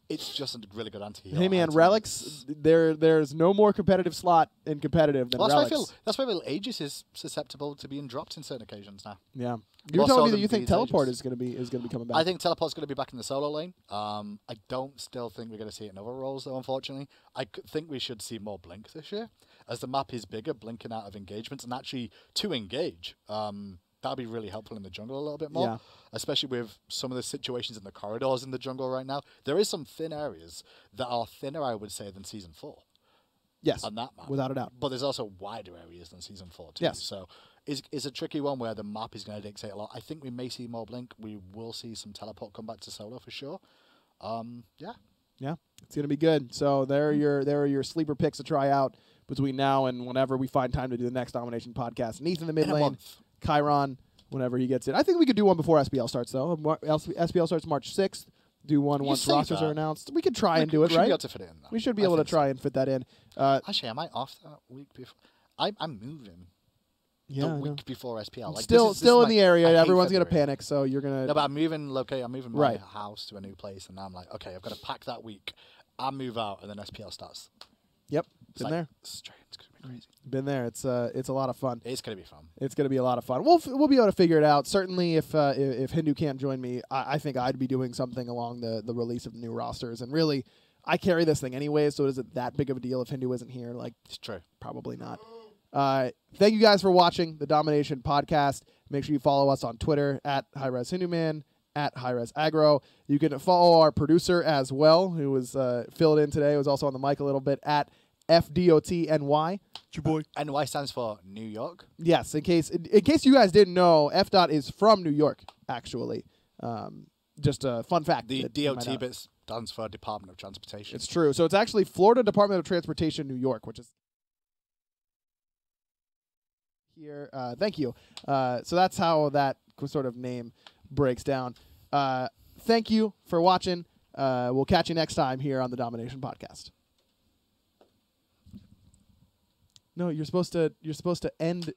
it's just a really good anti-heal. Hey man, relics. There's no more competitive slot in competitive than relics. That's why Aegis is susceptible to being dropped in certain occasions now. Yeah, you're More telling so me that than you think these teleport Aegis. is going to be coming back. I think teleport's going to be back in the solo lane. I don't still think we're going to see it in other roles though. Unfortunately, I think we should see more blink this year, as the map is bigger, blinking out of engagements, and actually to engage. That'll be really helpful in the jungle a little bit more, especially with some of the situations in the corridors in the jungle right now. There is some thin areas that are thinner, I would say, than Season 4. Yes, on that map. without a doubt. But there's also wider areas than Season 4 too. Yes. So it's a tricky one where the map is going to dictate a lot. I think we may see more blink. We will see some teleport come back to solo for sure. Yeah. Yeah, it's going to be good. So there are your sleeper picks to try out between now and whenever we find time to do the next Domination podcast. Neath in the mid lane, Chiron whenever he gets in. I think we could do one before SPL starts, though. SPL starts March 6th. Do one once rosters are announced. We could try and do it, We should right? be able to fit it in, though. We should be able to try and fit that in. Actually, am I off that week before? I'm moving. Yeah, the week before SPL. Like, still in the area. I hate Everyone's going to February. panic, so you're going to... No, but I'm moving my Right. house to a new place, and now I'm like, okay, I've got to pack that week. I'll move out, and then SPL starts. Yep, It's been like, there. Strange. It's going to be crazy. Been there. It's a lot of fun. It's going to be fun. It's going to be a lot of fun. We'll be able to figure it out. Certainly, if Hindu can't join me, I think I'd be doing something along the release of the new rosters. And really, I carry this thing anyway, so is it that big of a deal if Hindu isn't here? Like, it's true. Probably not. Thank you guys for watching the Domination podcast. Make sure you follow us on Twitter at HighResHinduMan, at HighResAggro. You can follow our producer as well, who was filled in today, was also on the mic a little bit, at FDOTNY. Your boy. NY stands for New York. Yes, in case you guys didn't know, FDOT is from New York, actually. Just a fun fact. The that you might DOT not- bit stands for Department of Transportation. It's true. So it's actually Florida Department of Transportation, New York, which is here. Thank you. So that's how that sort of name breaks down. Thank you for watching. We'll catch you next time here on the Domination podcast. No, you're supposed to end